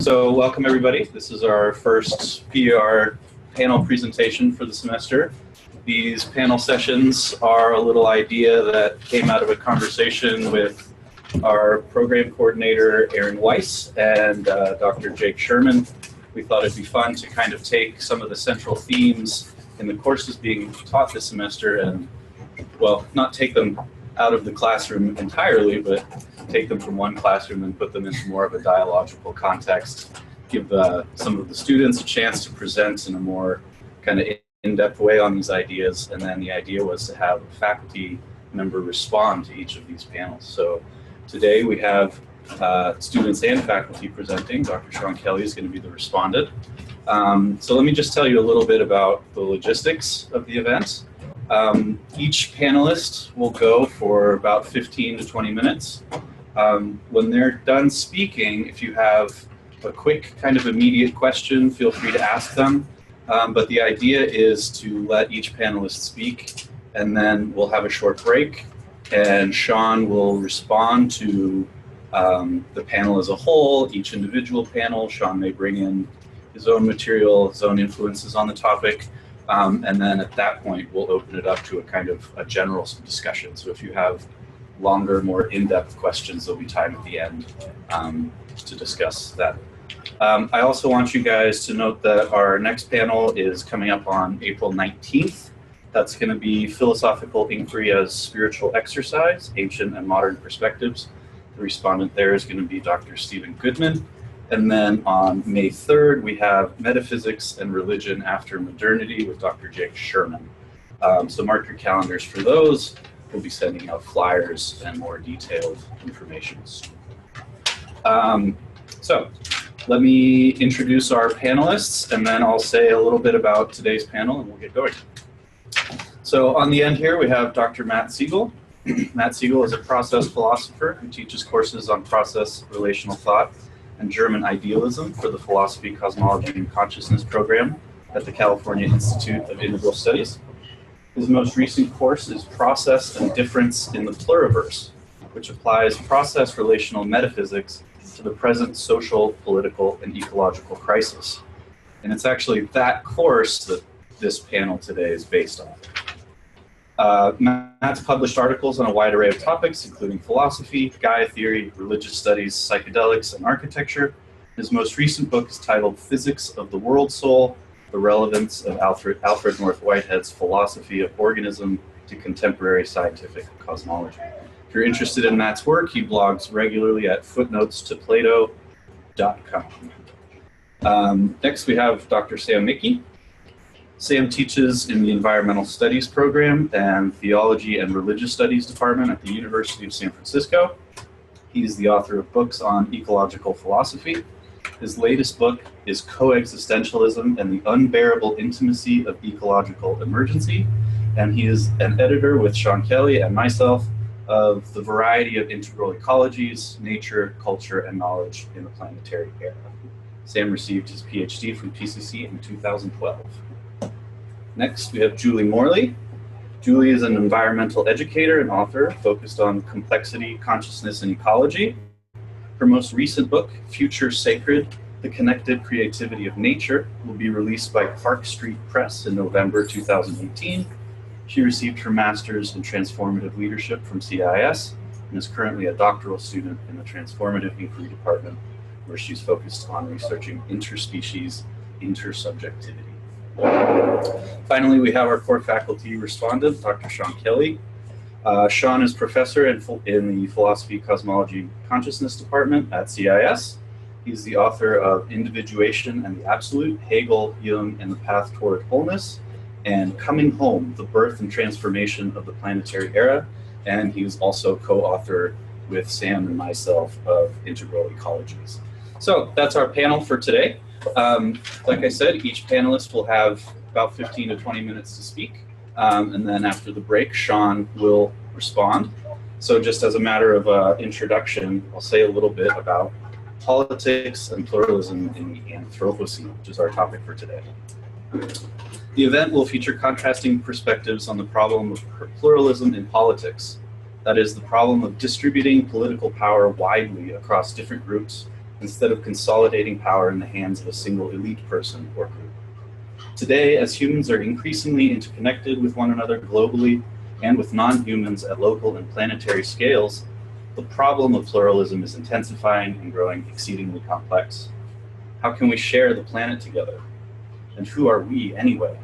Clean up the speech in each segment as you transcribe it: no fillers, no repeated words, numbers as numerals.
So welcome everybody. This is our first PR panel presentation for the semester. These panel sessions are a little idea that came out of a conversation with our program coordinator, Aaron Weiss, and Dr. Jake Sherman. We thought it'd be fun to kind of take some of the central themes in the courses being taught this semester and, well, not take them out of the classroom entirely, but take them from one classroom and put them into more of a dialogical context, give some of the students a chance to present in a more kind of in-depth way on these ideas, and then the idea was to have a faculty member respond to each of these panels. So today we have students and faculty presenting. Dr. Sean Kelly is going to be the respondent. So let me just tell you a little bit about the logistics of the event. Each panelist will go for about 15 to 20 minutes. When they're done speaking, if you have a quick kind of immediate question, feel free to ask them. But the idea is to let each panelist speak, and then we'll have a short break, and Sean will respond to the panel as a whole, each individual panel. Sean may bring in his own material, his own influences on the topic, and then at that point we'll open it up to a kind of a general discussion. So if you have longer, more in-depth questions, there'll be time at the end to discuss that. I also want you guys to note that our next panel is coming up on April 19th. That's going to be Philosophical Inquiry as Spiritual Exercise, Ancient and Modern Perspectives. The respondent there is going to be Dr. Stephen Goodman. And then on May 3rd, we have Metaphysics and Religion After Modernity with Dr. Jake Sherman. So mark your calendars for those. We'll be sending out flyers and more detailed information. So let me introduce our panelists, and then I'll say a little bit about today's panel, and we'll get going. So on the end here, we have Dr. Matt Segall. Matt Segall is a process philosopher who teaches courses on process, relational thought, and German idealism for the Philosophy, Cosmology, and Consciousness program at the California Institute of Integral Studies. His most recent course is Process and Difference in the Pluriverse, which applies process relational metaphysics to the present social, political, and ecological crisis. And it's actually that course that this panel today is based on. Matt's published articles on a wide array of topics, including philosophy, Gaia theory, religious studies, psychedelics, and architecture. His most recent book is titled Physics of the World Soul: The Relevance of Alfred North Whitehead's Philosophy of Organism to Contemporary Scientific Cosmology. If you're interested in Matt's work, he blogs regularly at footnotestoplato.com. Next, we have Dr. Sam Mickey. Sam teaches in the Environmental Studies program and Theology and Religious Studies department at the University of San Francisco. He's the author of books on ecological philosophy. His latest book is Coexistentialism and the Unbearable Intimacy of Ecological Emergency, and he is an editor with Sean Kelly and myself of The Variety of Integral Ecologies, Nature, Culture, and Knowledge in the Planetary Era. Sam received his PhD from PCC in 2012. Next, we have Julie Morley. Julie is an environmental educator and author focused on complexity, consciousness, and ecology. Her most recent book, Future Sacred: The Connected Creativity of Nature, will be released by Park Street Press in November 2018. She received her master's in transformative leadership from CIS and is currently a doctoral student in the Transformative Inquiry department, where she's focused on researching interspecies intersubjectivity. Finally, we have our core faculty respondent, Dr. Sean Kelly. Sean is professor in the Philosophy, Cosmology, and Consciousness department at CIS. He's the author of Individuation and the Absolute, Hegel, Jung, and the Path Toward Wholeness, and Coming Home: The Birth and Transformation of the Planetary Era. And he was also co-author with Sam and myself of Integral Ecologies. So that's our panel for today. Like I said, each panelist will have about 15 to 20 minutes to speak. And then after the break, Sean will respond. So just as a matter of introduction, I'll say a little bit about politics and pluralism in the Anthropocene, which is our topic for today. The event will feature contrasting perspectives on the problem of pluralism in politics. That is, the problem of distributing political power widely across different groups instead of consolidating power in the hands of a single elite person or group. Today, as humans are increasingly interconnected with one another globally and with non-humans at local and planetary scales, the problem of pluralism is intensifying and growing exceedingly complex. How can we share the planet together? And who are we anyway?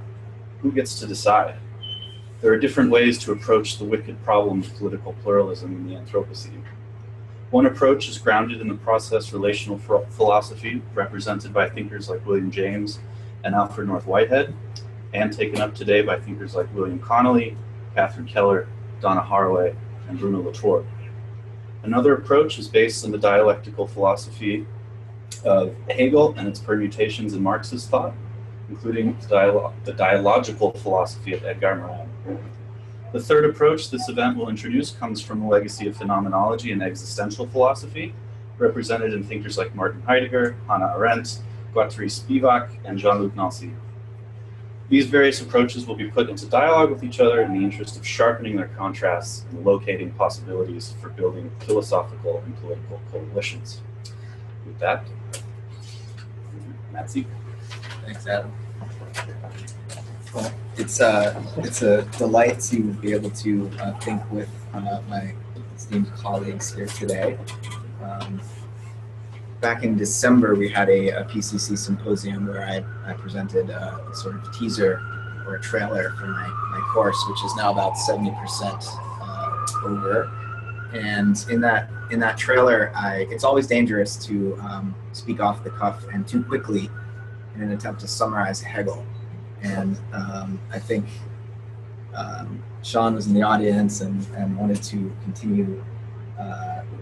Who gets to decide? There are different ways to approach the wicked problem of political pluralism in the Anthropocene. One approach is grounded in the process relational philosophy represented by thinkers like William James and Alfred North Whitehead, and taken up today by thinkers like William Connolly, Catherine Keller, Donna Haraway, and Bruno Latour. Another approach is based on the dialectical philosophy of Hegel and its permutations in Marxist thought, including the dialogical philosophy of Edgar Morin. The third approach this event will introduce comes from the legacy of phenomenology and existential philosophy, represented in thinkers like Martin Heidegger, Hannah Arendt, Guattari Spivak, and Jean-Luc Nancy. These various approaches will be put into dialogue with each other in the interest of sharpening their contrasts and locating possibilities for building philosophical and political coalitions. With that, Matthew. Thanks, Adam. Well, it's a delight to be able to think with my esteemed colleagues here today. Back in December, we had a PCC symposium where I presented a sort of teaser or a trailer for my course, which is now about 70% over. And in that trailer, it's always dangerous to speak off the cuff and too quickly in an attempt to summarize Hegel. And I think Sean was in the audience and wanted to continue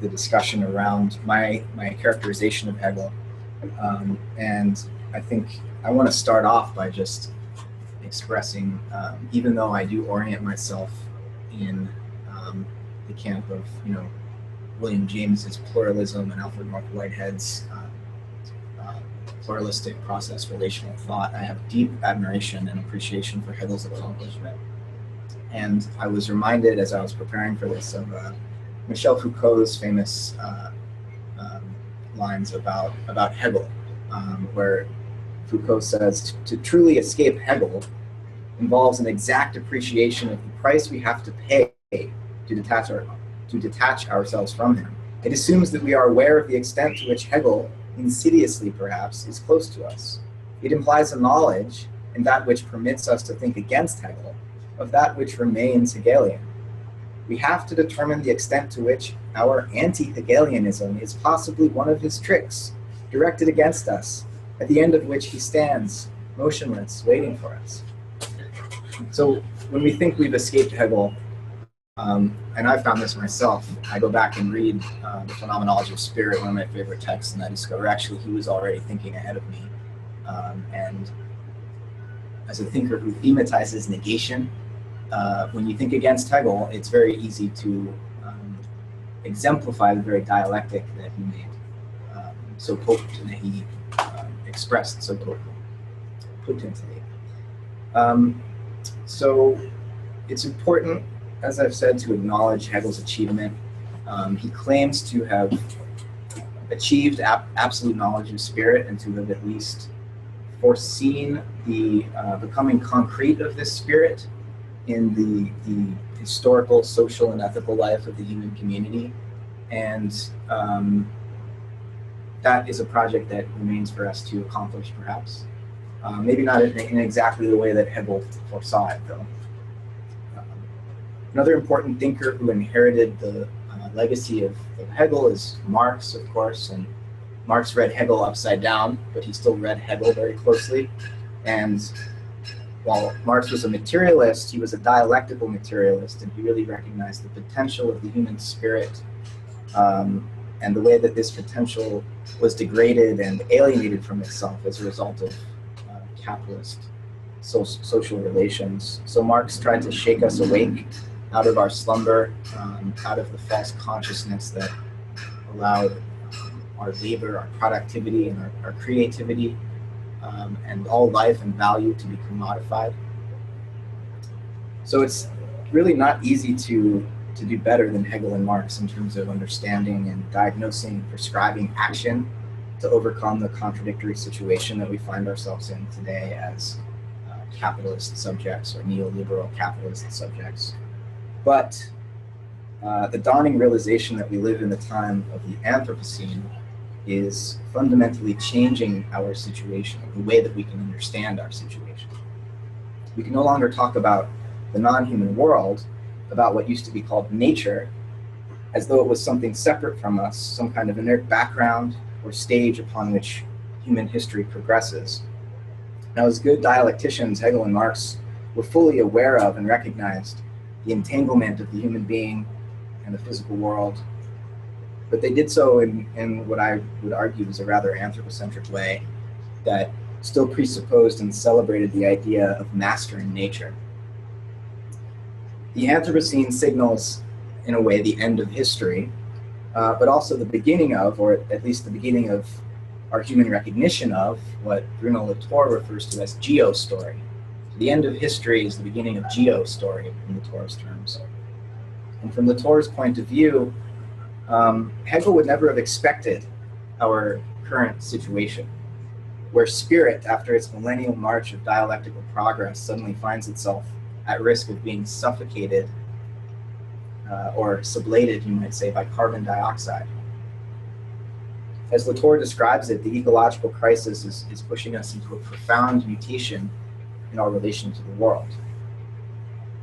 the discussion around my characterization of Hegel. And I think I want to start off by just expressing, even though I do orient myself in the camp of, William James's pluralism and Alfred North Whitehead's pluralistic process relational thought, I have deep admiration and appreciation for Hegel's accomplishment. And I was reminded as I was preparing for this of Michel Foucault's famous lines about Hegel, where Foucault says, to truly escape Hegel involves an exact appreciation of the price we have to pay to detach ourselves from him. It assumes that we are aware of the extent to which Hegel, insidiously perhaps, is close to us. It implies a knowledge, in that which permits us to think against Hegel, of that which remains Hegelian. We have to determine the extent to which our anti-Hegelianism is possibly one of his tricks, directed against us, at the end of which he stands, motionless, waiting for us. So when we think we've escaped Hegel, and I've found this myself, I go back and read The Phenomenology of Spirit, one of my favorite texts, and I discover actually he was already thinking ahead of me. And as a thinker who thematizes negation, when you think against Hegel, it's very easy to exemplify the very dialectic that he made so potent and that he expressed so potently. So it's important, as I've said, to acknowledge Hegel's achievement. He claims to have achieved absolute knowledge of spirit and to have at least foreseen the becoming concrete of this spirit in the historical, social, and ethical life of the human community. And that is a project that remains for us to accomplish, perhaps. Maybe not in exactly the way that Hegel foresaw it, though. Another important thinker who inherited the legacy of Hegel is Marx, of course, and Marx read Hegel upside down, but he still read Hegel very closely. And while Marx was a materialist, he was a dialectical materialist, and he really recognized the potential of the human spirit and the way that this potential was degraded and alienated from itself as a result of capitalist social relations. So Marx tried to shake us awake out of our slumber, out of the false consciousness that allowed our labor, our productivity, and our creativity, and all life and value to be commodified. So it's really not easy to do better than Hegel and Marx in terms of understanding and diagnosing, prescribing action to overcome the contradictory situation that we find ourselves in today as capitalist subjects or neoliberal capitalist subjects. But the dawning realization that we live in the time of the Anthropocene is fundamentally changing our situation, the way that we can understand our situation. We can no longer talk about the non-human world, about what used to be called nature, as though it was something separate from us, some kind of inert background or stage upon which human history progresses. Now, as good dialecticians, Hegel and Marx were fully aware of and recognized the entanglement of the human being and the physical world, but they did so in what I would argue is a rather anthropocentric way that still presupposed and celebrated the idea of mastering nature. The Anthropocene signals, in a way, the end of history, but also the beginning of, or at least the beginning of our human recognition of, what Bruno Latour refers to as geostory. The end of history is the beginning of geostory in Latour's terms. And from Latour's point of view, Hegel would never have expected our current situation, where spirit, after its millennial march of dialectical progress, suddenly finds itself at risk of being suffocated or sublated, you might say, by carbon dioxide. As Latour describes it, the ecological crisis is pushing us into a profound mutation in our relation to the world.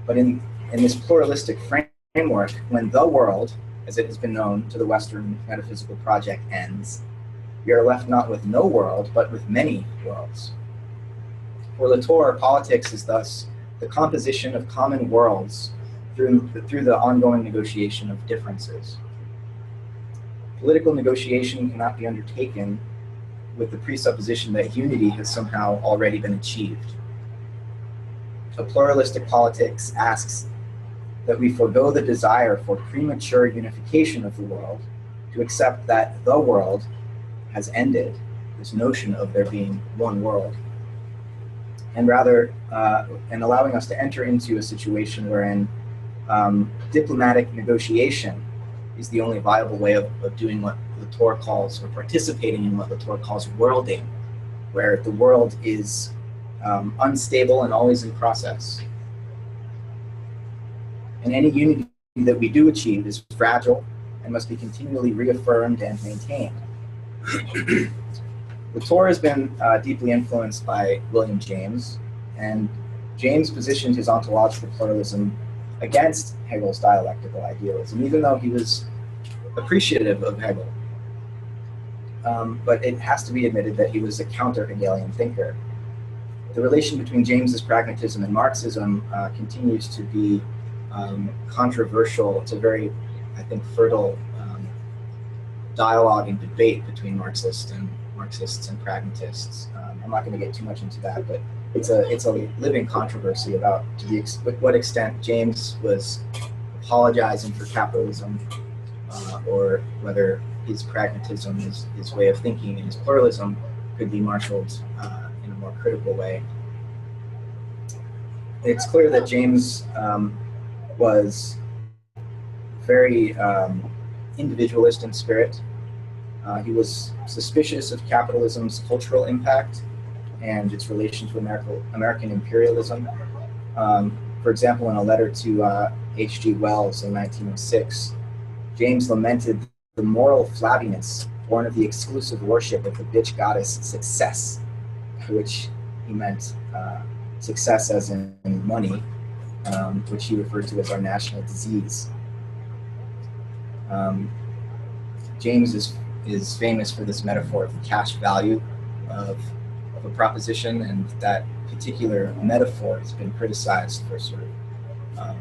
But in this pluralistic framework, when the world, as it has been known to the Western metaphysical project, ends, we are left not with no world, but with many worlds. For Latour, politics is thus the composition of common worlds through the ongoing negotiation of differences. Political negotiation cannot be undertaken with the presupposition that unity has somehow already been achieved. A pluralistic politics asks that we forego the desire for premature unification of the world to accept that the world has ended, this notion of there being one world, and rather, and allowing us to enter into a situation wherein diplomatic negotiation is the only viable way of doing what Latour calls, or participating in what Latour calls worlding, where the world is unstable and always in process. And any unity that we do achieve is fragile and must be continually reaffirmed and maintained. Latour has been deeply influenced by William James, and James positioned his ontological pluralism against Hegel's dialectical idealism, even though he was appreciative of Hegel. But it has to be admitted that he was a counter-Hegelian thinker. The relation between James's pragmatism and Marxism continues to be controversial. It's a very, I think, fertile dialogue and debate between Marxists and pragmatists. I'm not going to get too much into that, but it's a living controversy about to what extent James was apologizing for capitalism, or whether his pragmatism, his way of thinking, and his pluralism could be marshaled in a more critical way. It's clear that James was very individualist in spirit. He was suspicious of capitalism's cultural impact and its relation to American imperialism. For example, in a letter to H.G. Wells in 1906, James lamented the moral flabbiness born of the exclusive worship of the bitch goddess Success, which he meant success as in money, which he referred to as our national disease. James is famous for this metaphor of the cash value of a proposition, and that particular metaphor has been criticized for sort of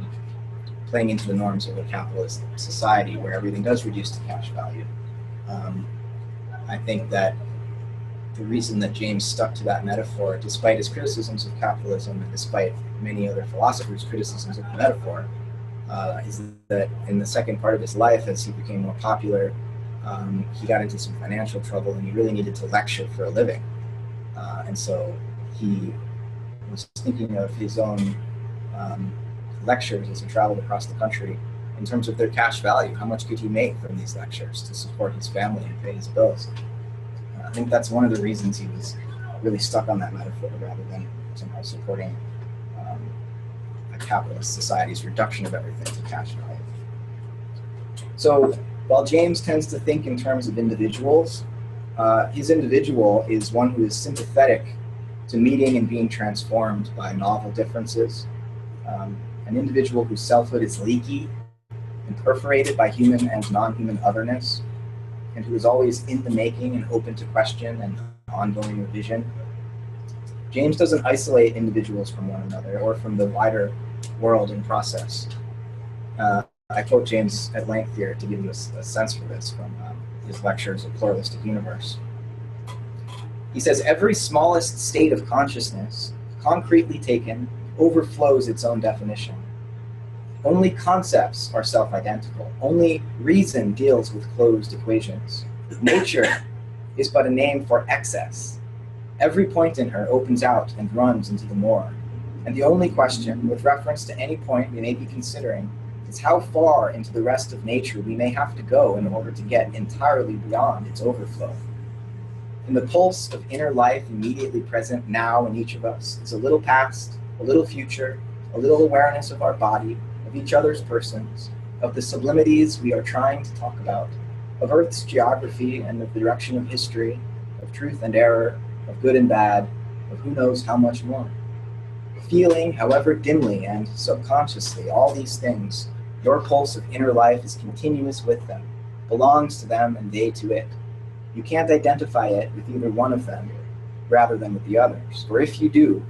playing into the norms of a capitalist society where everything does reduce to cash value. I think that the reason that James stuck to that metaphor, despite his criticisms of capitalism and despite many other philosophers' criticisms of the metaphor, is that in the second part of his life, as he became more popular, he got into some financial trouble and he really needed to lecture for a living. And so he was thinking of his own lectures as he traveled across the country in terms of their cash value. How much could he make from these lectures to support his family and pay his bills? I think that's one of the reasons he was really stuck on that metaphor rather than somehow supporting a capitalist society's reduction of everything to cash value. So while James tends to think in terms of individuals, his individual is one who is sympathetic to meeting and being transformed by novel differences, an individual whose selfhood is leaky and perforated by human and non-human otherness, and who is always in the making and open to question and ongoing revision. James doesn't isolate individuals from one another or from the wider world in process. I quote James at length here to give you a sense for this from his lectures, A Pluralistic Universe. He says, every smallest state of consciousness, concretely taken, overflows its own definition. Only concepts are self-identical. Only reason deals with closed equations. Nature is but a name for excess. Every point in her opens out and runs into the more. And the only question, with reference to any point we may be considering, is how far into the rest of nature we may have to go in order to get entirely beyond its overflow. In the pulse of inner life immediately present now in each of us is a little past, a little future, a little awareness of our body, of each other's persons, of the sublimities we are trying to talk about, of Earth's geography and of the direction of history, of truth and error, of good and bad, of who knows how much more. Feeling, however dimly and subconsciously, all these things, your pulse of inner life is continuous with them, belongs to them and they to it. You can't identify it with either one of them rather than with the others. Or if you do,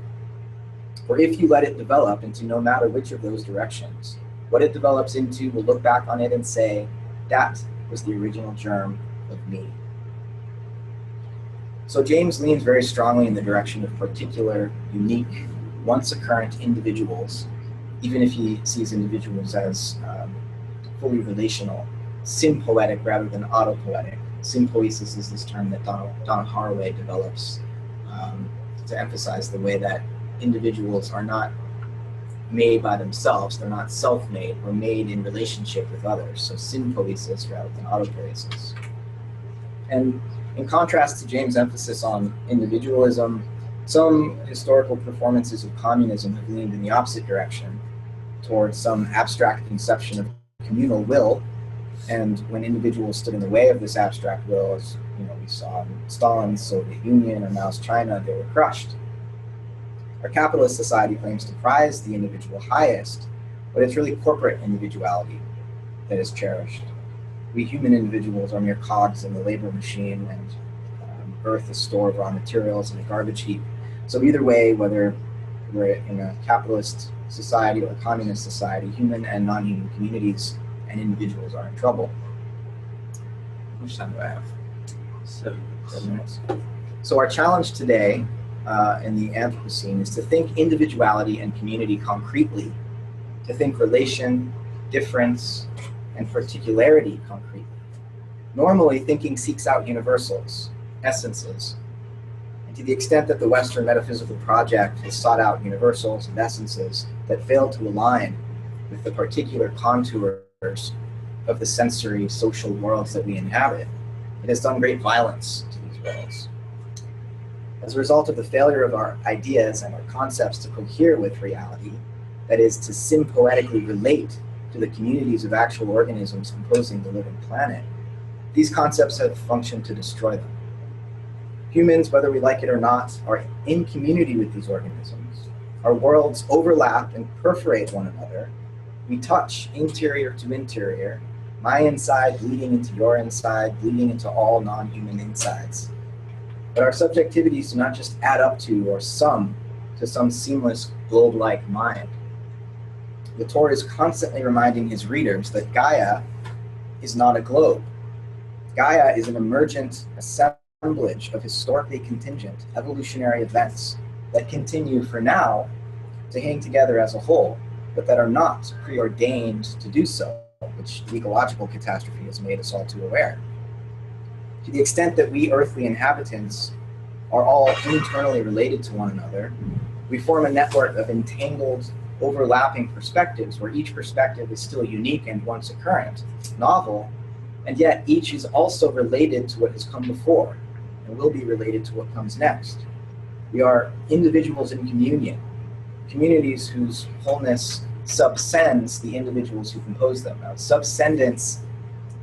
or if you let it develop into no matter which of those directions, what it develops into will look back on it and say, that was the original germ of me. So James leans very strongly in the direction of particular, unique, once occurrent individuals, even if he sees individuals as fully relational, sympoetic rather than autopoetic. Sympoesis is this term that Donna Haraway develops to emphasize the way that individuals are not made by themselves, they're not self-made, or made in relationship with others. So sympoesis rather than autopoiesis. And in contrast to James' emphasis on individualism, some historical performances of communism have leaned in the opposite direction, towards some abstract conception of communal will. And when individuals stood in the way of this abstract will, as we saw in Stalin's Soviet Union or Mao's China, they were crushed. Our capitalist society claims to prize the individual highest, but it's really corporate individuality that is cherished. We human individuals are mere cogs in the labor machine, and Earth is store of raw materials and a garbage heap. So either way, whether we're in a capitalist society or a communist society, human and non-human communities and individuals are in trouble. How much time do I have? 7 minutes. So our challenge today in the Anthropocene is to think individuality and community concretely, to think relation, difference, and particularity concretely. Normally, thinking seeks out universals, essences, and to the extent that the Western metaphysical project has sought out universals and essences that fail to align with the particular contours of the sensory social worlds that we inhabit, it has done great violence to these worlds. As a result of the failure of our ideas and our concepts to cohere with reality, that is, to sympoetically relate to the communities of actual organisms composing the living planet, these concepts have functioned to destroy them. Humans, whether we like it or not, are in community with these organisms. Our worlds overlap and perforate one another. We touch interior to interior, my inside bleeding into your inside, bleeding into all non-human insides. But our subjectivities do not just add up to or sum to some seamless globe-like mind. Latour is constantly reminding his readers that Gaia is not a globe. Gaia is an emergent assemblage of historically contingent evolutionary events that continue for now to hang together as a whole, but that are not preordained to do so, which the ecological catastrophe has made us all too aware. To the extent that we earthly inhabitants are all internally related to one another, we form a network of entangled, overlapping perspectives where each perspective is still unique and once occurrent, novel, and yet each is also related to what has come before and will be related to what comes next. We are individuals in communion, communities whose wholeness subsends the individuals who compose them. Now, subscendence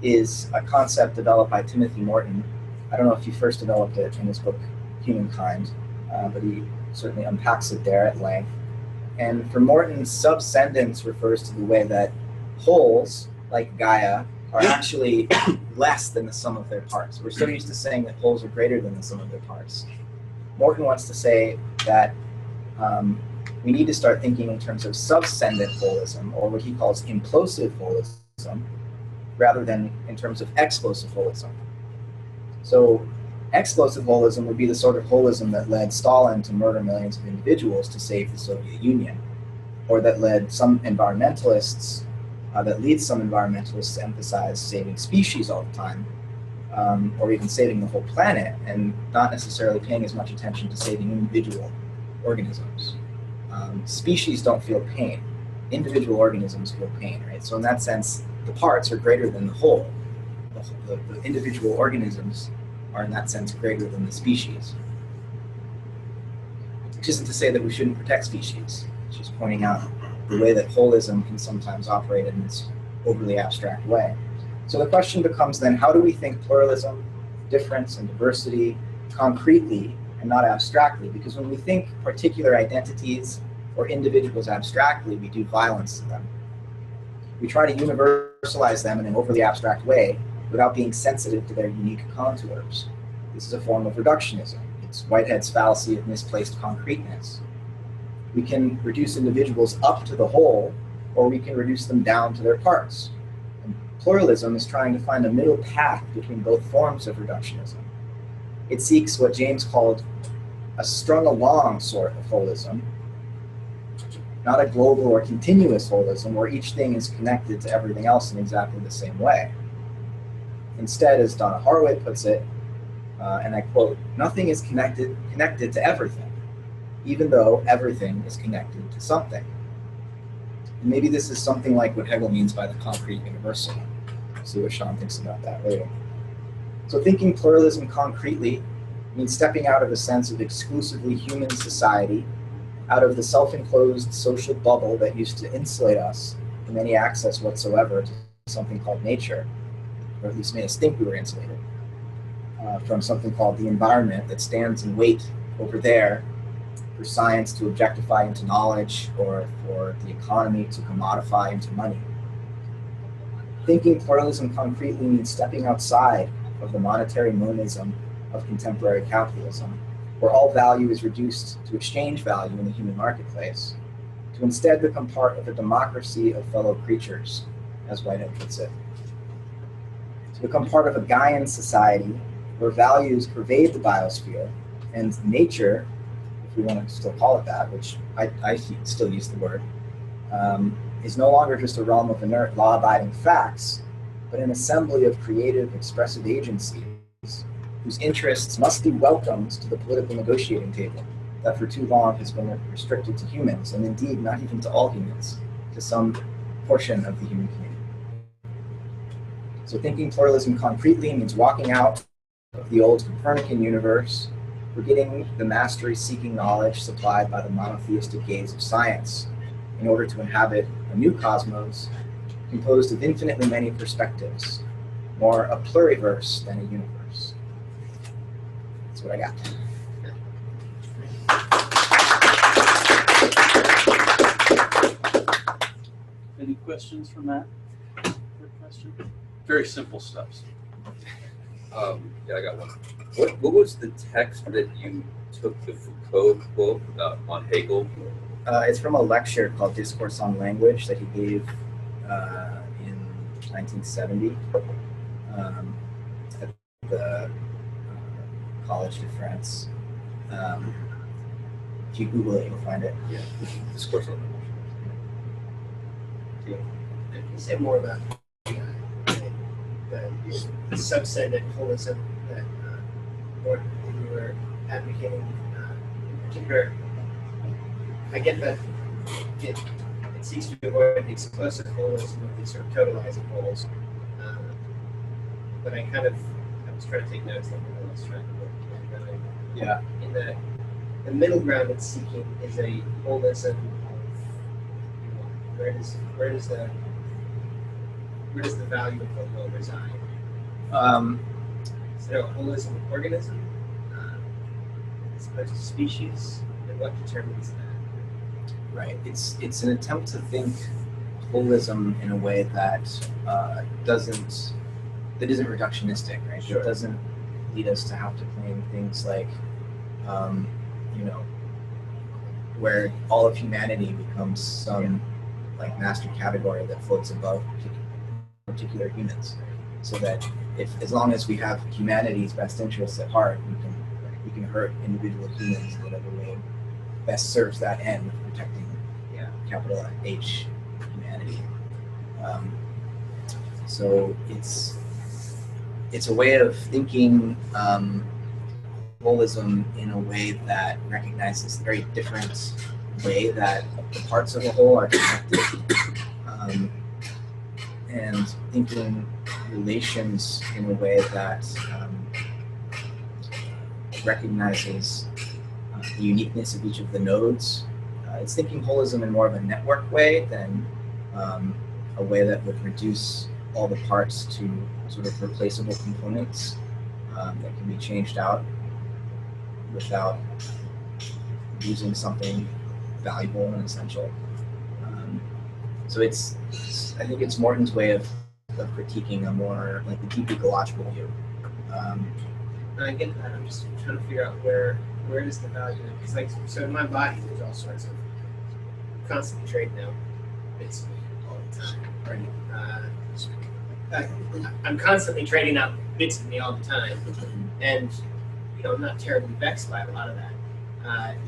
is a concept developed by Timothy Morton. I don't know if he first developed it in his book, Humankind, but he certainly unpacks it there at length. And for Morton, subscendence refers to the way that wholes, like Gaia, are actually less than the sum of their parts. We're so used to saying that wholes are greater than the sum of their parts. Morton wants to say that we need to start thinking in terms of subscendent holism, or what he calls implosive holism, rather than in terms of explosive holism. So explosive holism would be the sort of holism that led Stalin to murder millions of individuals to save the Soviet Union, or that led some environmentalists, to emphasize saving species all the time, or even saving the whole planet, and not necessarily paying as much attention to saving individual organisms. Species don't feel pain. Individual organisms feel pain, right? So in that sense, the parts are greater than the whole. The individual organisms are in that sense greater than the species. Which isn't to say that we shouldn't protect species. It's just pointing out the way that holism can sometimes operate in this overly abstract way. So the question becomes then, how do we think pluralism, difference, and diversity concretely and not abstractly? Because when we think particular identities or individuals abstractly, we do violence to them. We try to universalize them in an overly abstract way without being sensitive to their unique contours. This is a form of reductionism. It's Whitehead's fallacy of misplaced concreteness. We can reduce individuals up to the whole, or we can reduce them down to their parts. And pluralism is trying to find a middle path between both forms of reductionism. It seeks what James called a strung along sort of holism, not a global or continuous holism where each thing is connected to everything else in exactly the same way. Instead, as Donna Haraway puts it, and I quote, "Nothing is connected to everything, even though everything is connected to something." And maybe this is something like what Hegel means by the concrete universal. We'll see what Sean thinks about that later. So thinking pluralism concretely means stepping out of a sense of exclusively human society, out of the self-enclosed social bubble that used to insulate us from any access whatsoever to something called nature, or at least made us think we were insulated, from something called the environment that stands in wait over there for science to objectify into knowledge, or for the economy to commodify into money. Thinking pluralism concretely means stepping outside of the monetary monism of contemporary capitalism, where all value is reduced to exchange value in the human marketplace, to instead become part of a democracy of fellow creatures, as Whitehead puts it. To become part of a Gaian society where values pervade the biosphere, and nature, if we want to still call it that, which I still use the word, is no longer just a realm of inert law-abiding facts, but an assembly of creative, expressive agencies whose interests must be welcomed to the political negotiating table that for too long has been restricted to humans, and indeed not even to all humans, to some portion of the human community. So thinking pluralism concretely means walking out of the old Copernican universe, forgetting the mastery-seeking knowledge supplied by the monotheistic gaze of science, in order to inhabit a new cosmos composed of infinitely many perspectives, more a pluriverse than a universe. That's what I got. Any questions for Matt? Good question. Very simple stuff. Yeah, I got one. What was the text that you took the Foucault quote on Hegel? It's from a lecture called Discourse on Language that he gave in 1970 at the College de France. If you Google it, you'll find it. Yeah, Discourse on Language. Can you say more about the subset and holism that you were advocating in particular? I get that it seeks to avoid the explosive holism of these sort of totalizing holes, but I was trying to take notes like I was trying to look. Yeah. In the middle ground it's seeking is a holism of where does the value of the whole reside? Is there a holism of organism as opposed to species, and what determines that? Right. It's an attempt to think holism in a way that isn't reductionistic, right? Sure. It doesn't lead us to have to claim things like, where all of humanity becomes some like master category that floats above particular humans, so that as long as we have humanity's best interests at heart, we can hurt individual humans in whatever way best serves that end of protecting capital H humanity. So it's a way of thinking holism in a way that recognizes the very different way that the parts of a whole are connected, and thinking relations in a way that recognizes the uniqueness of each of the nodes. It's thinking holism in more of a network way than a way that would reduce all the parts to sort of replaceable components that can be changed out without losing something valuable and essential. So I think it's Morton's way of critiquing a more like the deep ecological view. I get that. I'm just trying to figure out where does the value? It's like, so in my body, there's all sorts of constantly trading out bits of me all the time. Right. I'm constantly trading out bits of me all the time, and I'm not terribly vexed by a lot of that,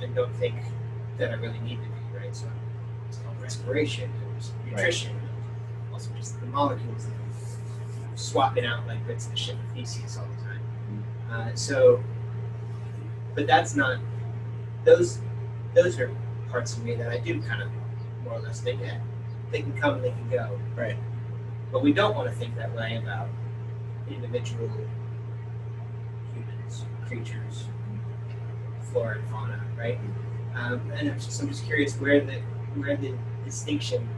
and don't think that I really need to be, right? So it's called respiration, there's nutrition, and also just the molecules that I'm swapping out like bits of the ship of Theseus all the time. But that's not, those are parts of me that I do kind of more or less think at. They can come, they can go. Right. But we don't want to think that way about individual humans, creatures, flora and fauna, right? And I'm just curious where the distinction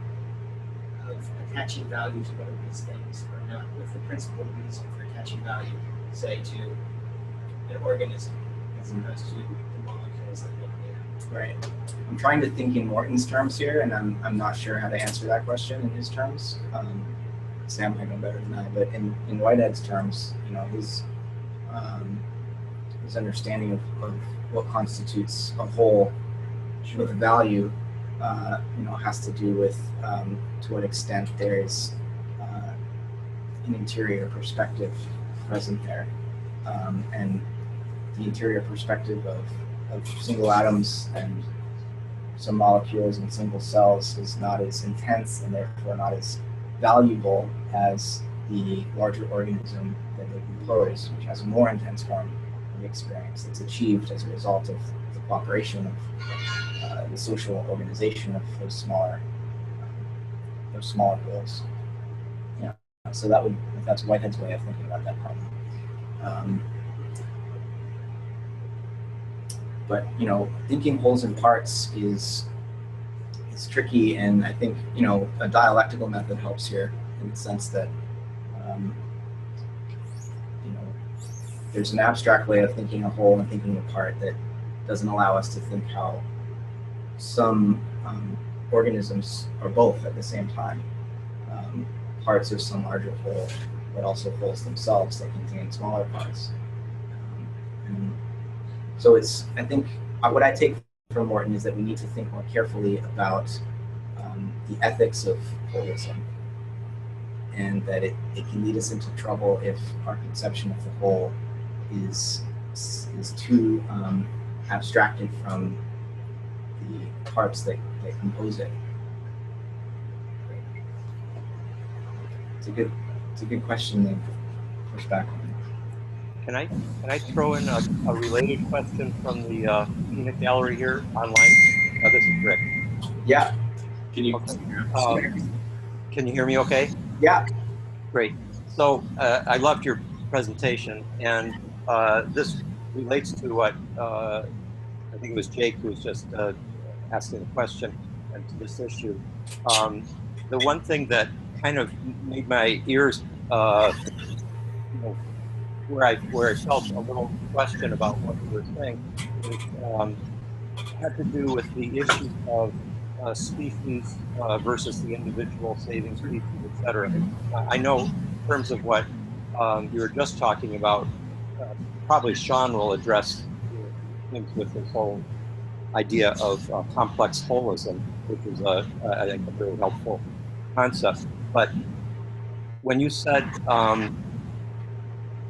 of attaching value to one of these things or not, with the principal reason for attaching value, say, to an organism as opposed to the molecules that make it. Right. I'm trying to think in Morton's terms here, and I'm not sure how to answer that question in his terms. Sam might know better than I, but in Whitehead's terms, his understanding of what constitutes a whole with value, has to do with to what extent there is an interior perspective present there, and the interior perspective of single atoms and some molecules and single cells is not as intense and therefore not as valuable as the larger organism that they compose, which has a more intense form of experience that's achieved as a result of the cooperation of the social organization of those smaller goals. So that's Whitehead's way of thinking about that problem. But thinking wholes and parts is tricky, and I think a dialectical method helps here in the sense that there's an abstract way of thinking a whole and thinking a part that doesn't allow us to think how some organisms are both at the same time, parts of some larger whole, but also wholes themselves that contain smaller parts. And so I think what I take from Morton is that we need to think more carefully about the ethics of holism, and that it can lead us into trouble if our conception of the whole is too abstracted from the parts that compose it. It's a good question to push back on. Can I throw in a related question from the peanut gallery here online? This is Rick. Yeah. Can you? Okay. Can you hear me okay? Yeah. Great. So I loved your presentation, and this relates to what I think it was Jake who was just asking the question, and to this issue. The one thing that kind of made my ears, you know, where I felt a little question about what you were saying, is, had to do with the issues of species versus the individual saving species, et cetera. I know in terms of what you were just talking about, probably Sean will address things with this whole idea of complex holism, which is I think a very helpful concept. But when you said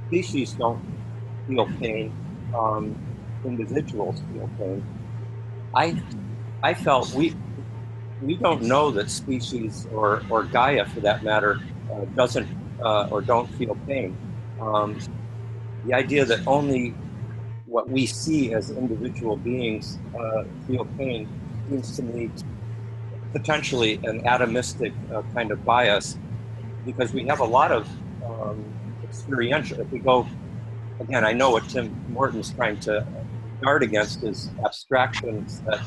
species don't feel pain, individuals feel pain, I felt we don't know that species or Gaia, for that matter, doesn't or don't feel pain. The idea that only what we see as individual beings feel pain seems to me potentially an atomistic kind of bias, because we have a lot of experiential. If we go again, I know what Tim Morton's trying to guard against is abstractions that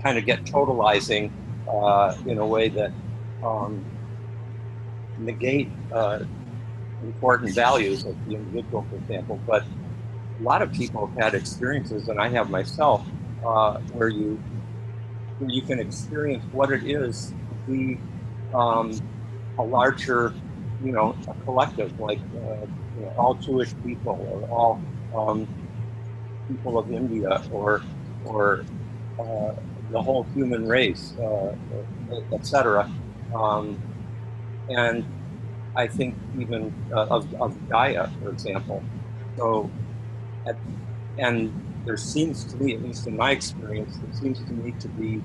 kind of get totalizing in a way that negate important values of the individual, for example. But a lot of people have had experiences, and I have myself, where you can experience what it is to be a larger, a collective, like all Jewish people, or all people of India, or the whole human race, etc. And I think even of Gaia, for example. So, and there seems to me, at least in my experience, there seems to me to be,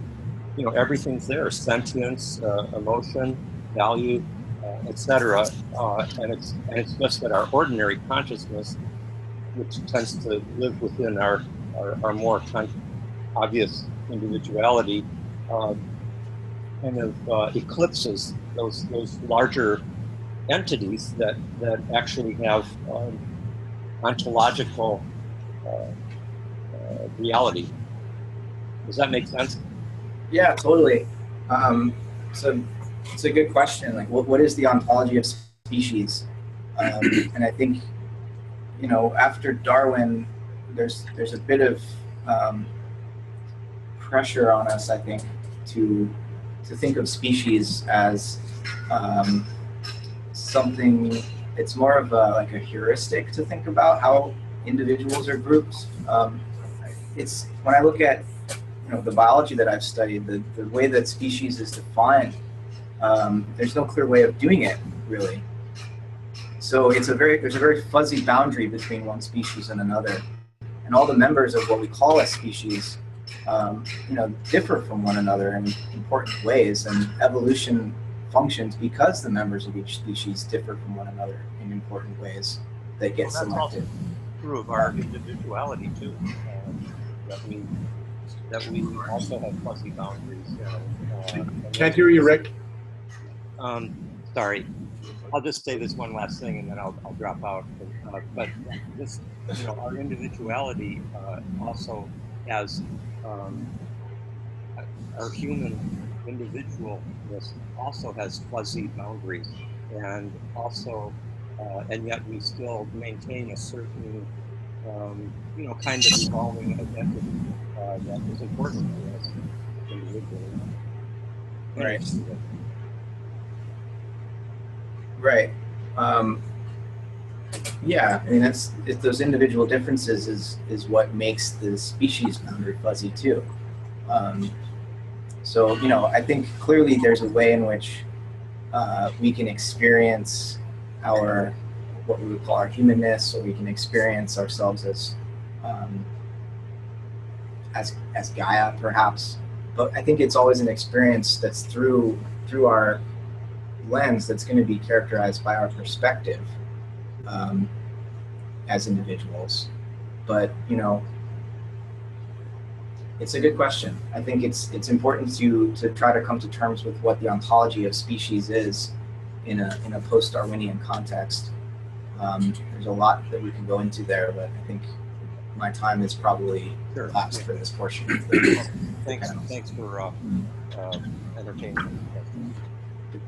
everything's there: sentience, emotion, value, etc. And it's just that our ordinary consciousness, which tends to live within our more obvious individuality, kind of eclipses those larger entities that actually have ontological reality. Does that make sense? Yeah, totally. So it's a good question. Like, what is the ontology of species? And I think, after Darwin, there's a bit of pressure on us, I think, to think of species as something. It's more of like a heuristic to think about how individuals are grouped. It's when I look at the biology that I've studied, the way that species is defined, there's no clear way of doing it, really. So there's a very fuzzy boundary between one species and another, and all the members of what we call a species, differ from one another in important ways, and evolution functions because the members of each species differ from one another in important ways that get selected. That's also true of our individuality too. That we also have fuzzy boundaries. Can't hear you, Rick. Sorry. I'll just say this one last thing, and then I'll drop out. But this, our individuality also has our human individualness also has fuzzy boundaries, and also, and yet we still maintain a certain, kind of evolving identity that is important to us individually. Right. Right. Yeah, I mean, it's those individual differences is what makes the species boundary fuzzy too. So I think clearly there's a way in which we can experience what we would call our humanness, or we can experience ourselves as Gaia, perhaps. But I think it's always an experience that's through our lens that's going to be characterized by our perspective as individuals. But it's a good question. I think it's important to try to come to terms with what the ontology of species is in a post-Darwinian context. There's a lot that we can go into there, but I think my time is probably Sure. elapsed for this portion of the Thanks panels. for entertaining me.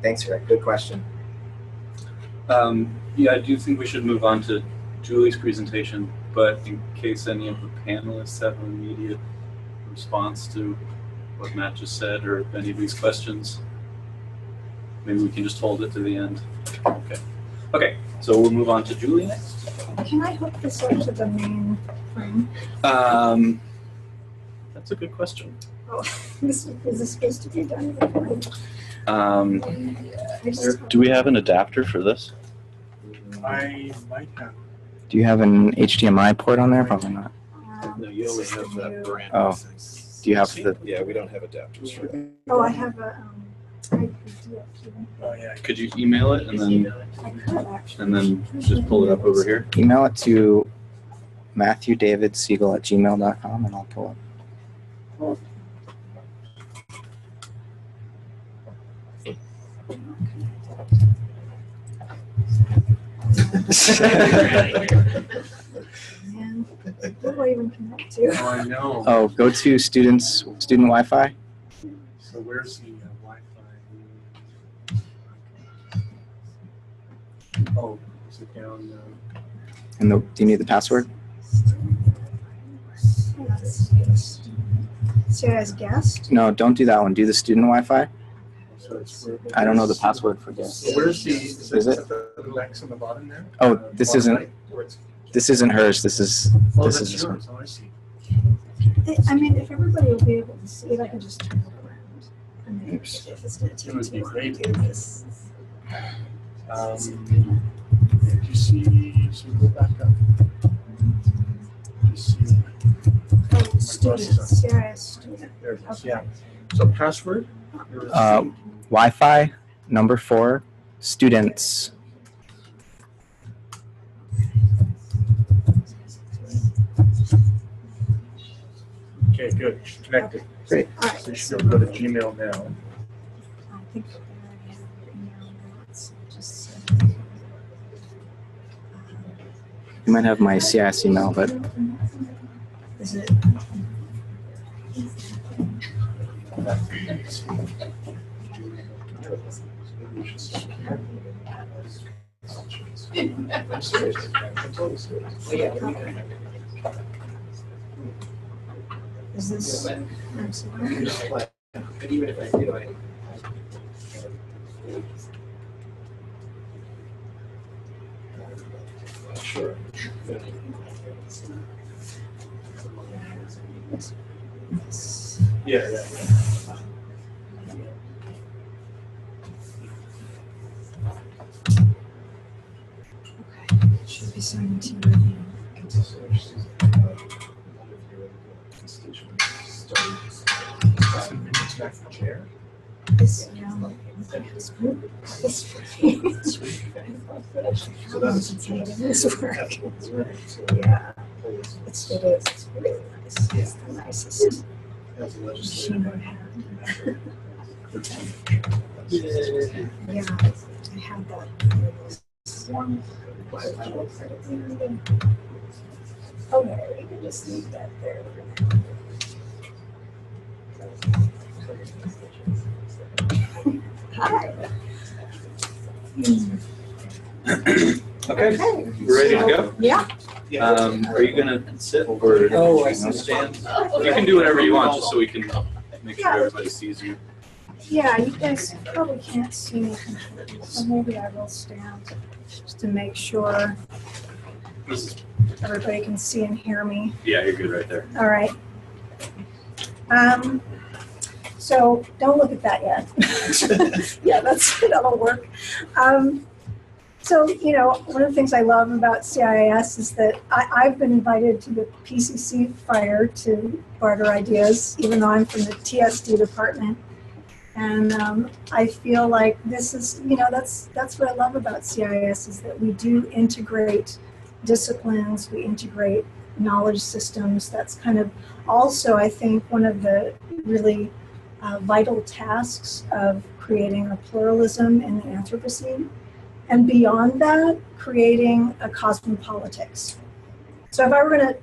Thanks, Rick. Good question. Yeah, I do think we should move on to Julie's presentation, but in case any of the panelists have an immediate response to what Matt just said, or any of these questions, maybe we can just hold it to the end. Okay. Okay, so we'll move on to Julie next. Can I hook this up to the main frame? That's a good question. Oh, is this supposed to be done before? Do we have an adapter for this? I might have. Do you have an HDMI port on there? Probably not. No, you only have that brand. Oh. Do you have the? Yeah, we don't have adapters for that. Oh, I have a IPD Oh, yeah. Could you email it and then I could actually. and then just pull it up over here? Email it to MatthewDavidSegall@gmail.com and I'll pull it. Man, what do I even connect to? Oh, I know. Oh, go to student Wi-Fi. So where's the Wi-Fi? Oh, is it down? And do you need the password? So as guest? No, don't do that one. Do the student Wi-Fi. So it's where, I don't know the password for guest. where's the? Is it? The X on the bottom there? Oh, this Bottom isn't. right, where it's- This isn't hers. This is. Oh, This that's is this one. yours. Oh, I see. I mean, if everybody will be able to see it, I can just turn it around. I mean, Oops. if it's going to It would take be too long to great. do this. Did you see? So go back up. You see? Oh, students, CIS student. There it is. Okay. Yeah. So password? Wi-Fi number 4 students. Okay, good. Connected. Great. All right. So you should go to Gmail now. I think I already have your email notes. Just You might have my CIS email, but is it? Is this? I'm sorry. But even if I do, I. Sure. Yeah, yeah. Okay. Should be signing to your email. Chair. This, yeah. This. So that's This work. Yeah. It is. It's really nice. It's the nicest machine I've had. Yeah, I had that. One. Okay, we can just leave that there for now. Hi. Okay, we're ready to go. Yeah. Are you gonna sit or Oh, I stand? You can do whatever you want, just so we can make sure everybody sees you. Yeah, you guys probably can't see me completely, so maybe I will stand just to make sure This is, everybody can see and hear me. yeah, you're good right there. All right. So don't look at that yet. Yeah, that'll work. So, you know, one of the things I love about CIIS is that I've been invited to the PCC fire to barter ideas, even though I'm from the TSD department. And I feel like this is, you know, that's what I love about CIIS is that we do integrate disciplines, we integrate knowledge systems. That's kind of also, I think, one of the really vital tasks of creating a pluralism in the Anthropocene. And beyond that, creating a cosmopolitics. So if I were going to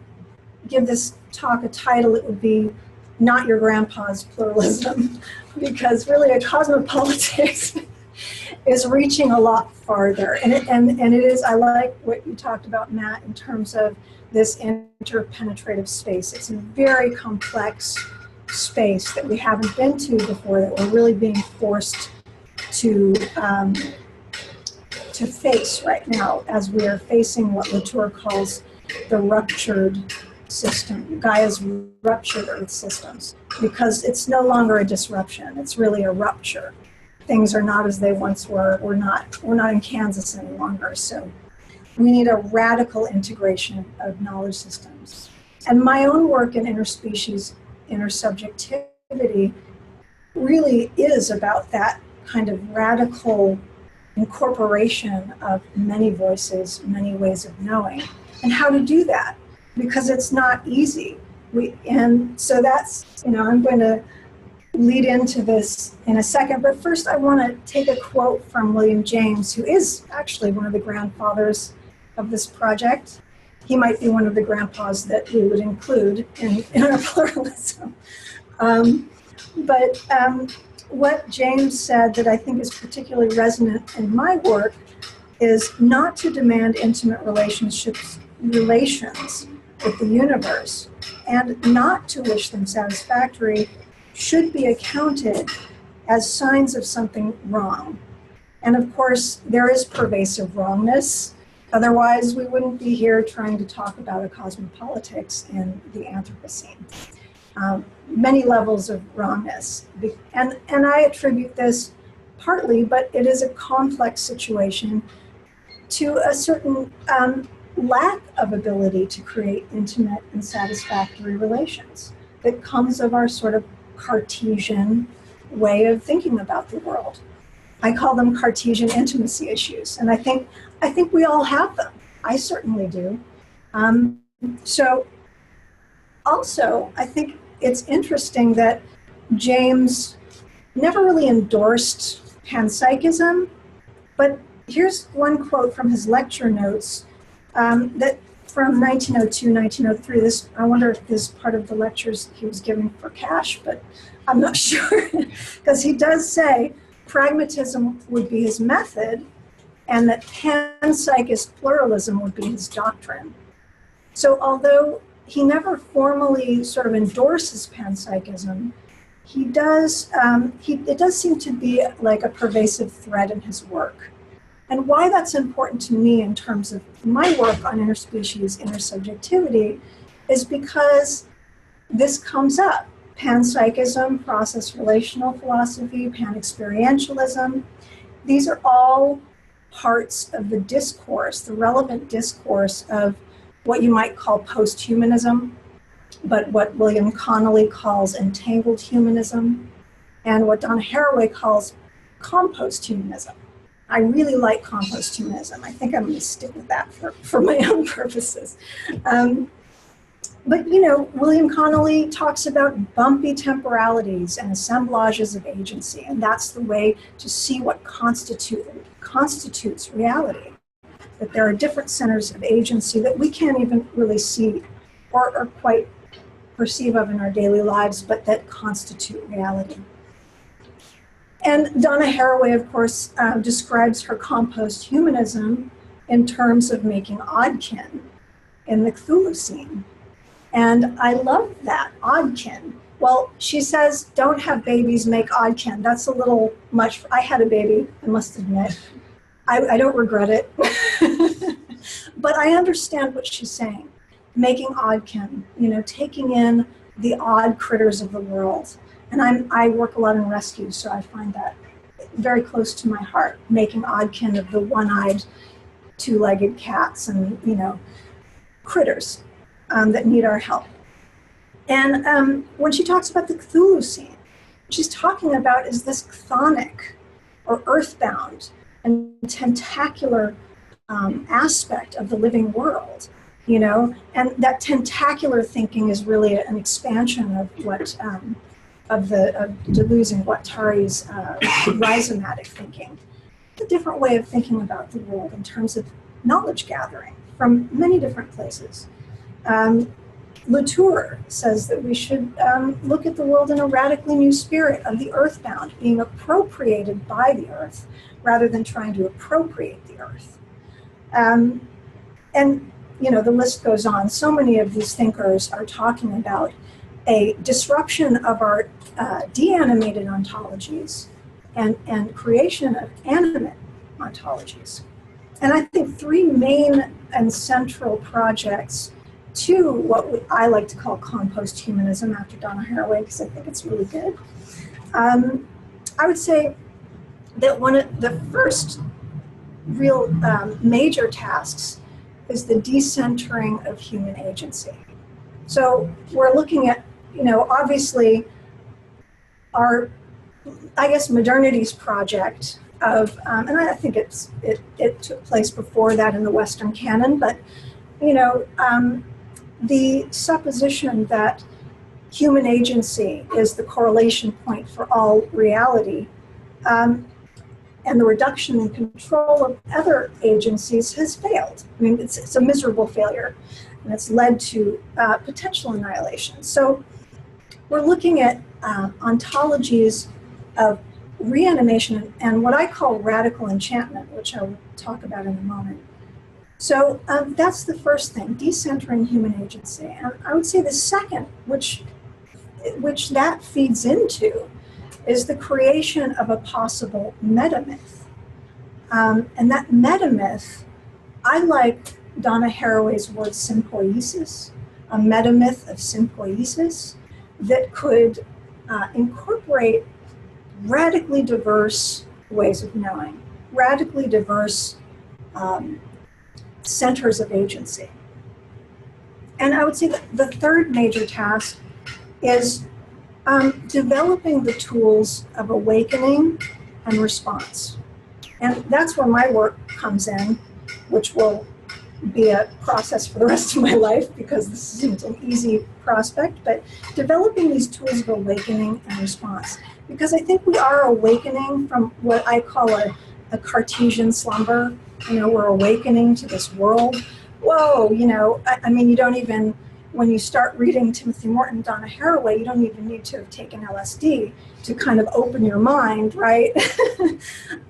give this talk a title, it would be Not Your Grandpa's Pluralism, because really a cosmopolitics is reaching a lot farther. And it is, I like what you talked about, Matt, in terms of this interpenetrative space. It's a very complex space that we haven't been to before, that we're really being forced to face right now, as we are facing what Latour calls the ruptured system, Gaia's ruptured Earth systems, because it's no longer a disruption, it's really a rupture. Things are not as they once were. We're not in Kansas any longer. So we need a radical integration of knowledge systems. And my own work in interspecies, intersubjectivity really is about that kind of radical incorporation of many voices, many ways of knowing, and how to do that, because it's not easy. And so that's, I'm going to lead into this in a second, but first I want to take a quote from William James, who is actually one of the grandfathers of this project. He might be one of the grandpas that we would include in our pluralism. But what James said that I think is particularly resonant in my work is not to demand intimate relations with the universe, and not to wish them satisfactory should be accounted as signs of something wrong. And of course, there is pervasive wrongness. Otherwise, we wouldn't be here trying to talk about a cosmopolitics in the Anthropocene. Many levels of wrongness. And I attribute this partly, but it is a complex situation, to a certain lack of ability to create intimate and satisfactory relations that comes of our sort of Cartesian way of thinking about the world. I call them Cartesian intimacy issues, and I think we all have them. I certainly do. So also, I think it's interesting that James never really endorsed panpsychism, but here's one quote from his lecture notes that from 1902, 1903. This, I wonder if this is part of the lectures he was giving for cash, but I'm not sure, because he does say pragmatism would be his method, and that panpsychist pluralism would be his doctrine. So although he never formally sort of endorses panpsychism, he does, it does seem to be like a pervasive thread in his work. And why that's important to me in terms of my work on interspecies intersubjectivity is because this comes up. Panpsychism, process relational philosophy, panexperientialism, these are all parts of the discourse, the relevant discourse of what you might call post-humanism, but what William Connolly calls entangled humanism, and what Donna Haraway calls compost humanism. I really like compost humanism. I think I'm going to stick with that for my own purposes. But William Connolly talks about bumpy temporalities and assemblages of agency, and that's the way to see what constitutes reality. That there are different centers of agency that we can't even really see or quite perceive of in our daily lives, but that constitute reality. And Donna Haraway, of course, describes her compost humanism in terms of making oddkin in the Cthulhucene. And I love that, oddkin. Well, she says, don't have babies, make oddkin. That's a little much. I had a baby, I must admit. I don't regret it. But I understand what she's saying. Making oddkin, taking in the odd critters of the world. And I work a lot in rescue, so I find that very close to my heart, making oddkin of the one-eyed, two-legged cats and, critters that need our help. And when she talks about the Cthulhucene, what she's talking about is this chthonic or earthbound and tentacular aspect of the living world, and that tentacular thinking is really an expansion of what of Deleuze and Guattari's rhizomatic thinking. It's a different way of thinking about the world in terms of knowledge gathering from many different places. Latour says that we should look at the world in a radically new spirit of the earthbound, being appropriated by the earth rather than trying to appropriate the earth. And you know, the list goes on. So many of these thinkers are talking about a disruption of our de-animated ontologies and creation of animate ontologies. And I think three main and central projects to what I like to call Conpost Humanism after Donna Haraway, because I think it's really good. I would say that one of the first real major tasks is the decentering of human agency. So we're looking at, you know, obviously our, I guess, modernity's project of, and I think it took place before that in the Western canon, but, you know, the supposition that human agency is the correlation point for all reality, and the reduction in control of other agencies has failed. I mean, it's a miserable failure, and it's led to potential annihilation. So we're looking at ontologies of reanimation and what I call radical enchantment, which I will talk about in a moment. So that's the first thing, decentering human agency. And I would say the second, which that feeds into, is the creation of a possible metamyth. And that metamyth, I like Donna Haraway's word sympoiesis, a metamyth of sympoiesis that could incorporate radically diverse ways of knowing, radically diverse centers of agency. And I would say that the third major task is developing the tools of awakening and response. And that's where my work comes in, which will be a process for the rest of my life because this isn't an easy prospect, but developing these tools of awakening and response. Because I think we are awakening from what I call a Cartesian slumber. You know, we're awakening to this world. Whoa, you know, I mean, you don't even, when you start reading Timothy Morton, Donna Haraway, you don't even need to have taken LSD to kind of open your mind, right?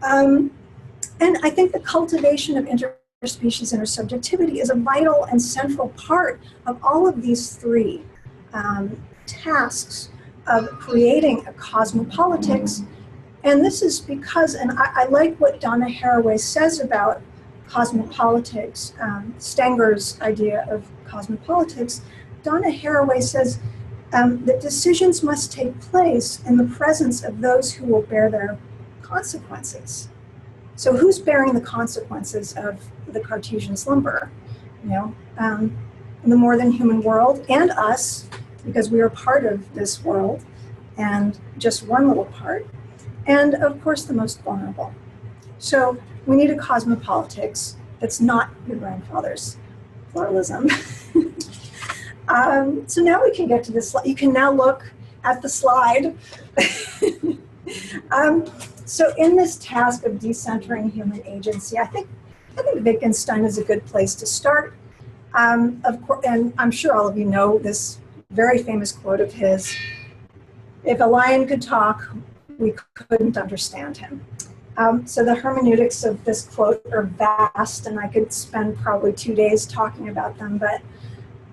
And I think the cultivation of interspecies intersubjectivity is a vital and central part of all of these three tasks of creating a cosmopolitics. And this is because, and I like what Donna Haraway says about cosmopolitics, Stenger's idea of cosmopolitics. Donna Haraway says that decisions must take place in the presence of those who will bear their consequences. So who's bearing the consequences of the Cartesian slumber? You know, the more than human world and us, because we are part of this world and just one little part. And of course, the most vulnerable. So we need a cosmopolitics that's not your grandfather's pluralism. So now we can get to this. You can now look at the slide. So in this task of decentering human agency, I think Wittgenstein is a good place to start. Of course, and I'm sure all of you know this very famous quote of his: "If a lion could talk, we couldn't understand him." So the hermeneutics of this quote are vast, and I could spend probably 2 days talking about them, but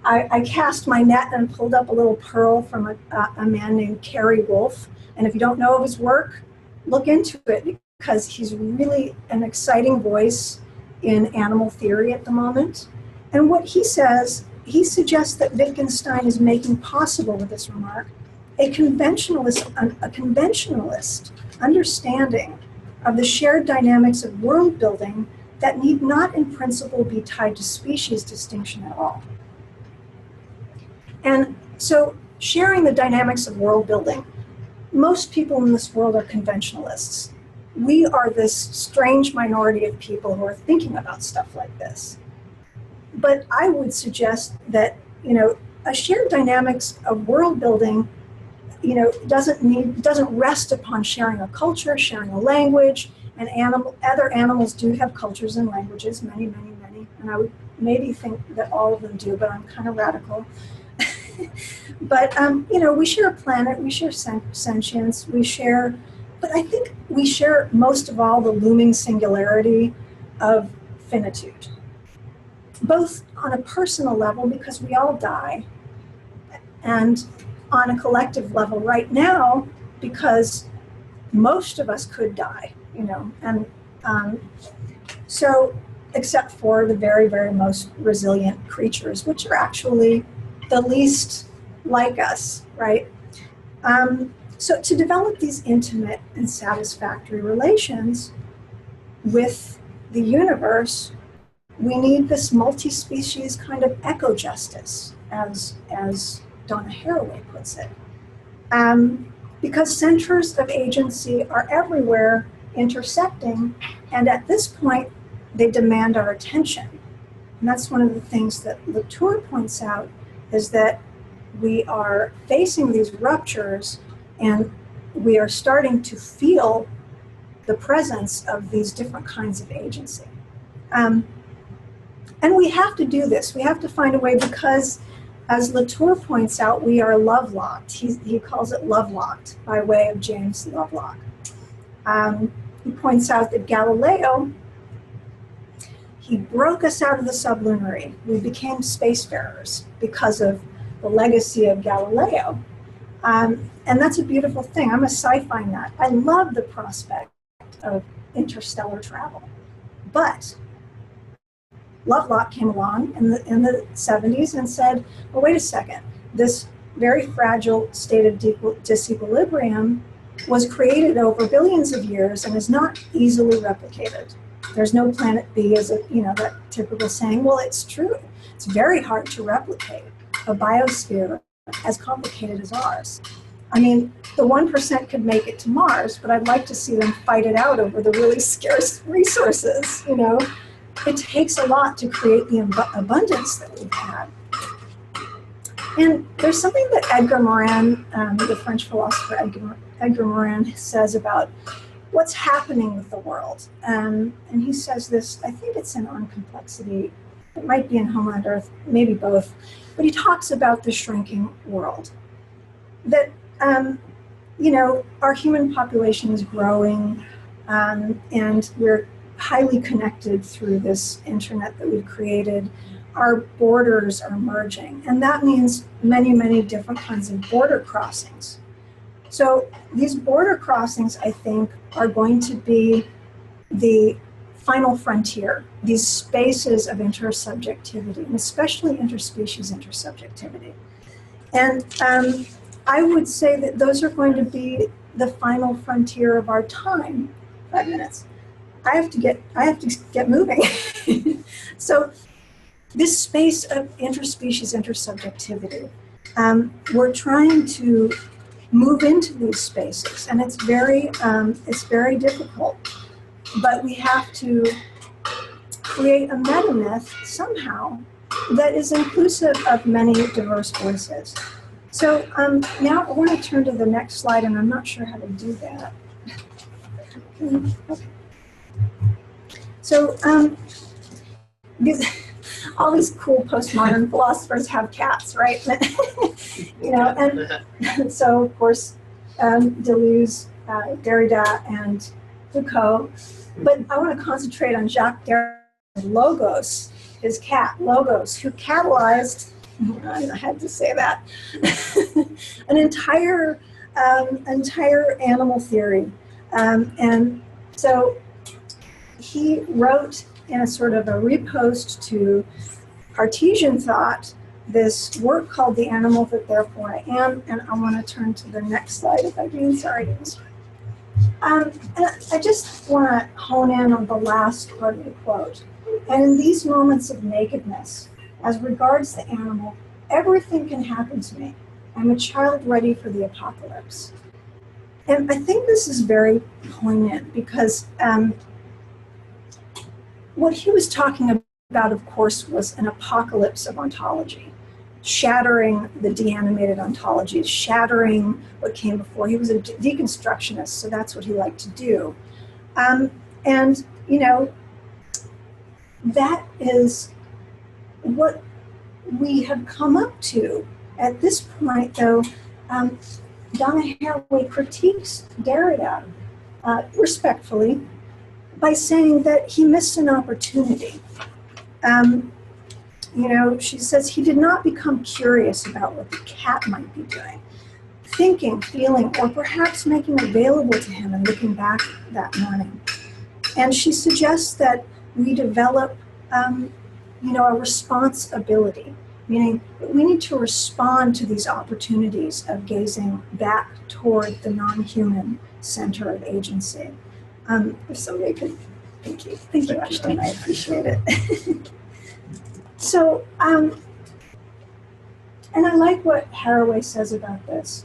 I cast my net and pulled up a little pearl from a man named Kerry Wolf. And if you don't know of his work, look into it, because he's really an exciting voice in animal theory at the moment. And what he says, he suggests that Wittgenstein is making possible with this remark a conventionalist understanding of the shared dynamics of world building that need not in principle be tied to species distinction at all. And so sharing the dynamics of world building, most people in this world are conventionalists. We are this strange minority of people who are thinking about stuff like this. But I would suggest that, you know, a shared dynamics of world building, you know, doesn't rest upon sharing a culture, sharing a language, and other animals do have cultures and languages, many, many, many. And I would maybe think that all of them do, but I'm kind of radical. But, we share a planet, we share sentience, we share, but I think we share most of all the looming singularity of finitude, both on a personal level because we all die, and on a collective level right now because most of us could die, and so except for the very, very most resilient creatures, which are actually the least like us, right? So to develop these intimate and satisfactory relations with the universe, we need this multi-species kind of eco-justice, as Donna Haraway puts it. Because centers of agency are everywhere intersecting, and at this point, they demand our attention. And that's one of the things that Latour points out, is that we are facing these ruptures and we are starting to feel the presence of these different kinds of agency. And we have to do this. We have to find a way because, as Latour points out, we are love-locked. He calls it love-locked by way of James Lovelock. He points out that Galileo, he broke us out of the sublunary. We became spacefarers because of the legacy of Galileo. And that's a beautiful thing. I'm a sci-fi nut. I love the prospect of interstellar travel. But Lovelock came along in the 70s and said, well, wait a second. This very fragile state of disequilibrium was created over billions of years and is not easily replicated. There's no planet B, as that typical saying. Well, it's true. It's very hard to replicate a biosphere as complicated as ours. I mean, the 1% could make it to Mars, but I'd like to see them fight it out over the really scarce resources, It takes a lot to create the abundance that we've had. And there's something that Edgar Morin, the French philosopher Edgar Morin, says about what's happening with the world. And he says this, I think it's in On Complexity, it might be in Homeland Earth, maybe both, but he talks about the shrinking world. That, our human population is growing, and we're highly connected through this internet that we've created. Our borders are merging, and that means many, many different kinds of border crossings. So these border crossings, I think, are going to be the final frontier, these spaces of intersubjectivity, and especially interspecies intersubjectivity. And I would say that those are going to be the final frontier of our time. 5 minutes. I have to get moving. So this space of interspecies intersubjectivity, we're trying to move into these spaces, and it's very difficult. But we have to create a meta-myth somehow that is inclusive of many diverse voices. So now I want to turn to the next slide, and I'm not sure how to do that. Okay. So all these cool postmodern philosophers have cats, right? And so of course Deleuze, Derrida, and Foucault. But I want to concentrate on Jacques Derrida's Logos, his cat, Logos, who catalyzed, I had to say that, an entire animal theory. And so he wrote in a sort of a repost to Cartesian thought this work called The Animal That Therefore I Am, and I want to turn to the next slide if I can. Sorry. And I just want to hone in on the last part of the quote. And in these moments of nakedness, as regards the animal, everything can happen to me. I'm a child ready for the apocalypse. And I think this is very poignant because what he was talking about, of course, was an apocalypse of ontology, shattering the de-animated ontologies, shattering what came before. He was a deconstructionist, so that's what he liked to do. And, that is what we have come up to At this point, though, Donna Haraway critiques Derrida respectfully by saying that he missed an opportunity. You know, she says he did not become curious about what the cat might be doing, thinking, feeling, or perhaps making available to him and looking back that morning. And she suggests that we develop, you know, a responsibility, meaning that we need to respond to these opportunities of gazing back toward the non-human center of agency. If somebody could, thank you, Ashton, I appreciate it. So, and I like what Haraway says about this.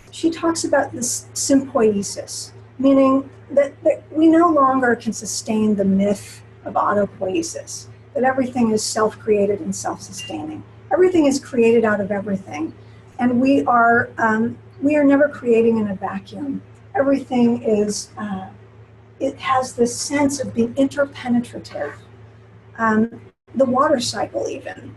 She talks about this sympoiesis, meaning that we no longer can sustain the myth of autopoiesis, that everything is self-created and self-sustaining. Everything is created out of everything, and we are never creating in a vacuum. Everything is, it has this sense of being interpenetrative. The water cycle even.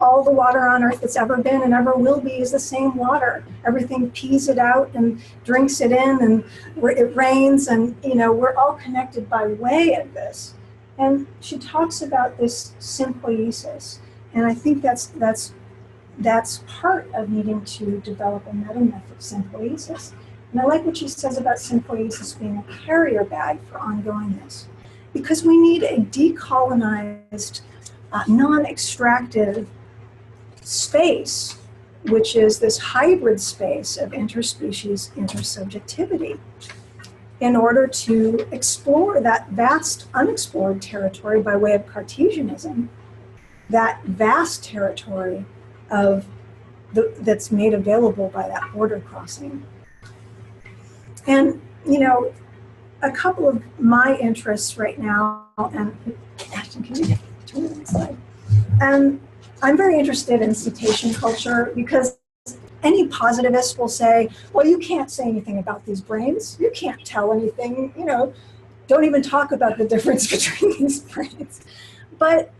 All the water on Earth that's ever been and ever will be is the same water. Everything pees it out and drinks it in, and it rains, and you know, we're all connected by way of this. And she talks about this sympoiesis, and I think that's part of needing to develop a meta-myth of sympoiesis. And I like what she says about sympoiesis being a carrier bag for ongoingness, because we need a decolonized, non-extractive space, which is this hybrid space of interspecies intersubjectivity, in order to explore that vast unexplored territory by way of Cartesianism, that vast territory of that's made available by that border crossing. And, you know, a couple of my interests right now, and Ashton, can you turn to the next slide? I'm very interested in citation culture, because any positivist will say, well, you can't say anything about these brains. You can't tell anything, you know, don't even talk about the difference between these brains. But,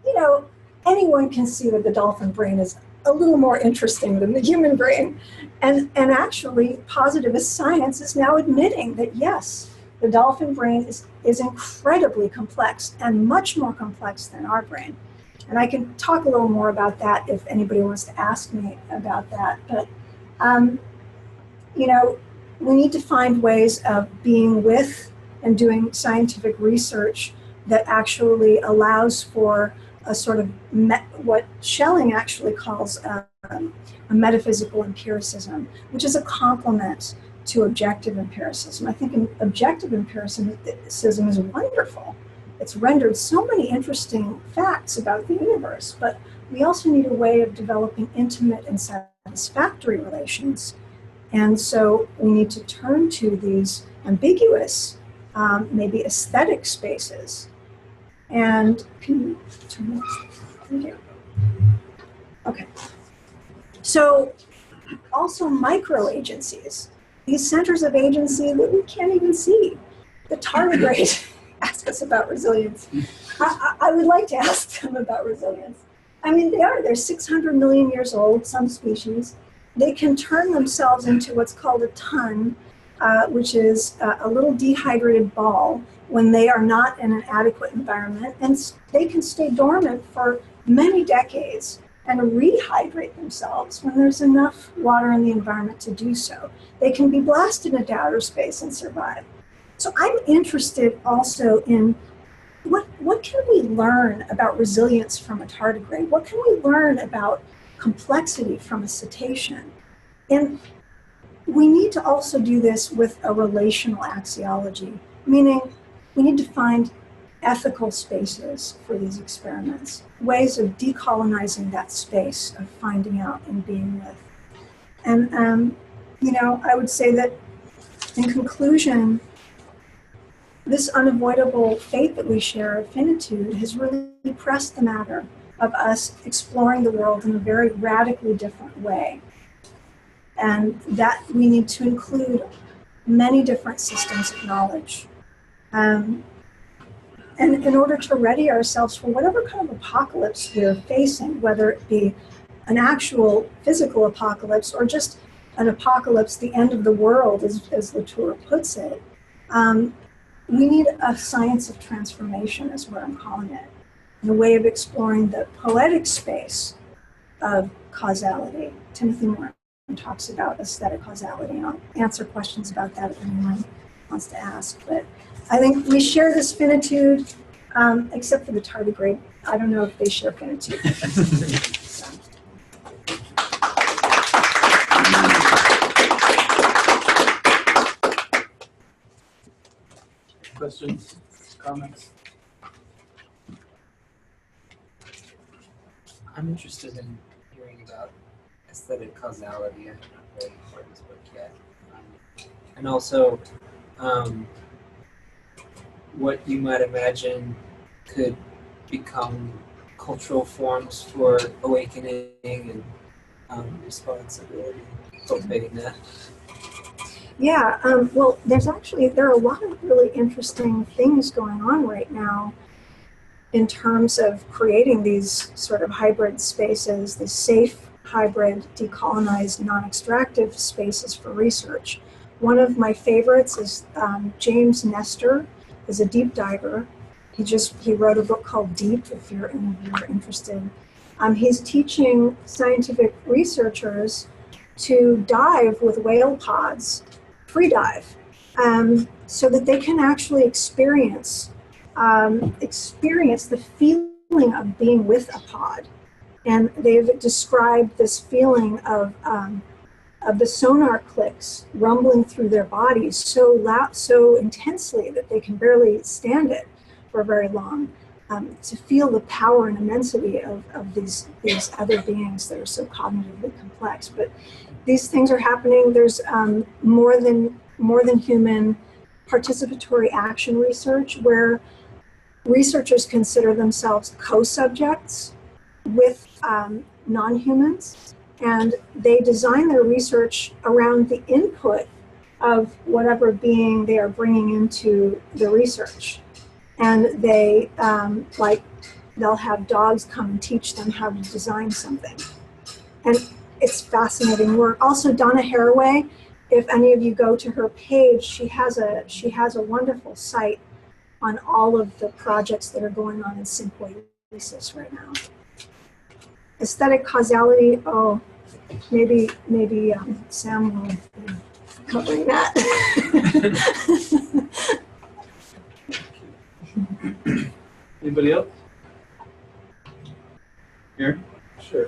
you know, anyone can see that the dolphin brain is a little more interesting than the human brain. And actually, positivist science is now admitting that, yes, the dolphin brain is incredibly complex and much more complex than our brain. And I can talk a little more about that if anybody wants to ask me about that. But, you know, we need to find ways of being with and doing scientific research that actually allows for a sort of what Schelling actually calls a metaphysical empiricism, which is a complement to objective empiricism. I think objective empiricism is wonderful. It's rendered so many interesting facts about the universe, but we also need a way of developing intimate and satisfactory relations. And so we need to turn to these ambiguous, maybe aesthetic spaces. And can you turn this? Thank you. Okay. So also micro-agencies, these centers of agency that we can't even see. The tardigrade ask us about resilience. I would like to ask them about resilience. I mean, they're 600 million years old, some species. They can turn themselves into what's called a ton, which is a little dehydrated ball when they are not in an adequate environment, and they can stay dormant for many decades and rehydrate themselves when there's enough water in the environment to do so. They can be blasted into outer space and survive. So I'm interested also in what can we learn about resilience from a tardigrade? What can we learn about complexity from a cetacean? And we need to also do this with a relational axiology, meaning we need to find ethical spaces for these experiments, ways of decolonizing that space of finding out and being with. And, you know, I would say that in conclusion, this unavoidable fate that we share of finitude has really pressed the matter of us exploring the world in a very radically different way. And that we need to include many different systems of knowledge. And in order to ready ourselves for whatever kind of apocalypse we're facing, whether it be an actual physical apocalypse, or just an apocalypse, the end of the world, as Latour puts it, we need a science of transformation, is what I'm calling it, in a way of exploring the poetic space of causality. Timothy Moore talks about aesthetic causality, and I'll answer questions about that if anyone wants to ask. But I think we share this finitude, except for the tardigrade. I don't know if they share finitude. So. Questions, comments? I'm interested in hearing about aesthetic causality. I have not really read this book yet. And also, what you might imagine could become cultural forms for awakening and responsibility, cultivating that. Yeah, well, there are a lot of really interesting things going on right now in terms of creating these sort of hybrid spaces, these safe, hybrid, decolonized, non-extractive spaces for research. One of my favorites is James Nestor, is a deep diver. He wrote a book called Deep, if any of you are interested. He's teaching scientific researchers to dive with whale pods, free dive, so that they can actually experience the feeling of being with a pod. And they've described this feeling of the sonar clicks rumbling through their bodies so loud, so intensely that they can barely stand it for very long. To feel the power and immensity of these other beings that are so cognitively complex. But these things are happening. There's more than human participatory action research, where researchers consider themselves co-subjects with non-humans, and they design their research around the input of whatever being they are bringing into the research. And they, they'll have dogs come and teach them how to design something. And it's fascinating work. Also, Donna Haraway, if any of you go to her page, she has a wonderful site on all of the projects that are going on in Symphoiesis right now. Aesthetic causality, maybe Sam will be covering that. Anybody else? Here? Sure.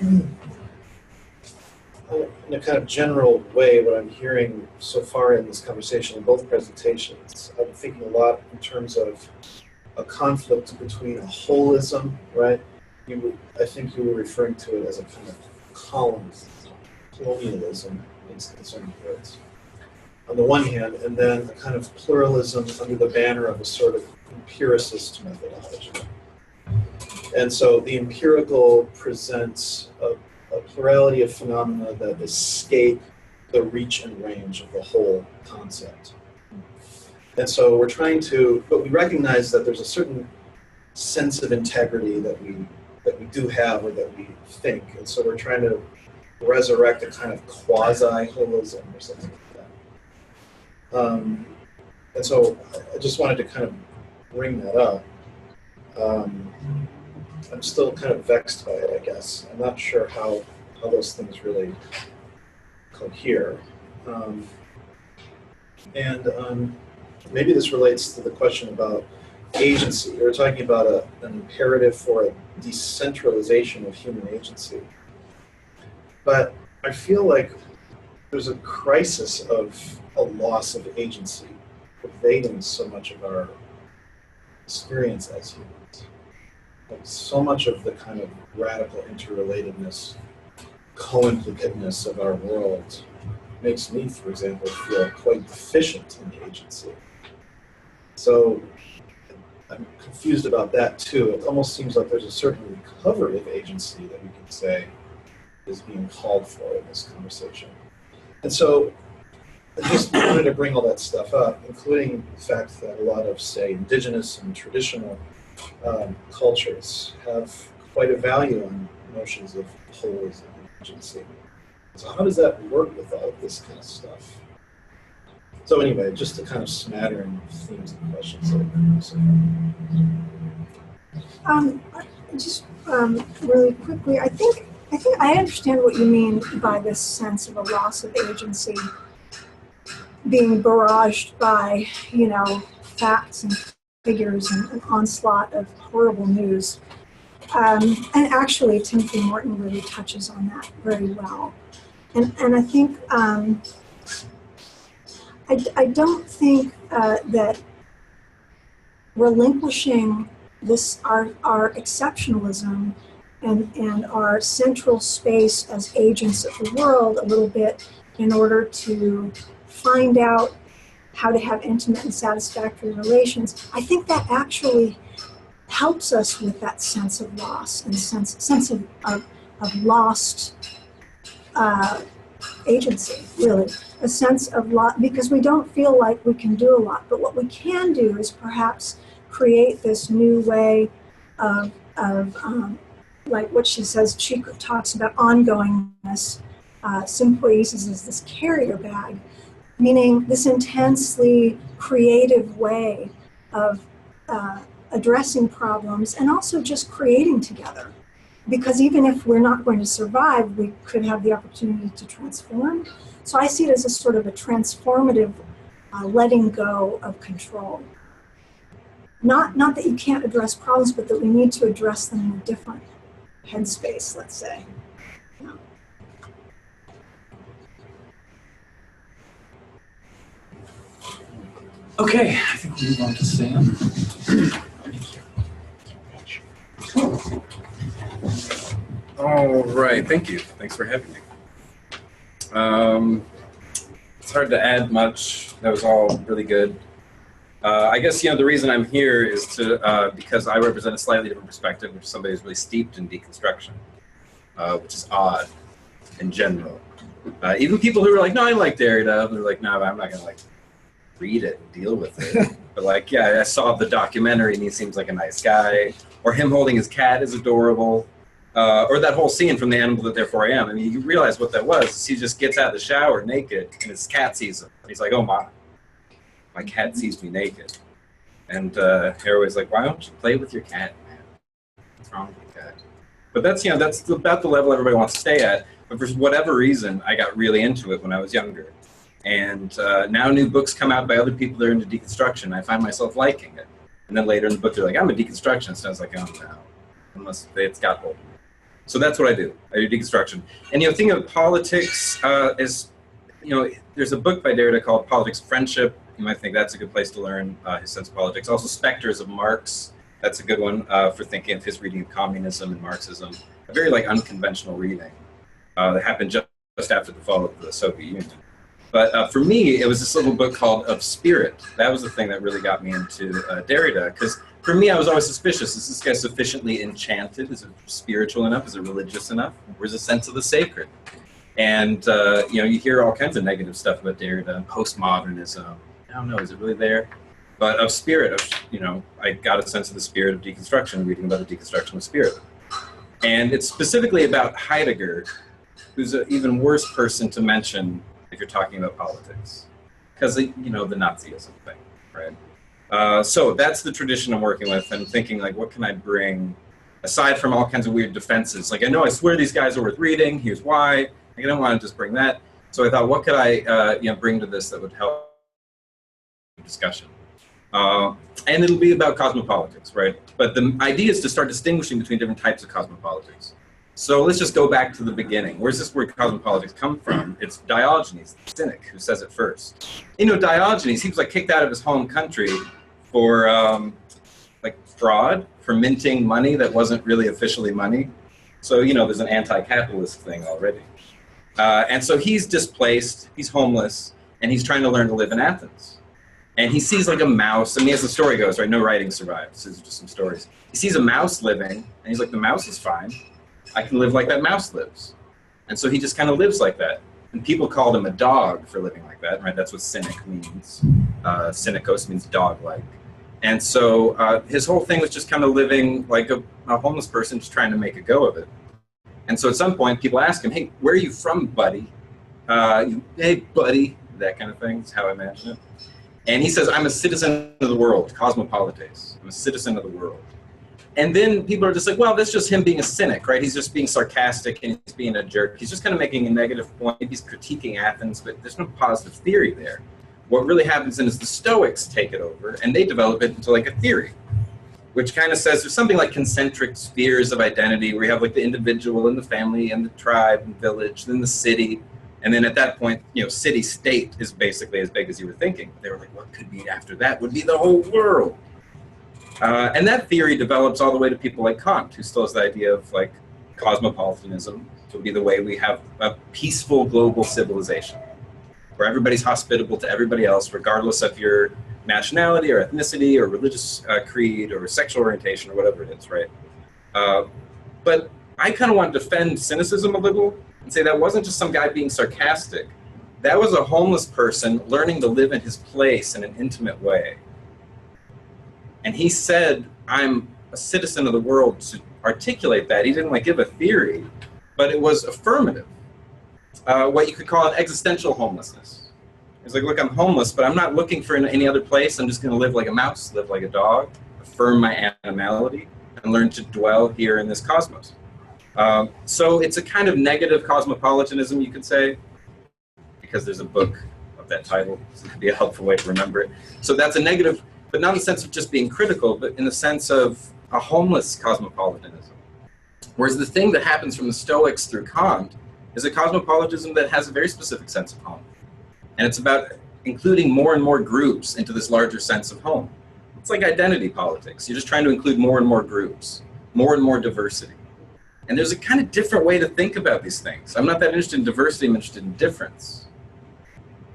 In a kind of general way, what I'm hearing so far in this conversation, in both presentations, I'm thinking a lot in terms of a conflict between a holism, right? I think you were referring to it as a kind of colonialism, means concerning words, on the one hand, and then a kind of pluralism under the banner of a sort of empiricist methodology. And so the empirical presents a plurality of phenomena that escape the reach and range of the whole concept. And so we're trying to, but we recognize that there's a certain sense of integrity that we do have, or that we think. And so we're trying to resurrect a kind of quasi-holism or something like that. And so I just wanted to kind of bring that up. I'm still kind of vexed by it, I guess. I'm not sure how those things really cohere. Maybe this relates to the question about agency. We're talking about an imperative for a decentralization of human agency. But I feel like there's a crisis of a loss of agency pervading so much of our experience as humans. Like so much of the kind of radical interrelatedness, co-implicatedness of our world makes me, for example, feel quite deficient in agency. So I'm confused about that too. It almost seems like there's a certain recovery of agency that we can say is being called for in this conversation. And so I just wanted to bring all that stuff up, including the fact that a lot of, say, indigenous and traditional cultures have quite a value on notions of wholes and agency. So how does that work with all of this kind of stuff? So anyway, just a kind of smattering of themes and questions that Just really quickly, I think I understand what you mean by this sense of a loss of agency being barraged by, you know, facts and figures and an onslaught of horrible news. And actually, Timothy Morton really touches on that very well. And I think I don't think that relinquishing this our exceptionalism and our central space as agents of the world a little bit in order to find out how to have intimate and satisfactory relations, I think that actually helps us with that sense of loss and sense of lost agency, really. A sense of lot, because we don't feel like we can do a lot. But what we can do is perhaps create this new way of like what she says, she talks about ongoingness. Sympoiesis is this carrier bag, meaning this intensely creative way of addressing problems and also just creating together. Because even if we're not going to survive, we could have the opportunity to transform. So I see it as a sort of a transformative letting go of control. Not that you can't address problems, but that we need to address them in a different headspace, let's say. Yeah. Okay, I think we'll move on to Sam. All right, thank you. Thanks for having me. It's hard to add much. That was all really good. I guess, you know, the reason I'm here is to because I represent a slightly different perspective, which is somebody who's really steeped in deconstruction, which is odd in general. Even people who are like, no, I like Derrida, they're like, no, I'm not gonna like read it and deal with it. But like, yeah, I saw the documentary and he seems like a nice guy. Or him holding his cat is adorable. Or that whole scene from The Animal That Therefore I Am. I mean, you realize what that was. He just gets out of the shower naked and his cat sees him. And he's like, oh my cat sees me naked. And Haraway's like, why don't you play with your cat, man? What's wrong with your cat? But that's, you know, that's about the level everybody wants to stay at. But for whatever reason, I got really into it when I was younger. And now new books come out by other people that are into deconstruction. I find myself liking it. And then later in the book, they're like, I'm a deconstructionist. I was like, oh no, unless it's got hold of me. So that's what I do. I do deconstruction. And, you know, thinking of politics is, you know, there's a book by Derrida called Politics of Friendship. You might think that's a good place to learn his sense of politics. Also, Spectres of Marx. That's a good one for thinking of his reading of communism and Marxism. A very, like, unconventional reading that happened just after the fall of the Soviet Union. But for me, it was this little book called Of Spirit. That was the thing that really got me into Derrida, because for me, I was always suspicious. Is this guy sufficiently enchanted? Is it spiritual enough? Is it religious enough? Where's a sense of the sacred? And, you know, you hear all kinds of negative stuff about Derrida and postmodernism. I don't know, is it really there? But Of Spirit, you know, I got a sense of the spirit of deconstruction, reading about the deconstruction of spirit. And it's specifically about Heidegger, who's an even worse person to mention if you're talking about politics. Because, you know, the Nazism thing, right? So that's the tradition I'm working with and thinking, like, what can I bring aside from all kinds of weird defenses? Like, I know I swear these guys are worth reading, here's why. Like, I don't want to just bring that. So I thought, what could I you know, bring to this that would help discussion? And it'll be about cosmopolitics, right? But the idea is to start distinguishing between different types of cosmopolitics. So let's just go back to the beginning. Where's this word cosmopolitics come from? It's Diogenes, the cynic, who says it first. You know, Diogenes, he was like kicked out of his home country for like fraud, for minting money that wasn't really officially money. So, you know, there's an anti-capitalist thing already. And so he's displaced, he's homeless, and he's trying to learn to live in Athens. And he sees like a mouse. I mean, as the story goes, right, no writing survives. These are just some stories. He sees a mouse living, and he's like, the mouse is fine. I can live like that mouse lives. And so he just kind of lives like that. And people called him a dog for living like that, right? That's what cynic means. Cynicos means dog-like. And so his whole thing was just kind of living like a homeless person, just trying to make a go of it. And so at some point, people ask him, hey, where are you from, buddy? Hey, buddy, that kind of thing is how I imagine it. And he says, I'm a citizen of the world, cosmopolites. I'm a citizen of the world. And then people are just like, well, that's just him being a cynic, right? He's just being sarcastic and he's being a jerk. He's just kind of making a negative point. He's critiquing Athens, but there's no positive theory there. What really happens then is the Stoics take it over and they develop it into like a theory, which kind of says there's something like concentric spheres of identity where you have like the individual and the family and the tribe and village, then the city. And then at that point, you know, city-state is basically as big as you were thinking. They were like, what could be after that? Would be the whole world. And that theory develops all the way to people like Kant, who still has the idea of like cosmopolitanism to be the way we have a peaceful global civilization, where everybody's hospitable to everybody else, regardless of your nationality or ethnicity or religious creed or sexual orientation or whatever it is, right? But I kind of want to defend cynicism a little and say that wasn't just some guy being sarcastic. That was a homeless person learning to live in his place in an intimate way. And he said, I'm a citizen of the world to articulate that. He didn't like give a theory, but it was affirmative. What you could call an existential homelessness. He's like, look, I'm homeless, but I'm not looking for any other place. I'm just going to live like a mouse, live like a dog, affirm my animality, and learn to dwell here in this cosmos. So it's a kind of negative cosmopolitanism, you could say, because there's a book of that title, so it could be a helpful way to remember it. So that's a negative, but not in the sense of just being critical, but in the sense of a homeless cosmopolitanism. Whereas the thing that happens from the Stoics through Kant is a cosmopolitanism that has a very specific sense of home. And it's about including more and more groups into this larger sense of home. It's like identity politics. You're just trying to include more and more groups, more and more diversity. And there's a kind of different way to think about these things. I'm not that interested in diversity, I'm interested in difference,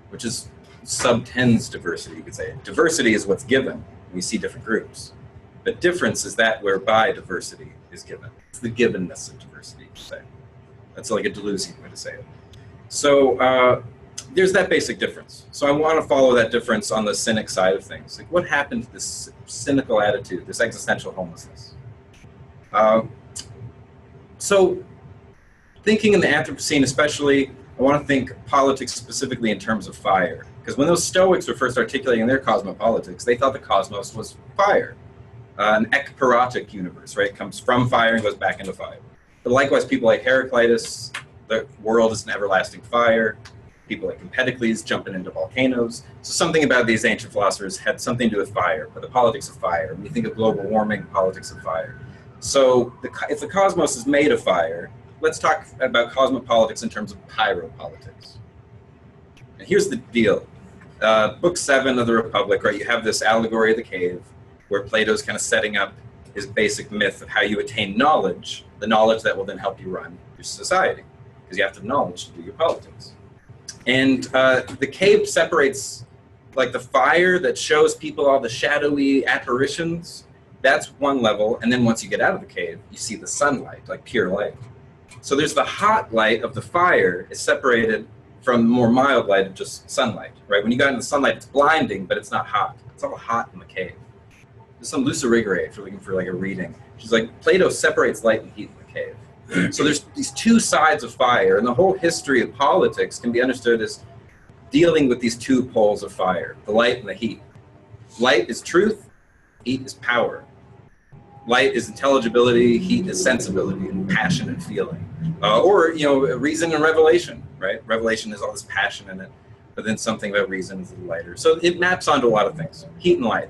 which is subtends diversity, you could say. Diversity is what's given. We see different groups. But difference is that whereby diversity is given. It's the givenness of diversity, you could say. That's like a Deleuzian way to say it. So there's that basic difference. So I want to follow that difference on the cynic side of things. Like, what happened to this cynical attitude, this existential homelessness? So thinking in the Anthropocene especially, I want to think politics specifically in terms of fire. Because when those Stoics were first articulating their cosmopolitics, they thought the cosmos was fire. An ekpyrotic universe, right? It comes from fire and goes back into fire. But likewise, people like Heraclitus, the world is an everlasting fire. People like Empedocles jumping into volcanoes. So something about these ancient philosophers had something to do with fire, or the politics of fire. When you think of global warming, politics of fire. So if the cosmos is made of fire, let's talk about cosmopolitics in terms of pyropolitics. And here's the deal. Book 7 of the Republic, right? You have this allegory of the cave, where Plato's kind of setting up his basic myth of how you attain knowledge, the knowledge that will then help you run your society, because you have to have knowledge to do your politics. And the cave separates, like the fire that shows people all the shadowy apparitions, that's one level, and then once you get out of the cave, you see the sunlight, like pure light. So there's the hot light of the fire is separated from the more mild light of just sunlight, right? When you go into the sunlight, it's blinding, but it's not hot. It's all hot in the cave. There's some Lucia Rigore, if you're looking for like a reading. She's like, Plato separates light and heat in the cave. So there's these two sides of fire, and the whole history of politics can be understood as dealing with these two poles of fire, the light and the heat. Light is truth, heat is power. Light is intelligibility, heat is sensibility and passion and feeling. Or, you know, reason and revelation, right? Revelation has all this passion in it, but then something about reason is a little lighter. So it maps onto a lot of things, heat and light.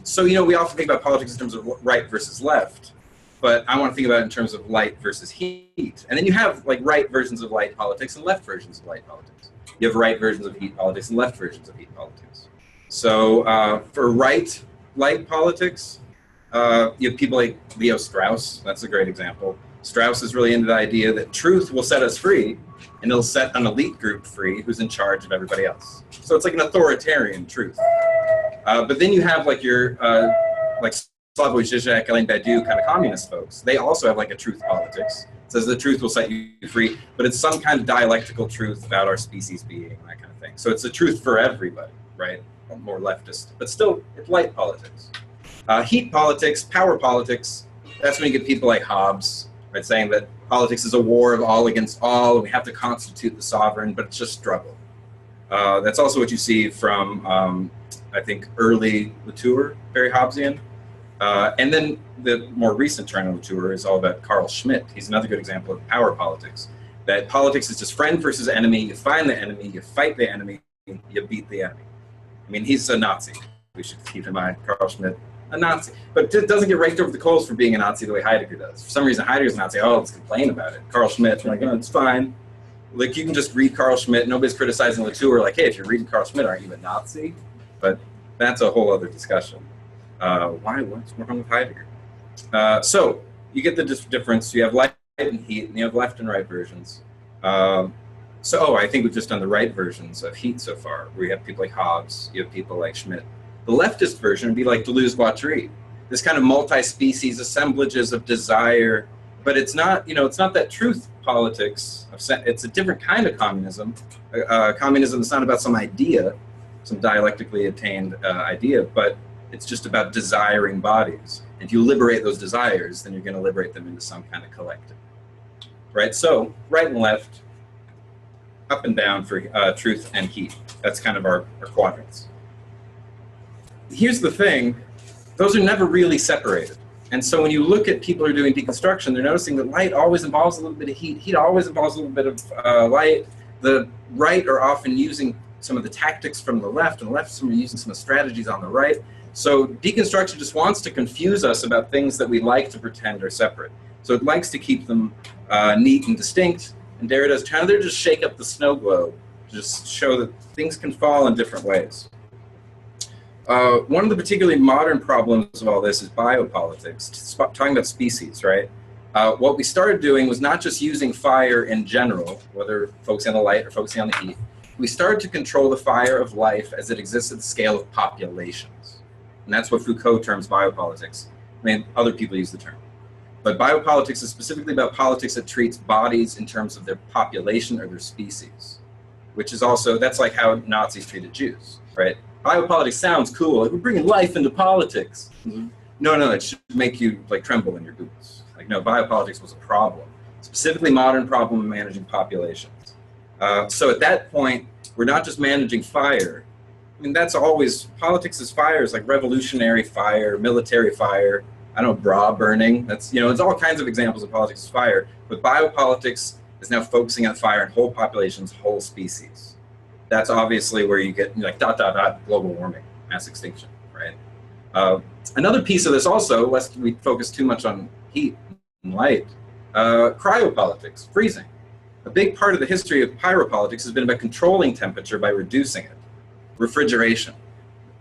So, you know, we often think about politics in terms of right versus left, but I want to think about it in terms of light versus heat. And then you have like right versions of light politics and left versions of light politics. You have right versions of heat politics and left versions of heat politics. So for right light politics, you have people like Leo Strauss. That's a great example. Strauss is really into the idea that truth will set us free, and it'll set an elite group free who's in charge of everybody else. So it's like an authoritarian truth. But then you have like your like Slavoj Žižek, Alain Badiou kind of communist folks. They also have like a truth politics. It says the truth will set you free, but it's some kind of dialectical truth about our species being, that kind of thing. So it's a truth for everybody, right? More leftist, but still it's light politics. Heat politics, power politics, that's when you get people like Hobbes, right? Saying that politics is a war of all against all, and we have to constitute the sovereign, but it's just struggle. That's also what you see from, I think, early Latour, very Hobbesian. And then the more recent turn of Latour is all about Carl Schmitt. He's another good example of power politics. That politics is just friend versus enemy. You find the enemy, you fight the enemy, you beat the enemy. I mean, he's a Nazi. We should keep in mind, Carl Schmitt, a Nazi. But it doesn't get raked over the coals for being a Nazi the way Heidegger does. For some reason, Heidegger's a Nazi. Oh, let's complain about it. Carl Schmitt, you're like, oh, it's fine. Like, you can just read Carl Schmitt. Nobody's criticizing Latour. Like, hey, if you're reading Carl Schmitt, aren't you a Nazi? But that's a whole other discussion. Why? What's wrong with Heidegger? So you get the difference. You have light and heat, and you have left and right versions. I think we've just done the right versions of heat so far, where you have people like Hobbes, you have people like Schmitt. The leftist version would be like Deleuze-Guattari, this kind of multi-species assemblages of desire, but it's not, it's not that truth politics. It's a different kind of communism. Communism is not about some idea, some dialectically attained idea, but it's just about desiring bodies. If you liberate those desires, then you're going to liberate them into some kind of collective. Right? So, right and left, up and down for truth and heat. That's kind of our quadrants. Here's the thing, those are never really separated. And so when you look at people who are doing deconstruction, they're noticing that light always involves a little bit of heat. Heat always involves a little bit of light. The right are often using some of the tactics from the left, and the left are using some of the strategies on the right. So deconstruction just wants to confuse us about things that we like to pretend are separate. So it likes to keep them neat and distinct, and Derrida's trying to just shake up the snow globe, to just show that things can fall in different ways. One of the particularly modern problems of all this is biopolitics, talking about species, right? What we started doing was not just using fire in general, whether focusing on the light or focusing on the heat. We started to control the fire of life as it exists at the scale of populations. And that's what Foucault terms biopolitics. I mean, other people use the term. But biopolitics is specifically about politics that treats bodies in terms of their population or their species, which is also, that's like how Nazis treated Jews, right? Biopolitics sounds cool, like we're bringing life into politics. No, it should make you like tremble in your boots. Like, no, biopolitics was a problem, specifically modern problem of managing populations. So at that point, we're not just managing fire. I mean, that's always, politics is fire, is like revolutionary fire, military fire, I don't know, bra burning. That's, it's all kinds of examples of politics as fire. But biopolitics is now focusing on fire in whole populations, whole species. That's obviously where you get like ... global warming, mass extinction, right? Another piece of this also, lest we focus too much on heat and light, cryopolitics, freezing. A big part of the history of pyropolitics has been about controlling temperature by reducing it. Refrigeration.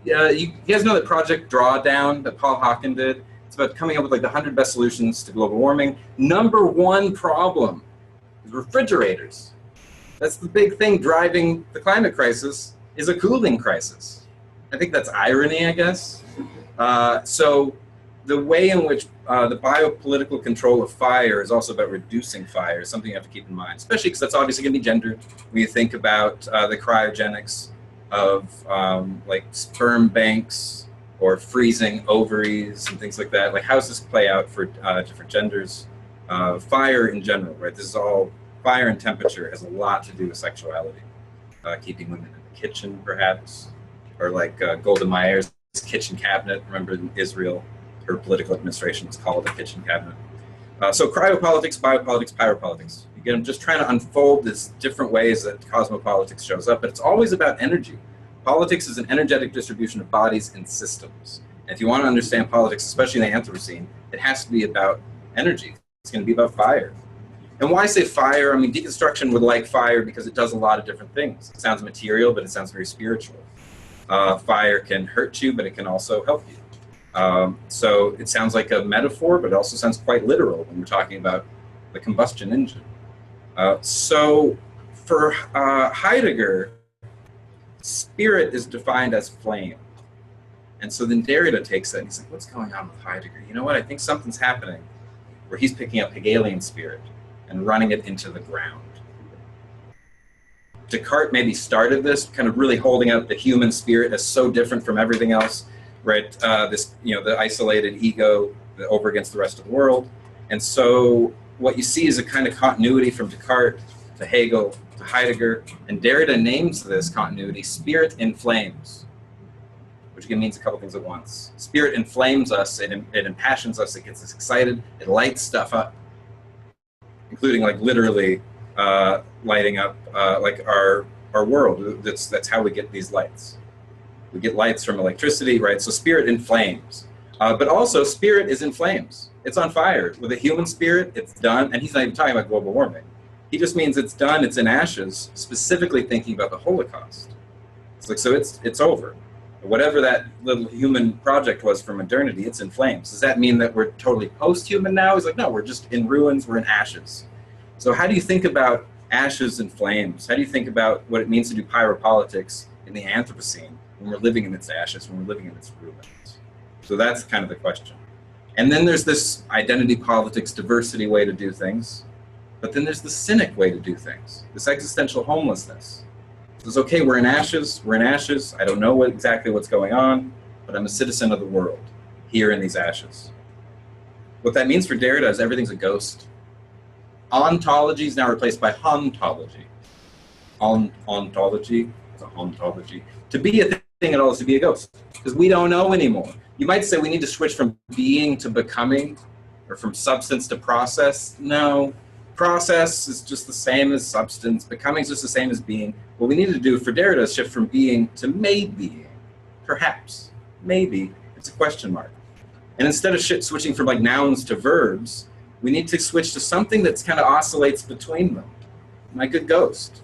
Yeah, you guys know that Project Drawdown that Paul Hawken did? It's about coming up with like the 100 best solutions to global warming. Number one problem is refrigerators. That's the big thing driving the climate crisis, is a cooling crisis. I think that's irony, I guess. So the way in which the biopolitical control of fire is also about reducing fire is something you have to keep in mind, especially because that's obviously going to be gendered when you think about the cryogenics of like sperm banks or freezing ovaries and things like that. Like, how does this play out for different genders? Fire in general, right? This is all, fire and temperature has a lot to do with sexuality. Keeping women in the kitchen, perhaps, or like Golda Meir's kitchen cabinet. Remember in Israel, her political administration was called a kitchen cabinet. So cryopolitics, biopolitics, pyropolitics. You get them just trying to unfold these different ways that cosmopolitics shows up, but it's always about energy. Politics is an energetic distribution of bodies and systems. And if you want to understand politics, especially in the Anthropocene, it has to be about energy. It's going to be about fire. And why say fire? I mean, deconstruction would like fire because it does a lot of different things. It sounds material, but it sounds very spiritual. Fire can hurt you, but it can also help you. So it sounds like a metaphor, but it also sounds quite literal when we're talking about the combustion engine. So for Heidegger, spirit is defined as flame. And so then Derrida takes that and he's like, what's going on with Heidegger? You know what? I think something's happening where he's picking up Hegelian spirit and running it into the ground. Descartes maybe started this, kind of really holding out the human spirit as so different from everything else, right? The isolated ego over against the rest of the world. And so what you see is a kind of continuity from Descartes to Hegel to Heidegger, and Derrida names this continuity spirit in flames, which again means a couple things at once. Spirit inflames us, it impassions us, it gets us excited, it lights stuff up, including like literally lighting up like our world. That's how we get these lights. We get lights from electricity, right? So spirit inflames. But also spirit is in flames. It's on fire. With a human spirit, it's done. And he's not even talking about global warming. He just means it's done, it's in ashes, specifically thinking about the Holocaust. It's like, so it's over. Whatever that little human project was for modernity, it's in flames. Does that mean that we're totally post-human now? He's like, no, we're just in ruins, we're in ashes. So how do you think about ashes and flames? How do you think about what it means to do pyropolitics in the Anthropocene when we're living in its ashes, when we're living in its ruins? So that's kind of the question. And then there's this identity politics, diversity way to do things. But then there's the cynic way to do things, this existential homelessness. So it's okay, we're in ashes, I don't know exactly what's going on, but I'm a citizen of the world, here in these ashes. What that means for Derrida is everything's a ghost. Ontology is now replaced by hauntology. Ontology is a hauntology. To be a thing at all is to be a ghost, because we don't know anymore. You might say we need to switch from being to becoming, or from substance to process. No. Process is just the same as substance. Becoming is just the same as being. What we need to do for Derrida is shift from being to maybe. Perhaps. Maybe. It's a question mark. And instead of switching from like nouns to verbs, we need to switch to something that kind of oscillates between them. Like a ghost.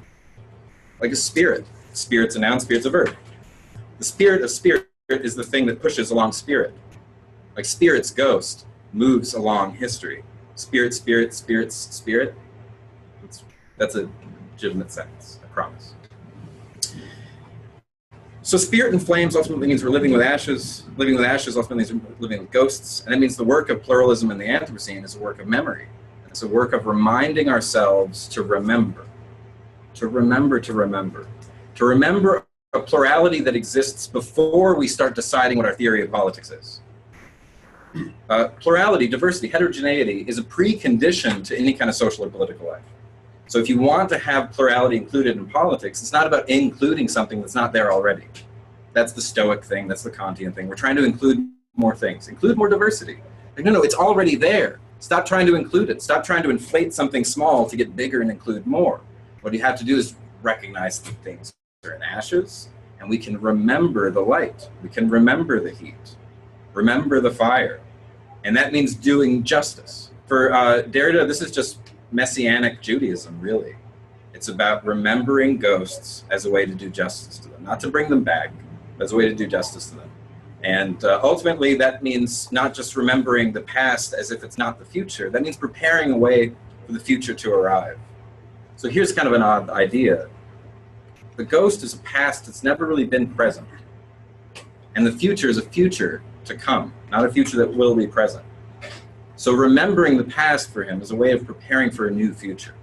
Like a spirit. Spirit's a noun, spirit's a verb. The spirit of spirit is the thing that pushes along spirit. Like spirit's ghost moves along history. Spirit, spirit, spirit's spirit. That's a legitimate sentence, I promise. So spirit in flames ultimately means we're living with ashes. Living with ashes ultimately means we're living with ghosts. And that means the work of pluralism in the Anthropocene is a work of memory. It's a work of reminding ourselves to remember. To remember, to remember. To remember a plurality that exists before we start deciding what our theory of politics is. Plurality, diversity, heterogeneity is a precondition to any kind of social or political life. So if you want to have plurality included in politics, it's not about including something that's not there already. That's the Stoic thing, that's the Kantian thing. We're trying to include more things, include more diversity. Like, no, it's already there. Stop trying to include it. Stop trying to inflate something small to get bigger and include more. What you have to do is recognize that things are in ashes, and we can remember the light. We can remember the heat, remember the fire. And that means doing justice. For Derrida, this is just Messianic Judaism, really. It's about remembering ghosts as a way to do justice to them. Not to bring them back, but as a way to do justice to them. And ultimately, that means not just remembering the past as if it's not the future. That means preparing a way for the future to arrive. So here's kind of an odd idea. The ghost is a past that's never really been present. And the future is a future to come, not a future that will be present. So remembering the past for him is a way of preparing for a new future.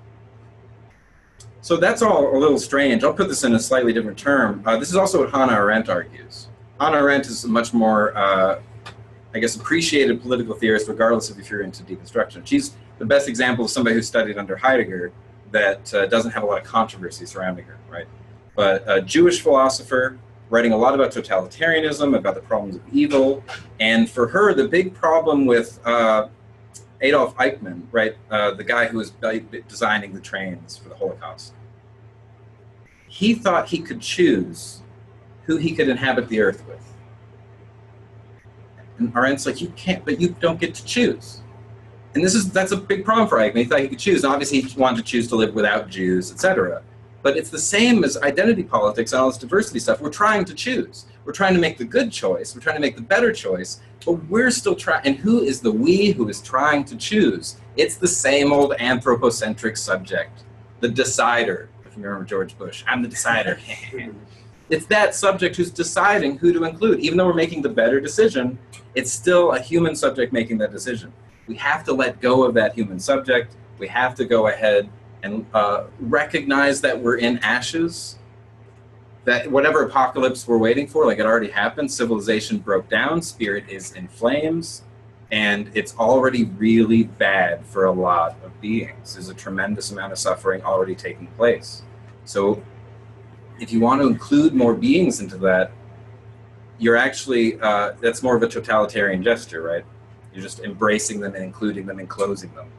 So that's all a little strange. I'll put this in a slightly different term. This is also what Hannah Arendt argues. Hannah Arendt is a much more, I guess, appreciated political theorist, regardless of if you're into deconstruction. She's the best example of somebody who studied under Heidegger that doesn't have a lot of controversy surrounding her, right? But a Jewish philosopher, writing a lot about totalitarianism, about the problems of evil. And for her, the big problem with Adolf Eichmann, right, the guy who was designing the trains for the Holocaust, he thought he could choose who he could inhabit the earth with. And Arendt's like, you can't, but you don't get to choose. And that's a big problem for Eichmann. He thought he could choose. And obviously, he wanted to choose to live without Jews, etc. But it's the same as identity politics and all this diversity stuff. We're trying to choose. We're trying to make the good choice. We're trying to make the better choice. But we're still trying. And who is the we who is trying to choose? It's the same old anthropocentric subject, the decider. If you remember George Bush, I'm the decider. It's that subject who's deciding who to include. Even though we're making the better decision, it's still a human subject making that decision. We have to let go of that human subject. We have to go ahead and recognize that we're in ashes, that whatever apocalypse we're waiting for, like it already happened, civilization broke down, spirit is in flames, And it's already really bad for a lot of beings. There's a tremendous amount of suffering already taking place. So if you want to include more beings into that, you're actually, that's more of a totalitarian gesture, right? You're just embracing them and including them and closing them.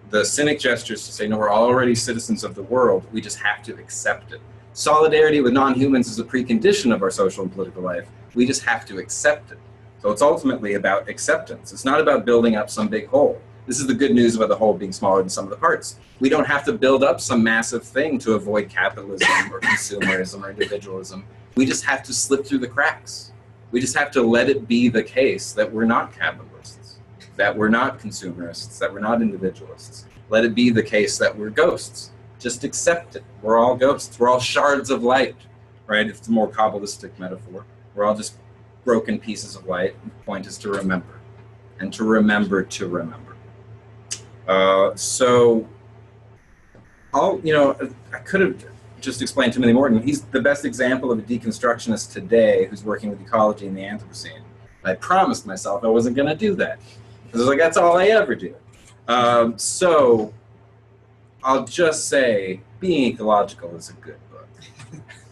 The cynic gesture is to say, no, we're already citizens of the world. We just have to accept it. Solidarity with non-humans is a precondition of our social and political life. We just have to accept it. So it's ultimately about acceptance. It's not about building up some big whole. This is the good news about the whole being smaller than some of the parts. We don't have to build up some massive thing to avoid capitalism or consumerism or individualism. We just have to slip through the cracks. We just have to let it be the case that we're not capitalists, that we're not consumerists, that we're not individualists. Let it be the case that we're ghosts. Just accept it. We're all ghosts. We're all shards of light, right? It's a more Kabbalistic metaphor. We're all just broken pieces of light. The point is to remember, and to remember to remember. So, I could have just explained Timothy Morton. He's the best example of a deconstructionist today who's working with ecology in the Anthropocene. I promised myself I wasn't going to do that. I was like, that's all I ever do. So, I'll just say, Being Ecological is a good book.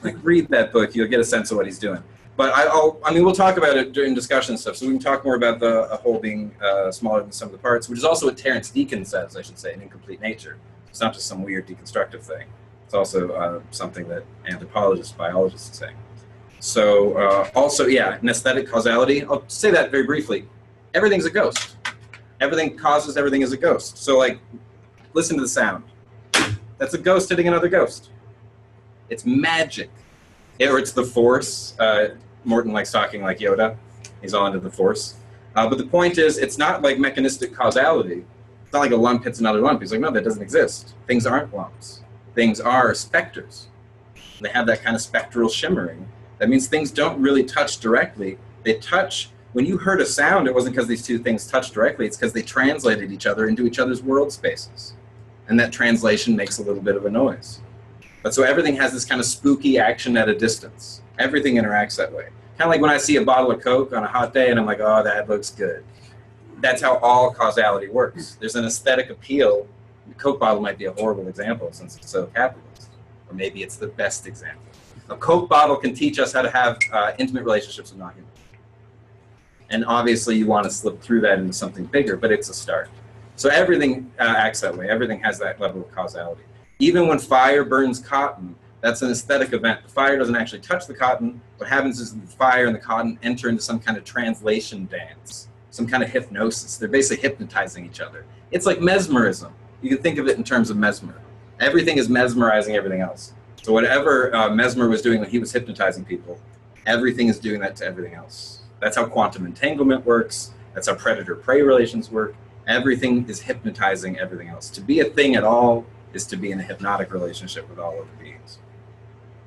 Like, read that book, you'll get a sense of what he's doing. But we'll talk about it during discussion stuff, so we can talk more about the whole being smaller than some of the parts, which is also what Terence Deacon says, I should say, in Incomplete Nature. It's not just some weird deconstructive thing. It's also something that anthropologists, biologists say. So also, yeah, an aesthetic causality. I'll say that very briefly. Everything's a ghost. Everything causes everything is a ghost. So like, listen to the sound. That's a ghost hitting another ghost. It's magic. Or it's the force. Morton likes talking like Yoda. He's all into the force. But the point is, it's not like mechanistic causality. It's not like a lump hits another lump. He's like, no, that doesn't exist. Things aren't lumps. Things are specters. They have that kind of spectral shimmering. That means things don't really touch directly. They touch, when you heard a sound, it wasn't because these two things touched directly. It's because they translated each other into each other's world spaces. And that translation makes a little bit of a noise. But so everything has this kind of spooky action at a distance. Everything interacts that way. Kind of like when I see a bottle of Coke on a hot day and I'm like, oh, that looks good. That's how all causality works. There's an aesthetic appeal. The Coke bottle might be a horrible example since it's so capitalist. Or maybe it's the best example. A Coke bottle can teach us how to have intimate relationships with non-humans. And obviously you want to slip through that into something bigger, but it's a start. So everything acts that way. Everything has that level of causality. Even when fire burns cotton, that's an aesthetic event. The fire doesn't actually touch the cotton. What happens is the fire and the cotton enter into some kind of translation dance, some kind of hypnosis. They're basically hypnotizing each other. It's like mesmerism. You can think of it in terms of mesmer. Everything is mesmerizing everything else. So whatever Mesmer was doing when he was hypnotizing people, everything is doing that to everything else. That's how quantum entanglement works. That's how predator-prey relations work. Everything is hypnotizing everything else. To be a thing at all is to be in a hypnotic relationship with all other beings.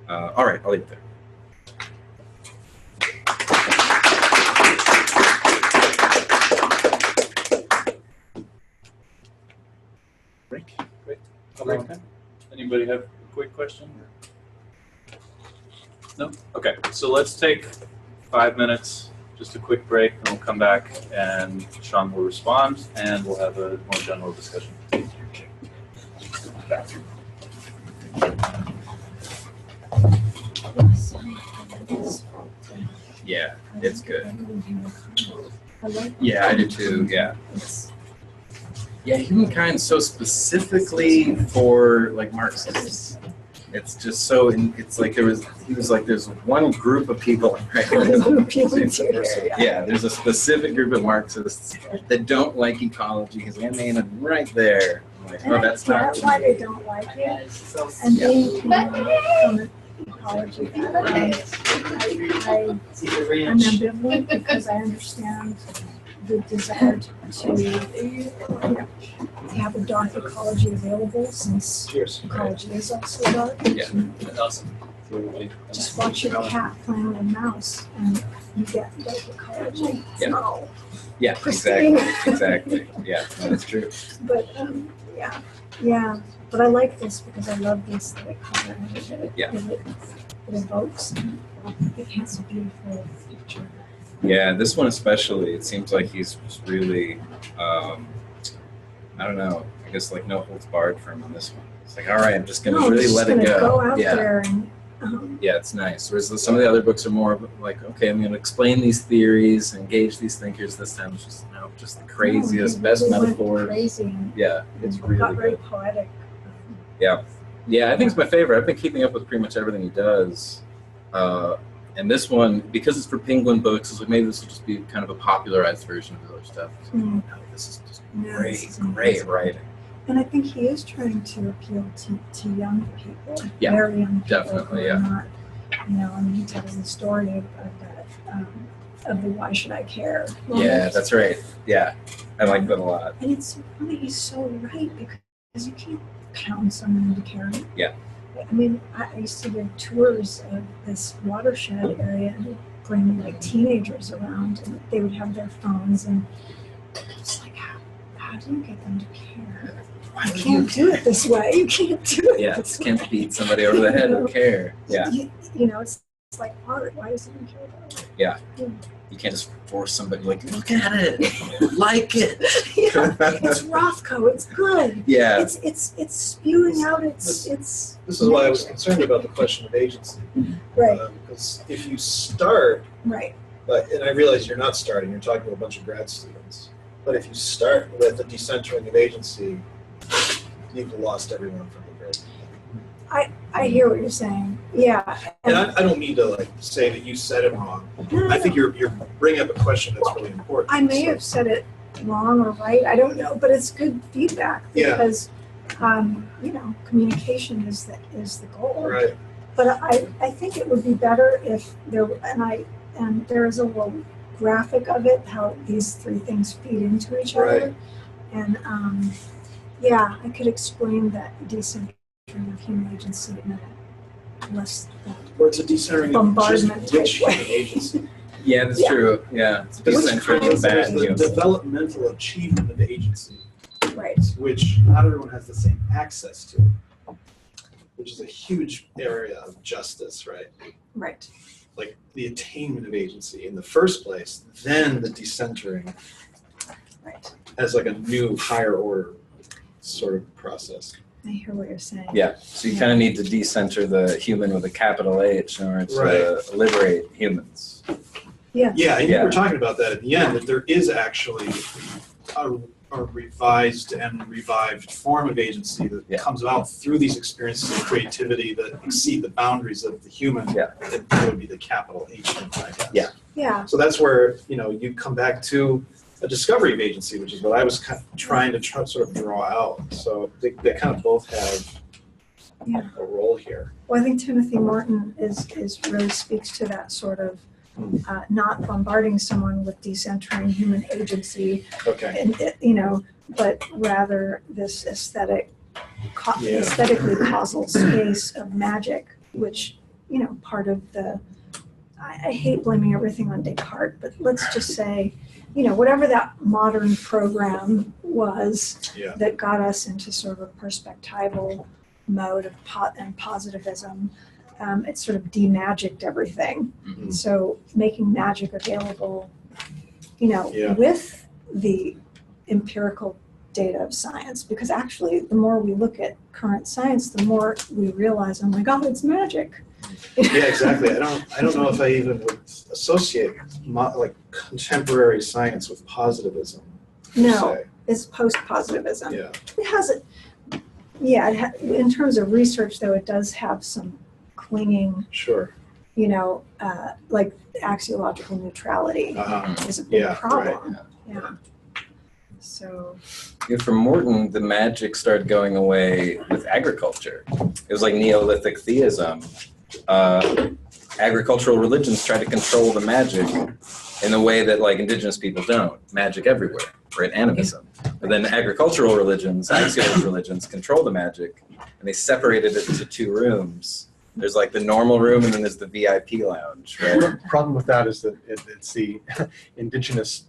All right, I'll leave it there. Great. Anybody have a quick question? No? Okay, so let's take 5 minutes, just a quick break, and we'll come back and Sean will respond and we'll have a more general discussion. Yeah, it's good. Yeah, I do too, yeah. Yeah, humankind so specifically for like Marxists. It's just so, it's like there's one group of people, right? Yeah, there's a specific group of Marxists that don't like ecology because they name it right there. I'm like, oh, that's not. That's why they don't like it. And being from an ecology background, I'm ambivalent because I understand the desire to have a dark ecology available since ecology is also dark. Yeah. Awesome. Just watch your cat playing with a mouse and you get dark ecology. Yeah. No. Yeah, exactly. Yeah, no, that's true. But yeah. But I like this because I love the aesthetic color that it evokes. And it has a beautiful picture. Yeah, this one especially, it seems like he's just really, I don't know, I guess like no holds barred for him on this one. It's like, all right, I'm just gonna really let it Go out Yeah. there and Yeah, it's nice. Whereas some of the other books are more of like, okay, I'm gonna explain these theories, engage these thinkers. This time it's just just the craziest, best really went metaphors. crazy and Yeah, it's got really very good. poetic. Yeah, I think it's my favorite. I've been keeping up with pretty much everything he does. And this one, because it's for Penguin Books, is like maybe this will just be kind of a popularized version of his other stuff. So, Mm. no, this is just No, great, this is great amazing. writing. And I think he is trying to appeal to young people, Yeah, very young people. definitely, who are yeah. Not, I mean, he tells the story of that, of the why should I care? Yeah, moment. that's right. Yeah, I like that a lot. And it's so funny, he's so right, because you can't pound someone into caring. Yeah. I mean, I used to give tours of this watershed area and bring like teenagers around, and they would have their phones, and it's like, how do you get them to care? You can't do it this way. You can't do it. Yeah, this just can't way. beat somebody over the head with care. Yeah, It's like art. Why does it care about it? yeah. You can't just force somebody like, look at it, like it. Yeah, it's Rothko. It's good. Yeah, It's spewing out. It's This is why I was concerned about the question of agency. right, Because if you start, right. and I realize you're not starting, you're talking to a bunch of grad students, but if you start with the decentering of agency, you've lost everyone from the very beginning. I hear what you're saying. Yeah. And I don't mean to like say that you said it wrong. No, I think no. you're bringing up a question that's really important. I may So- have said it wrong or right. I don't know, but it's good feedback Yeah. because, communication is the goal. Right. But I think it would be better if there and there is a little graphic of it, how these three things feed into each other. Right. And I could explain that decentering of human agency in a less Or it's a decentering of bombardment just which type way. human agency. yeah, that's Yeah. true. Yeah, it's Which decentering kinds of of bad There's the humans. developmental achievement of agency, Right. which not everyone has the same access to, which is a huge area of justice, right? Right. Like the attainment of agency in the first place, then the decentering Right. as like a new higher order sort of process. I hear what you're saying. Yeah, so you kind of need to decenter the human with a capital H in order to Right. liberate humans. Yeah. Yeah, and you Yeah. were talking about that at the end, that there is actually a revised and revived form of agency that Yeah. comes about through these experiences of creativity that exceed the boundaries of the human. Yeah. That would be the capital H, I guess. Yeah. Yeah. So that's where, you come back to a discovery of agency, which is what I was kind of trying to sort of draw out. So they kind of both have Yeah. a role here. Well, I think Timothy Morton is really speaks to that sort of not bombarding someone with decentering human agency, Okay. and but rather this aesthetically causal space of magic, which part of the. I hate blaming everything on Descartes, but let's just say, whatever that modern program was Yeah. that got us into sort of a perspectival mode of positivism, it sort of demagicked everything. Mhm. So making magic available, Yeah. with the empirical data of science, because actually the more we look at current science, the more we realize, oh my God, it's magic. Yeah, exactly. I don't know if I even would associate like contemporary science with positivism. per No. se. It's post-positivism. Yeah. It has in terms of research though, it does have some clinging, Sure. like axiological neutrality is a big Yeah, problem. Yeah. So, Yeah, for Morton, the magic started going away with agriculture. It was like Neolithic theism. Agricultural religions tried to control the magic in a way that like indigenous people don't. Magic everywhere, right? Animism. But then agricultural religions, axial religions, control the magic, and they separated it into two rooms. There's like the normal room, and then there's the VIP lounge, right? The problem with that is that it's the indigenous,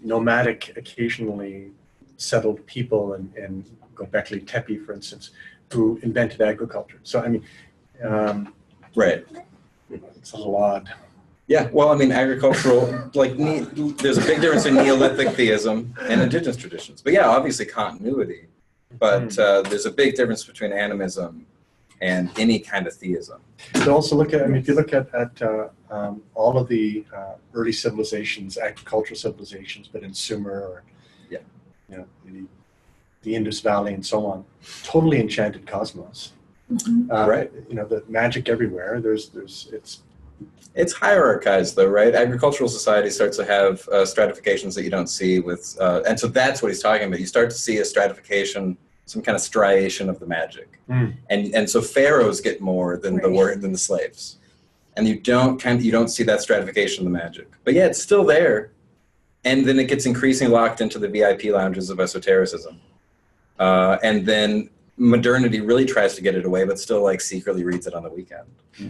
nomadic, occasionally settled people, and Göbekli Tepe, for instance, who invented agriculture. So I mean, Right. it's a little odd. Yeah, well, I mean, agricultural, like, there's a big difference in Neolithic theism and indigenous traditions. But yeah, obviously continuity. But there's a big difference between animism and any kind of theism. So also look at, I mean, if you look at all of the early civilizations, agricultural civilizations, but in Sumer or, yeah, you know, the Indus Valley and so on, totally enchanted cosmos. Right. You know, the magic everywhere. It's hierarchized, though, right? Agricultural society starts to have stratifications that you don't see with, and so that's what he's talking about. You start to see a stratification, some kind of striation of the magic, and so pharaohs get more than the slaves, and you don't see that stratification of the magic. But yeah, it's still there, and then it gets increasingly locked into the VIP lounges of esotericism, and then modernity really tries to get it away, but still like secretly reads it on the weekend.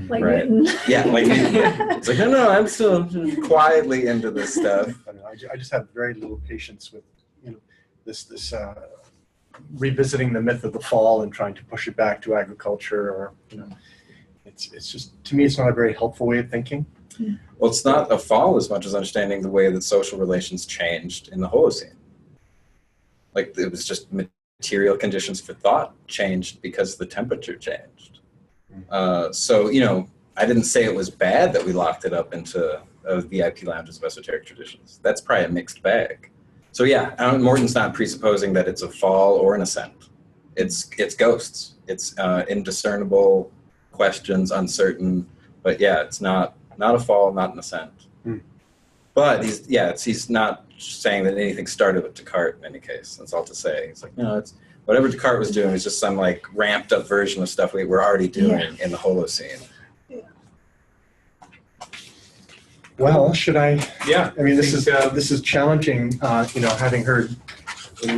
Like right? Newton. Yeah, like it's like no, I'm still quietly into this stuff. I just have very little patience with, you know, this revisiting the myth of the fall and trying to push it back to agriculture, or, you know, it's just, to me, it's not a very helpful way of thinking. Well, it's not a fall as much as understanding the way that social relations changed in the Holocene. Like, it was just material conditions for thought changed because the temperature changed. So, you know, I didn't say it was bad that we locked it up into VIP lounges of esoteric traditions. That's probably a mixed bag. So yeah, Morton's not presupposing that it's a fall or an ascent. It's ghosts. It's indiscernible questions, uncertain. But yeah, it's not a fall, not an ascent. But he's not saying that anything started with Descartes in any case. That's all to say. It's like, no, it's whatever Descartes was doing is just some like ramped up version of stuff we were already doing in the Holocene. Well, should I? Yeah. I mean, this is challenging. You know, having heard three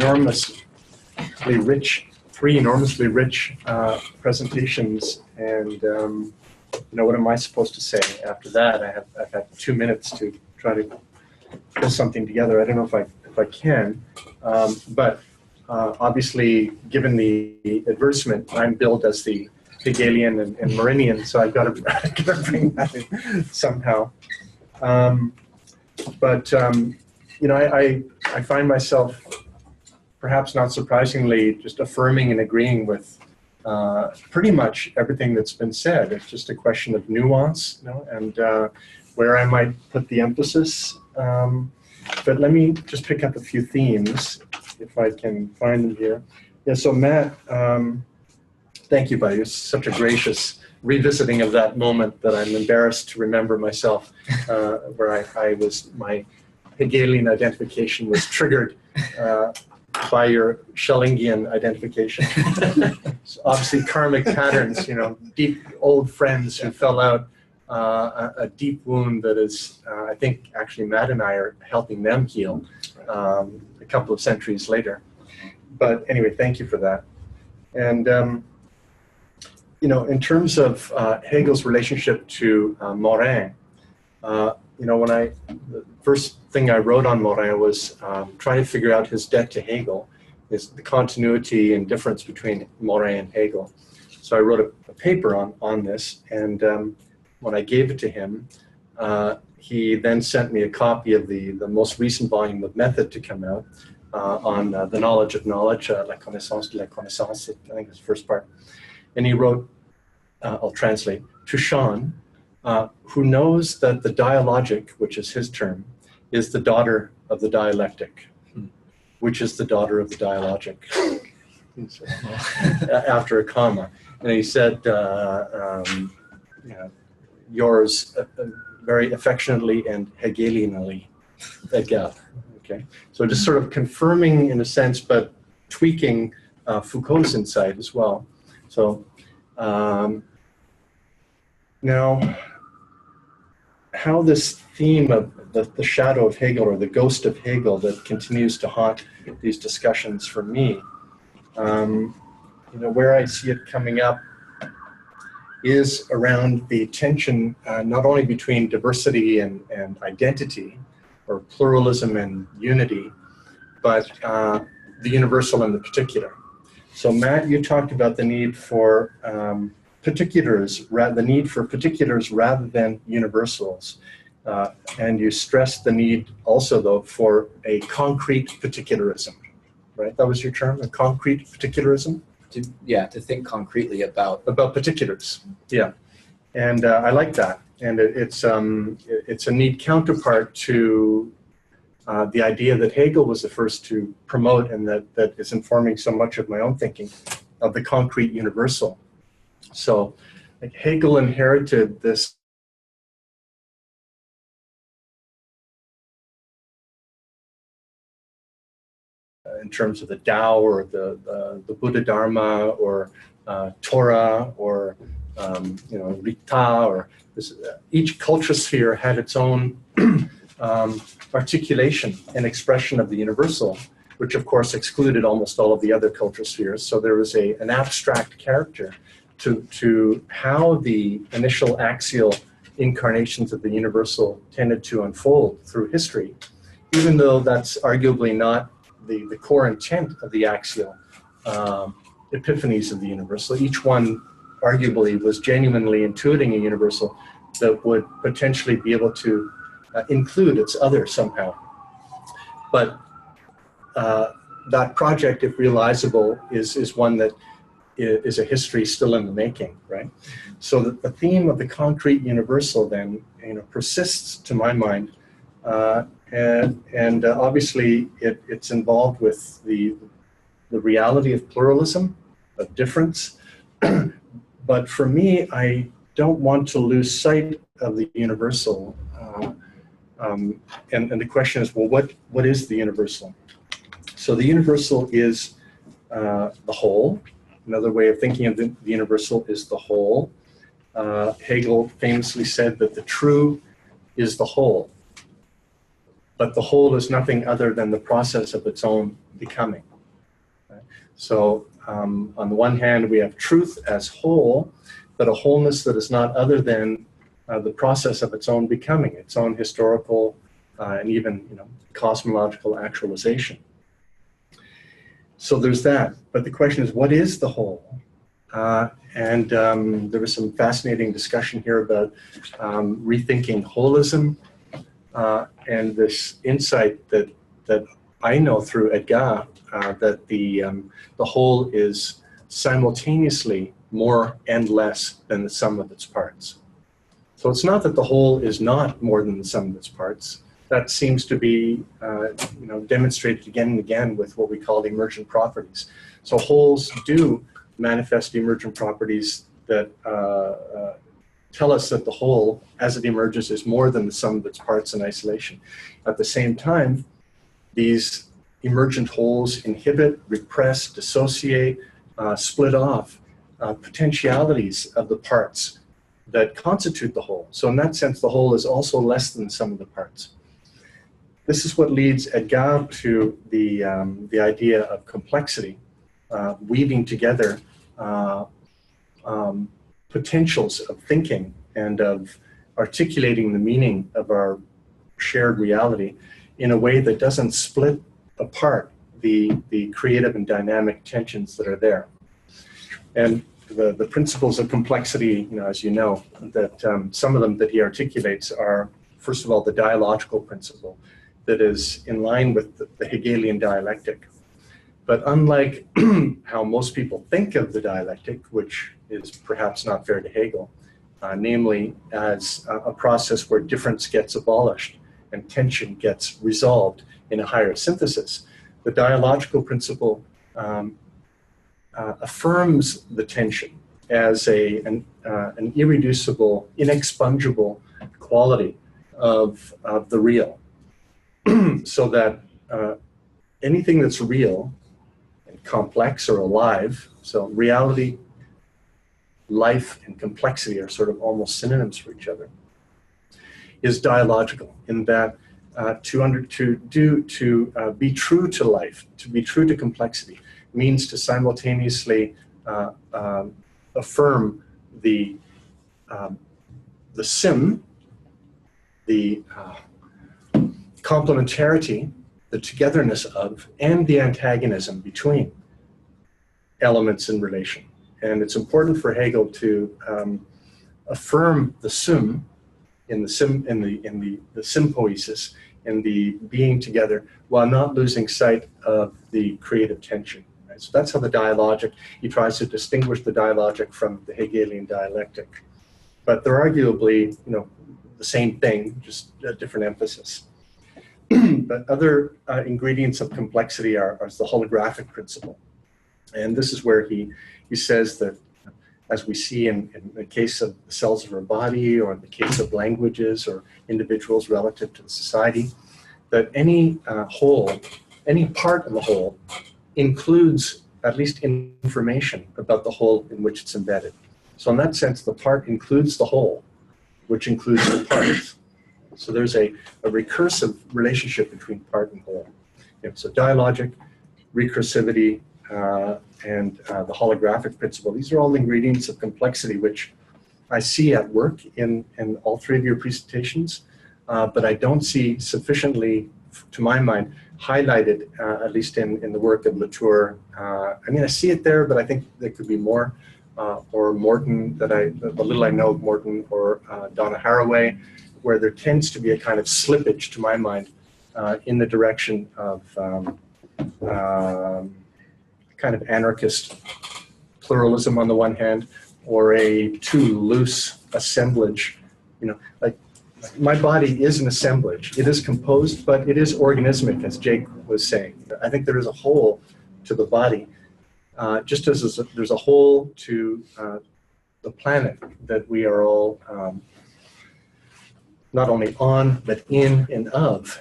enormously rich presentations, and you know, what am I supposed to say after that? I've had 2 minutes to try to pull something together. I don't know if I can, but obviously, given the advertisement, I'm billed as the Hegelian and Morinian, so I've got to bring that in somehow. But you know, I find myself, perhaps not surprisingly, just affirming and agreeing with pretty much everything that's been said. It's just a question of nuance, you know, and where I might put the emphasis. But let me just pick up a few themes, if I can find them here. Yeah, so Matt, thank you, buddy. It's such a gracious revisiting of that moment that I'm embarrassed to remember myself, where I was, my Hegelian identification was triggered by your Schellingian identification. So obviously karmic patterns, you know, deep old friends who fell out, a deep wound that is, I think actually Matt and I are helping them heal a couple of centuries later. But anyway, thank you for that. And you know, in terms of Hegel's relationship to Morin, you know, the first thing I wrote on Morin was trying to figure out his debt to Hegel, is the continuity and difference between Morin and Hegel. So I wrote a paper on this, and when I gave it to him, he then sent me a copy of the most recent volume of Method to come out on the knowledge of knowledge, La connaissance de la connaissance, I think it's the first part. And he wrote, I'll translate, to Sean, who knows that the dialogic, which is his term, is the daughter of the dialectic, which is the daughter of the dialogic, after a comma. And he said, yours very affectionately and Hegelianally, Hegel. Okay, so just sort of confirming in a sense, but tweaking Foucault's insight as well. So now, how this theme of the shadow of Hegel, or the ghost of Hegel, that continues to haunt these discussions for me, you know, where I see it coming up is around the tension not only between diversity and identity, or pluralism and unity, but the universal and the particular. So Matt, you talked about the need for particulars rather than universals. And you stressed the need also, though, for a concrete particularism, right? That was your term, a concrete particularism? To think concretely about particulars, yeah. And I like that. And it's a neat counterpart to the idea that Hegel was the first to promote, and that is informing so much of my own thinking, of the concrete universal. So like Hegel inherited this in terms of the Tao, or the Buddha Dharma, or Torah, or Rita, or this, each culture sphere had its own articulation and expression of the universal, which of course excluded almost all of the other culture spheres. So there was an abstract character to how the initial axial incarnations of the universal tended to unfold through history, even though that's arguably not the core intent of the axial epiphanies of the universal. Each one arguably was genuinely intuiting a universal that would potentially be able to include its other somehow. But that project, if realizable, is one that is a history still in the making, right? So the theme of the concrete universal then, persists to my mind, and obviously it's involved with the reality of pluralism, of difference. But for me, I don't want to lose sight of the universal. And the question is, well, what is the universal? So the universal is the whole. Another way of thinking of the universal is the whole. Hegel famously said that the true is the whole, but the whole is nothing other than the process of its own becoming. Right? So on the one hand, we have truth as whole, but a wholeness that is not other than the process of its own becoming, its own historical and even cosmological actualization. So there's that. But the question is, what is the whole? And there was some fascinating discussion here about rethinking holism, and this insight that I know through Edgar, that the whole is simultaneously more and less than the sum of its parts. So it's not that the whole is not more than the sum of its parts. That seems to be demonstrated again and again with what we call emergent properties. So wholes do manifest emergent properties that tell us that the whole, as it emerges, is more than the sum of its parts in isolation. At the same time, these emergent wholes inhibit, repress, dissociate, split off potentialities of the parts that constitute the whole. So in that sense, the whole is also less than the sum of the parts. This is what leads Edgar to the idea of complexity, weaving together potentials of thinking and of articulating the meaning of our shared reality in a way that doesn't split apart the creative and dynamic tensions that are there. And the principles of complexity, as you know, that some of them that he articulates are, first of all, the dialogical principle that is in line with the Hegelian dialectic. But unlike how most people think of the dialectic, which is perhaps not fair to Hegel, namely as a process where difference gets abolished and tension gets resolved in a higher synthesis, the dialogical principle affirms the tension as an irreducible, inexpungible quality of the real. So that anything that's real and complex or alive, so reality, life, and complexity are sort of almost synonyms for each other, is dialogical in that to be true to life, to be true to complexity, means to simultaneously affirm the sim, the complementarity, the togetherness of, and the antagonism between elements in relation. And it's important for Hegel to affirm the sum in the sympoiesis, in the being together, while not losing sight of the creative tension. Right? So that's how the dialogic, he tries to distinguish the dialogic from the Hegelian dialectic. But they're arguably, the same thing, just a different emphasis. But other ingredients of complexity are the holographic principle. And this is where he says that, as we see in the case of the cells of our body, or in the case of languages or individuals relative to the society, that any whole, any part of the whole includes at least information about the whole in which it's embedded. So in that sense, the part includes the whole, which includes the parts. So there's a recursive relationship between part and whole. So dialogic, recursivity, and the holographic principle. These are all ingredients of complexity, which I see at work in all three of your presentations, but I don't see sufficiently, to my mind, highlighted, at least in the work of Latour. I mean, I see it there, but I think there could be more. Or Morton, the little I know of Morton, or Donna Haraway, where there tends to be a kind of slippage, to my mind, in the direction of kind of anarchist pluralism on the one hand, or a too loose assemblage. Like my body is an assemblage. It is composed, but it is organismic, as Jake was saying. I think there is a whole to the body. Just as there's a whole to the planet that we are all not only on, but in and of,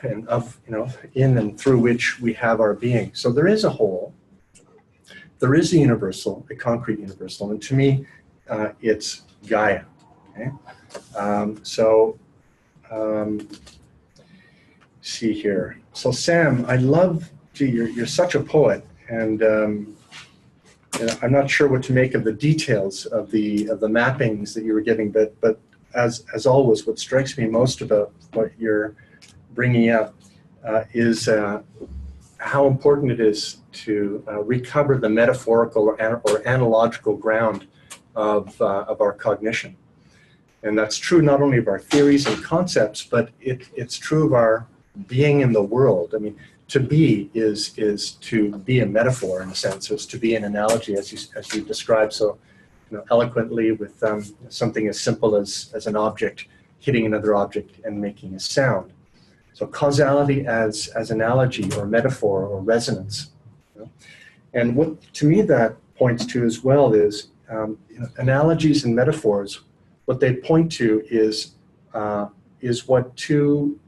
in and through which we have our being. So there is a whole. There is a universal, a concrete universal, and to me, it's Gaia. Okay? See here. So Sam, I love. Gee, you're such a poet, and I'm not sure what to make of the details of the mappings that you were giving, but as always, what strikes me most about what you're bringing up is how important it is to recover the metaphorical or analogical ground of our cognition. And that's true not only of our theories and concepts, but it's true of our being in the world. I mean, to be is to be a metaphor, in a sense, is to be an analogy, as you described so eloquently, with something as simple as an object hitting another object and making a sound. So causality as analogy or metaphor or resonance. And what to me that points to as well is analogies and metaphors. What they point to is what two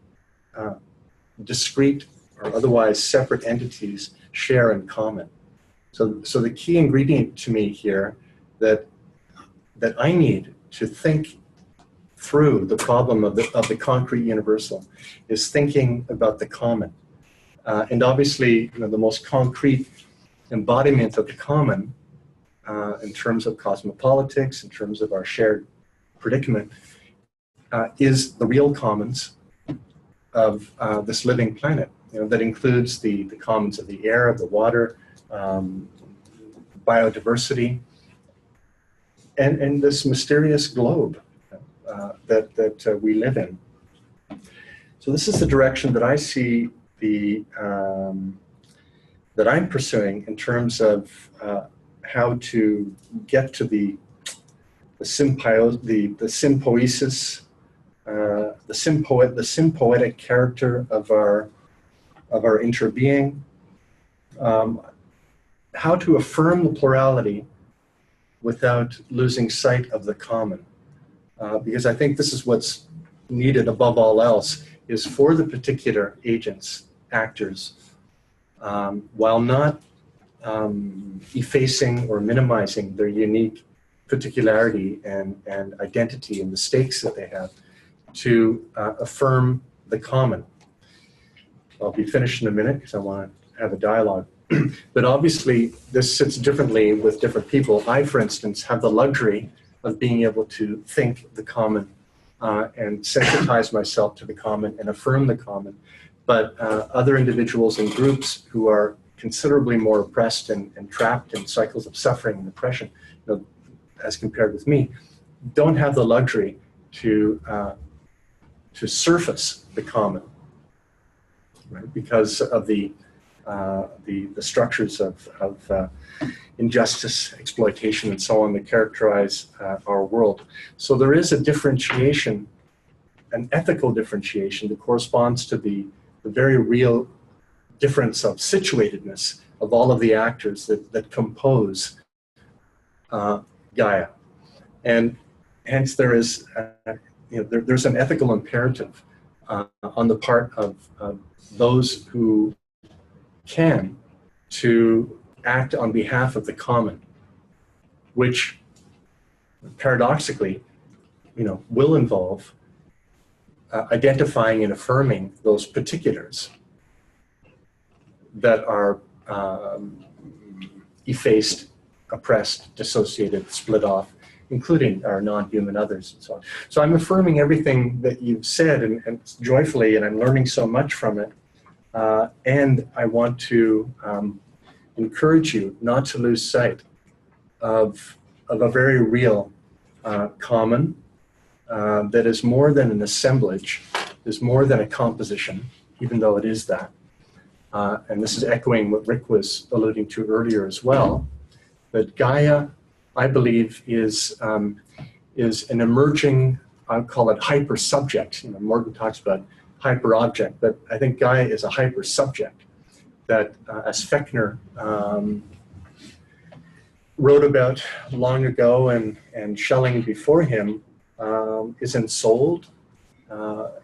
discrete or otherwise separate entities share in common. So the key ingredient to me here that I need to think through the problem of the concrete universal is thinking about the common. And obviously, the most concrete embodiment of the common in terms of cosmopolitics, in terms of our shared predicament, is the real commons of this living planet. That includes the commons of the air, of the water, biodiversity, and this mysterious globe that we live in. So this is the direction that I see that I'm pursuing in terms of how to get to the sympoiesis, the sympoetic character of our interbeing, how to affirm the plurality without losing sight of the common. Because I think this is what's needed above all else, is for the particular agents, actors, while not effacing or minimizing their unique particularity and identity and the stakes that they have, to affirm the common. I'll be finished in a minute because I want to have a dialogue. But obviously, this sits differently with different people. I, for instance, have the luxury of being able to think the common and sensitize myself to the common and affirm the common. But other individuals and groups who are considerably more oppressed and trapped in cycles of suffering and oppression, as compared with me, don't have the luxury to surface the common, right? Because of the structures of injustice, exploitation, and so on that characterize our world. So there is a differentiation, an ethical differentiation that corresponds to the very real difference of situatedness of all of the actors that compose Gaia. And hence there is, there's an ethical imperative on the part of those who can to act on behalf of the common, which paradoxically, will involve identifying and affirming those particulars that are effaced, oppressed, dissociated, split off, including our non-human others and so on. So I'm affirming everything that you've said and joyfully, and I'm learning so much from it. And I want to encourage you not to lose sight of a very real common that is more than an assemblage, is more than a composition, even though it is that. And this is echoing what Rick was alluding to earlier as well, that Gaia, I believe, is an emerging, I'll call it hyper-subject. Morgan talks about hyper-object, but I think Gaia is a hyper-subject that, as Fechner wrote about long ago and Schelling before him, is ensouled.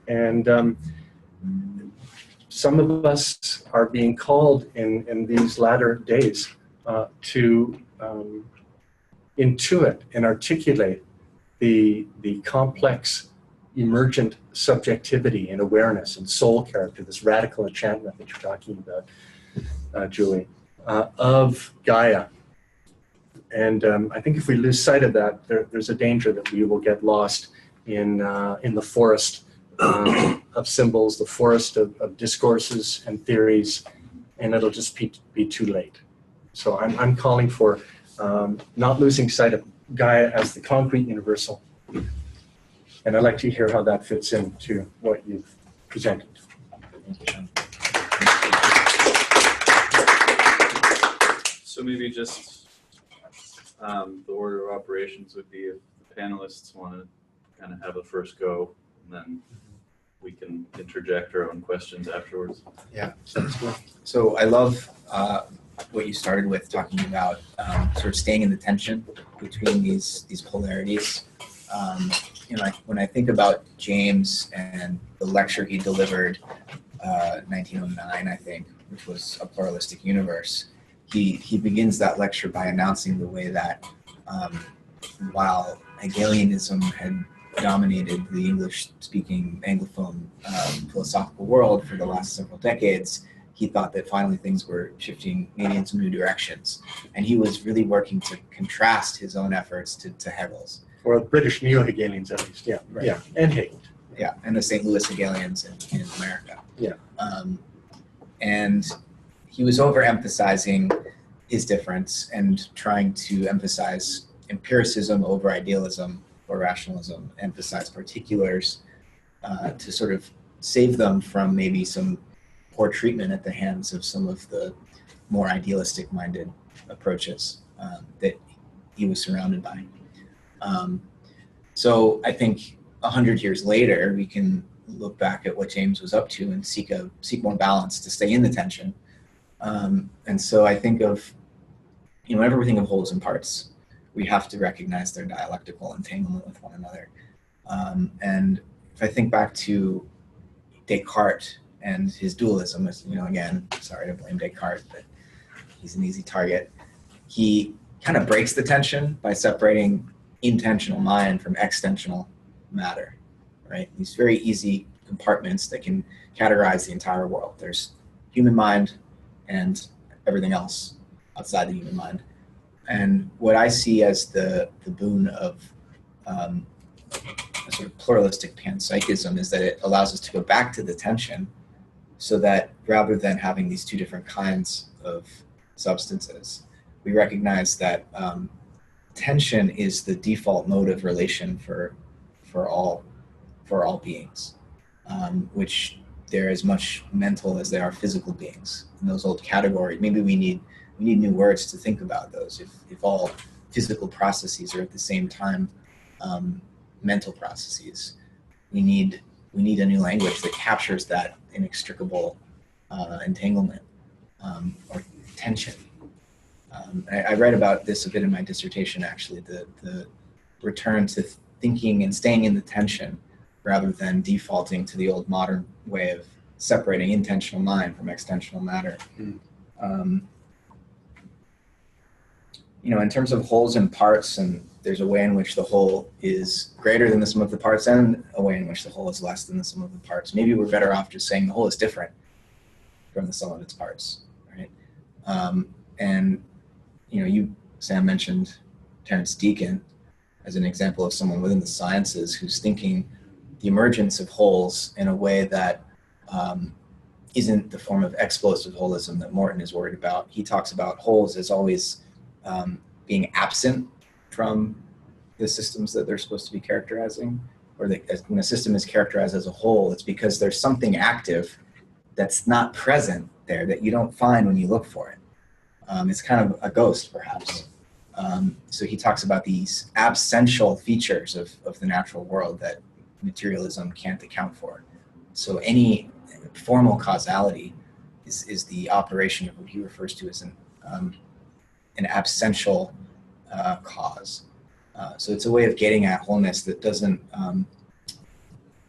And some of us are being called in these latter days to intuit and articulate the complex emergent subjectivity and awareness and soul character, this radical enchantment that you're talking about, Julie, of Gaia. And I think if we lose sight of that, there's a danger that we will get lost in the forest of symbols, the forest of discourses and theories, and it'll just be too late. So I'm calling for not losing sight of Gaia as the concrete universal. And I'd like to hear how that fits into what you've presented. So maybe just the order of operations would be if the panelists want to kind of have a first go, and then we can interject our own questions afterwards. Yeah, sounds good. So I love what you started with, talking about sort of staying in the tension between these polarities. When I think about James and the lecture he delivered, 1909, I think, which was A Pluralistic Universe, he begins that lecture by announcing the way that while Hegelianism had dominated the English-speaking Anglophone philosophical world for the last several decades, he thought that finally things were shifting maybe in some new directions. And he was really working to contrast his own efforts to Hegel's. Or British neo-Hegelians, at least, yeah. Right. Yeah, and Hegel. Yeah, and the St. Louis Hegelians in America. Yeah. And he was overemphasizing his difference and trying to emphasize empiricism over idealism or rationalism, emphasize particulars to sort of save them from maybe some poor treatment at the hands of some of the more idealistic-minded approaches that he was surrounded by. So I think 100 years later, we can look back at what James was up to and seek more balance to stay in the tension. And so I think of, whenever we think of wholes and parts, we have to recognize their dialectical entanglement with one another. And if I think back to Descartes and his dualism, again, sorry to blame Descartes, but he's an easy target. He kind of breaks the tension by separating intentional mind from extensional matter, right? These very easy compartments that can categorize the entire world. There's human mind and everything else outside the human mind. And what I see as the boon of a sort of pluralistic panpsychism is that it allows us to go back to the tension, so that rather than having these two different kinds of substances, we recognize that tension is the default mode of relation for all beings. which they're as much mental as they are physical beings. In those old categories, maybe we need new words to think about those. If all physical processes are at the same time mental processes, we need a new language that captures that inextricable entanglement or tension. I write about this a bit in my dissertation, actually, the return to thinking and staying in the tension rather than defaulting to the old modern way of separating intentional mind from extensional matter. In terms of wholes and parts, and there's a way in which the whole is greater than the sum of the parts and a way in which the whole is less than the sum of the parts. Maybe we're better off just saying the whole is different from the sum of its parts, right? And you, Sam, mentioned Terence Deacon as an example of someone within the sciences who's thinking the emergence of wholes in a way that isn't the form of explosive holism that Morton is worried about. He talks about wholes as always being absent from the systems that they're supposed to be characterizing, or when a system is characterized as a whole, it's because there's something active that's not present there that you don't find when you look for it. It's kind of a ghost, perhaps. So he talks about these absential features of the natural world that materialism can't account for. So any formal causality is the operation of what he refers to as an absential cause. So it's a way of getting at wholeness that doesn't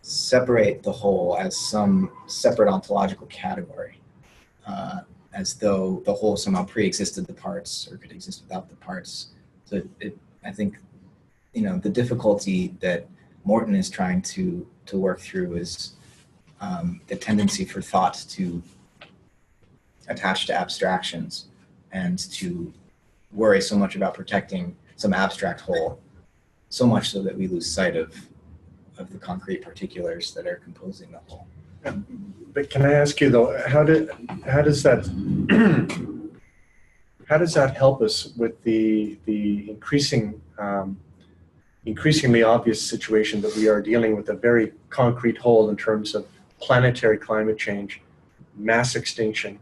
separate the whole as some separate ontological category, as though the whole somehow pre-existed the parts or could exist without the parts. So I think, the difficulty that Morton is trying to work through is the tendency for thought to attach to abstractions and to worry so much about protecting some abstract whole, so much so that we lose sight of the concrete particulars that are composing the whole. But can I ask you though, how does that help us with the increasingly obvious situation that we are dealing with a very concrete whole in terms of planetary climate change, mass extinction,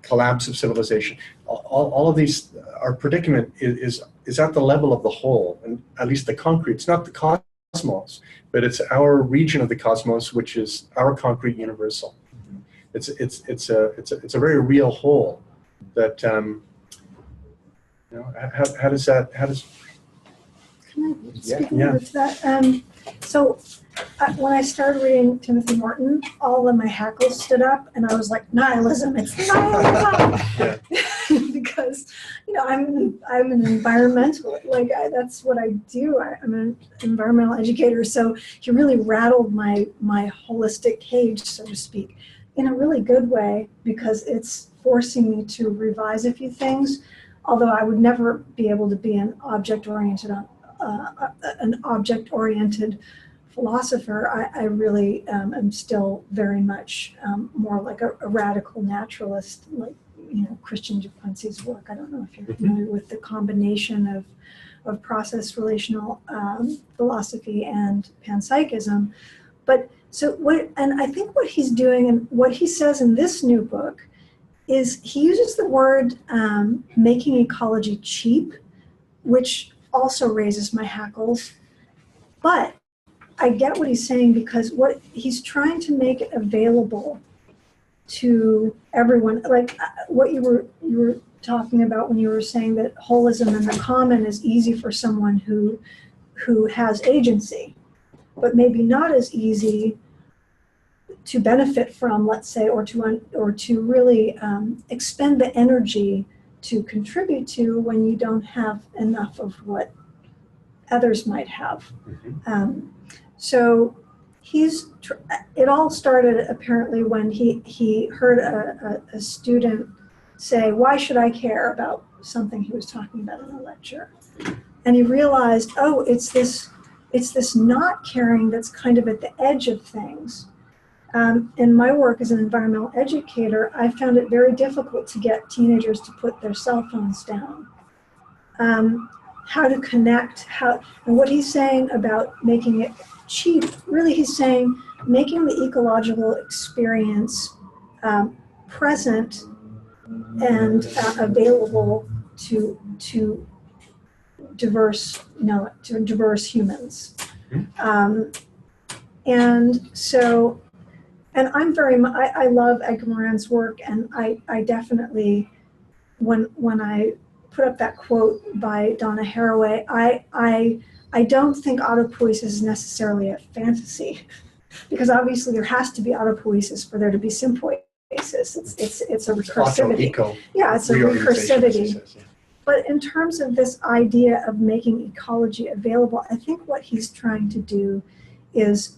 collapse of civilization. All of these, our predicament is at the level of the whole, and at least the concrete. It's not the cosmos, but it's our region of the cosmos, which is our concrete universal. It's a very real whole. That how does Can I speak a little bit to that? So when I started reading Timothy Morton, all of my hackles stood up, and I was like, nihilism, it's nihilism! Because, I'm an environmental, that's what I do. I'm an environmental educator, so he really rattled my holistic cage, so to speak, in a really good way, because it's forcing me to revise a few things, although I would never be able to be an object-oriented philosopher. I really am still very much more like a radical naturalist, like Christian de Quincy's work. I don't know if you're familiar with the combination of process relational philosophy and panpsychism. But and I think what he's doing and what he says in this new book is he uses the word making ecology cheap, which also raises my hackles. But I get what he's saying, because what he's trying to make it available to everyone, like what you were talking about when you were saying that holism and the common is easy for someone who has agency, but maybe not as easy to benefit from, let's say, or to really expend the energy to contribute to when you don't have enough of what others might have. So it all started apparently when he heard a student say, why should I care about something he was talking about in a lecture? And he realized, oh, it's this not caring that's kind of at the edge of things. In my work as an environmental educator, I found it very difficult to get teenagers to put their cell phones down. How to connect, and what he's saying about making it cheap. Really, he's saying making the ecological experience present and available to diverse humans. And so, and I'm very much, I love Edgar Morin's work, and I definitely, when I put up that quote by Donna Haraway, I don't think autopoiesis is necessarily a fantasy, because obviously there has to be autopoiesis for there to be sympoiesis. It's a recursivity. Yeah, it's a recursivity. But in terms of this idea of making ecology available, I think what he's trying to do is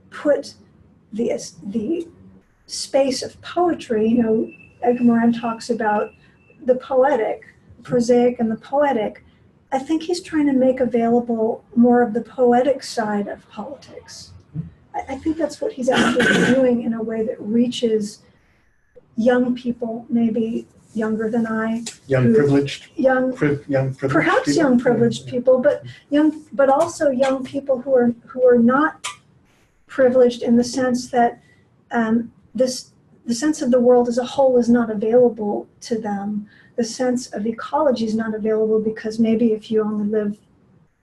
put the space of poetry. You know, Edgar Morin talks about the poetic, prosaic and the poetic. I think he's trying to make available more of the poetic side of politics. I think that's what he's actually doing in a way that reaches young people, maybe younger than I. Privileged Perhaps people. young privileged people, but also young people who are not privileged in the sense that the sense of the world as a whole is not available to them. The sense of ecology is not available because maybe if you only live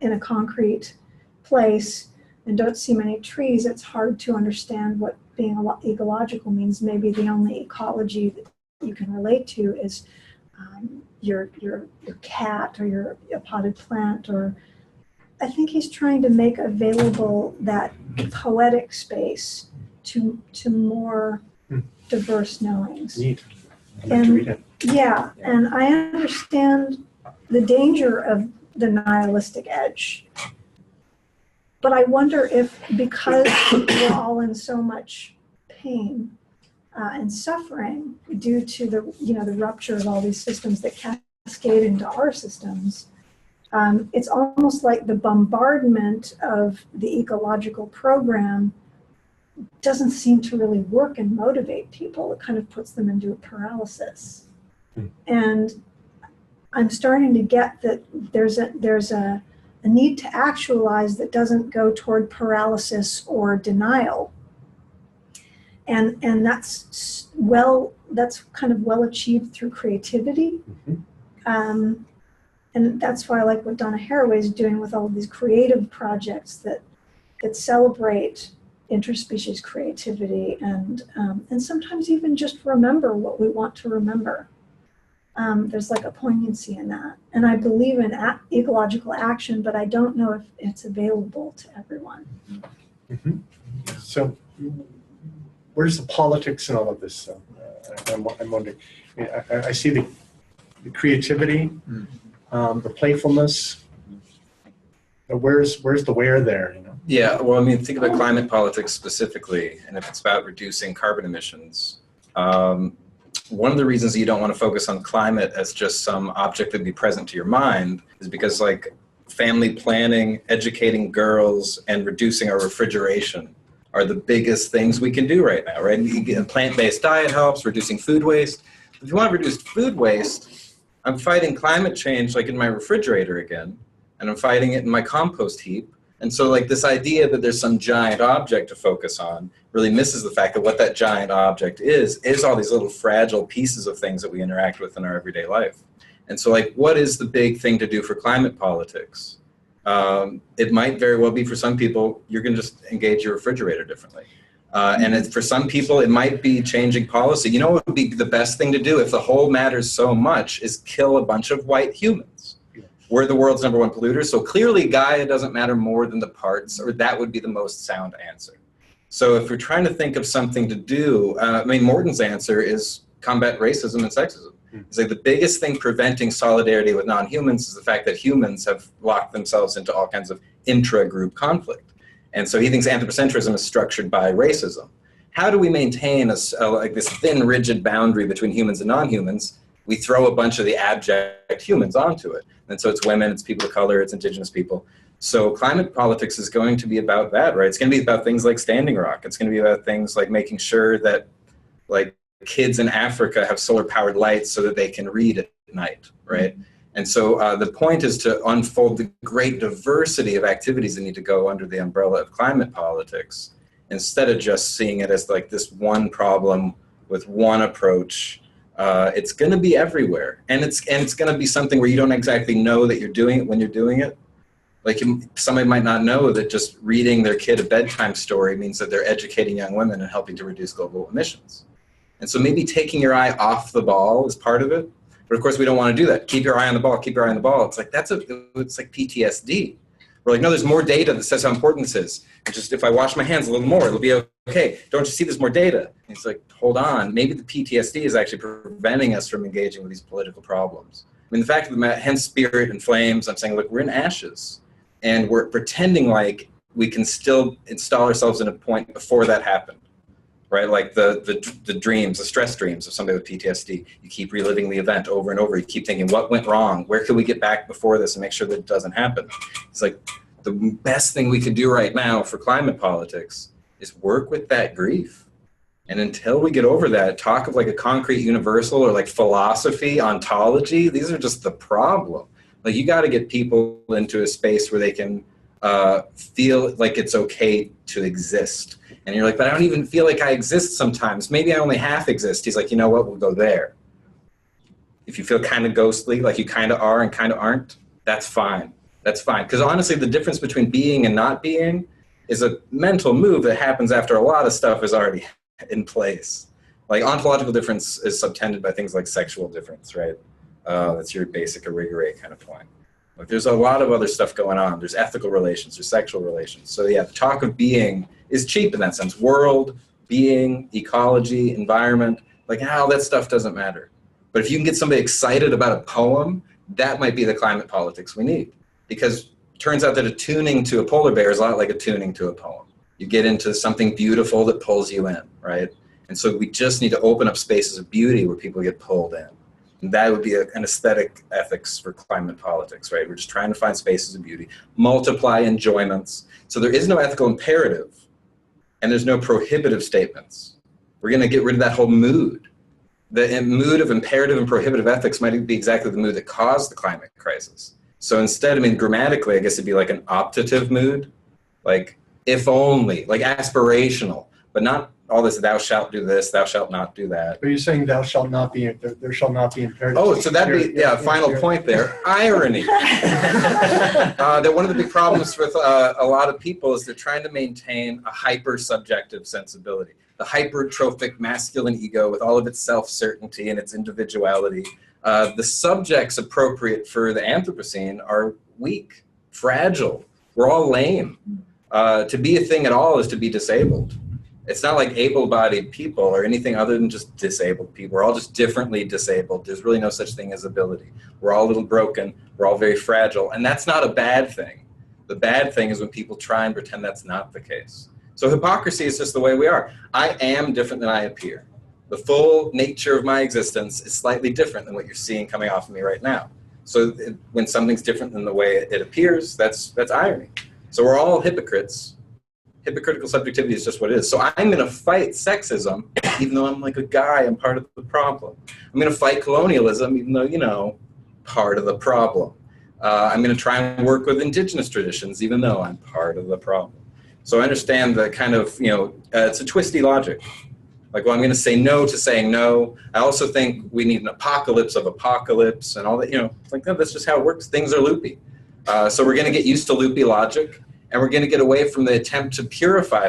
in a concrete place and don't see many trees, it's hard to understand what being ecological means. Maybe the only ecology that you can relate to is your cat or a potted plant. Or I think he's trying to make available that poetic space to more diverse knowings. Neat. I'd like to read it. Yeah, and I understand the danger of the nihilistic edge. But I wonder if, because we're all in so much pain and suffering due to the rupture of all these systems that cascade into our systems, it's almost like the bombardment of the ecological program doesn't seem to really work and motivate people. It kind of puts them into a paralysis. And I'm starting to get that there's a need to actualize that doesn't go toward paralysis or denial. And that's kind of well achieved through creativity. And that's why I like what Donna Haraway is doing with all of these creative projects that celebrate interspecies creativity and sometimes even just remember what we want to remember. There's like a poignancy in that. And I believe in ecological action, but I don't know if it's available to everyone. So where's the politics in all of this? I'm wondering. I see the creativity, the playfulness. Where's the where there? You know? Yeah, well, I mean, think about climate politics specifically, and if it's about reducing carbon emissions. One of the reasons you don't want to focus on climate as just some object that would be present to your mind is because, like, family planning, educating girls, and reducing our refrigeration are the biggest things we can do right now, right? A plant-based diet helps, reducing food waste. If you want to reduce food waste, I'm fighting climate change, like in my refrigerator again, and I'm fighting it in my compost heap. And so, like, this idea that there's some giant object to focus on really misses the fact that what that giant object is all these little fragile pieces of things that we interact with in our everyday life. And so, like, what is the big thing to do for climate politics? It might very well be, for some people, you're going to just engage your refrigerator differently. And for some people, it might be changing policy. You know what would be the best thing to do if the whole matters so much is kill a bunch of white humans. We're the world's #1 polluter, so clearly Gaia doesn't matter more than the parts, or that would be the most sound answer. So if we're trying to think of something to do, I mean, Morton's answer is combat racism and sexism. It's like the biggest thing preventing solidarity with non-humans is the fact that humans have locked themselves into all kinds of intra-group conflict. And so he thinks anthropocentrism is structured by racism. How do we maintain like this thin, rigid boundary between humans and non-humans? We throw a bunch of the abject humans onto it. And so it's women, it's people of color, it's indigenous people. So climate politics is going to be about that, right? It's going to be about things like Standing Rock. It's going to be about things like making sure that, like, kids in Africa have solar-powered lights so that they can read at night, right? And so the point is to unfold the great diversity of activities that need to go under the umbrella of climate politics, instead of just seeing it as like this one problem with one approach. It's going to be everywhere, and it's going to be something where you don't exactly know that you're doing it when you're doing it. Like somebody might not know that just reading their kid a bedtime story means that they're educating young women and helping to reduce global emissions. And so maybe taking your eye off the ball is part of it. But of course, we don't want to do that. Keep your eye on the ball, keep your eye on the ball. It's like, it's like PTSD. We're like, no, there's more data that says how important this is. And just if I wash my hands a little more, it'll be okay. Don't you see there's more data? And it's like, hold on, maybe the PTSD is actually preventing us from engaging with these political problems. I mean, the fact of the matter, hence spirit and flames, I'm saying, look, we're in ashes. And we're pretending like we can still install ourselves in a point before that happened. Right, like the dreams, the stress dreams of somebody with PTSD. You keep reliving the event over and over. You keep thinking, what went wrong? Where can we get back before this and make sure that it doesn't happen? It's like the best thing we could do right now for climate politics is work with that grief. And until we get over that, talk of like a concrete universal or like philosophy, ontology, these are just the problem. Like you got to get people into a space where they can feel like it's okay to exist. And you're like, but I don't even feel like I exist sometimes. Maybe I only half exist. He's like, you know what, we'll go there. If you feel kind of ghostly, like you kind of are and kind of aren't, that's fine. That's fine. Because honestly, the difference between being and not being is a mental move that happens after a lot of stuff is already in place. Like ontological difference is subtended by things like sexual difference, right? That's your basic a rigore kind of point. Like there's a lot of other stuff going on. There's ethical relations, there's sexual relations. So yeah, the talk of being is cheap in that sense. World, being, ecology, environment, like how that stuff doesn't matter. But if you can get somebody excited about a poem, that might be the climate politics we need. Because it turns out that attuning to a polar bear is a lot like attuning to a poem. You get into something beautiful that pulls you in, right? And so we just need to open up spaces of beauty where people get pulled in. And that would be an aesthetic ethics for climate politics, right? We're just trying to find spaces of beauty, multiply enjoyments. So there is no ethical imperative, and there's no prohibitive statements. We're going to get rid of that whole mood. The mood of imperative and prohibitive ethics might be exactly the mood that caused the climate crisis. So instead, I mean, grammatically, I guess it'd be like an optative mood, like if only, like aspirational, but not all this, thou shalt do this, thou shalt not do that. But you're saying thou shalt not be, there shall not be imperative. Oh, so that'd be, yeah, final point there, irony. That one of the big problems with a lot of people is they're trying to maintain a hyper-subjective sensibility. The hypertrophic masculine ego with all of its self-certainty and its individuality. The subjects appropriate for the Anthropocene are weak, fragile. We're all lame. To be a thing at all is to be disabled. It's not like able-bodied people or anything other than just disabled people. We're all just differently disabled. There's really no such thing as ability. We're all a little broken. We're all very fragile. And that's not a bad thing. The bad thing is when people try and pretend that's not the case. So hypocrisy is just the way we are. I am different than I appear. The full nature of my existence is slightly different than what you're seeing coming off of me right now. So when something's different than the way it appears, that's irony. So we're all hypocrites. Hypocritical subjectivity is just what it is. So I'm going to fight sexism, even though I'm like a guy, I'm part of the problem. I'm going to fight colonialism, even though, you know, part of the problem. I'm going to try and work with indigenous traditions, even though I'm part of the problem. So I understand the kind of, you know, it's a twisty logic. Like, well, I'm going to say no to saying no. I also think we need an apocalypse of apocalypse and all that, you know, it's like, no, that's just how it works. Things are loopy. So we're going to get used to loopy logic. And we're going to get away from the attempt to purify,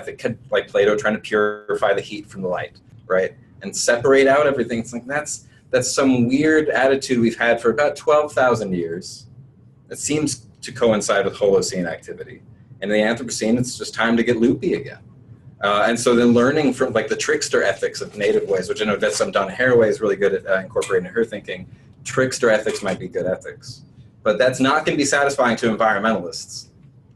like Plato trying to purify the heat from the light, right? And separate out everything. It's like that's some weird attitude we've had for about 12,000 years. It seems to coincide with Holocene activity. And in the Anthropocene, it's just time to get loopy again. And so then learning from like the trickster ethics of native ways, which I know that's Donna Haraway is really good at incorporating in her thinking. Trickster ethics might be good ethics. But that's not going to be satisfying to environmentalists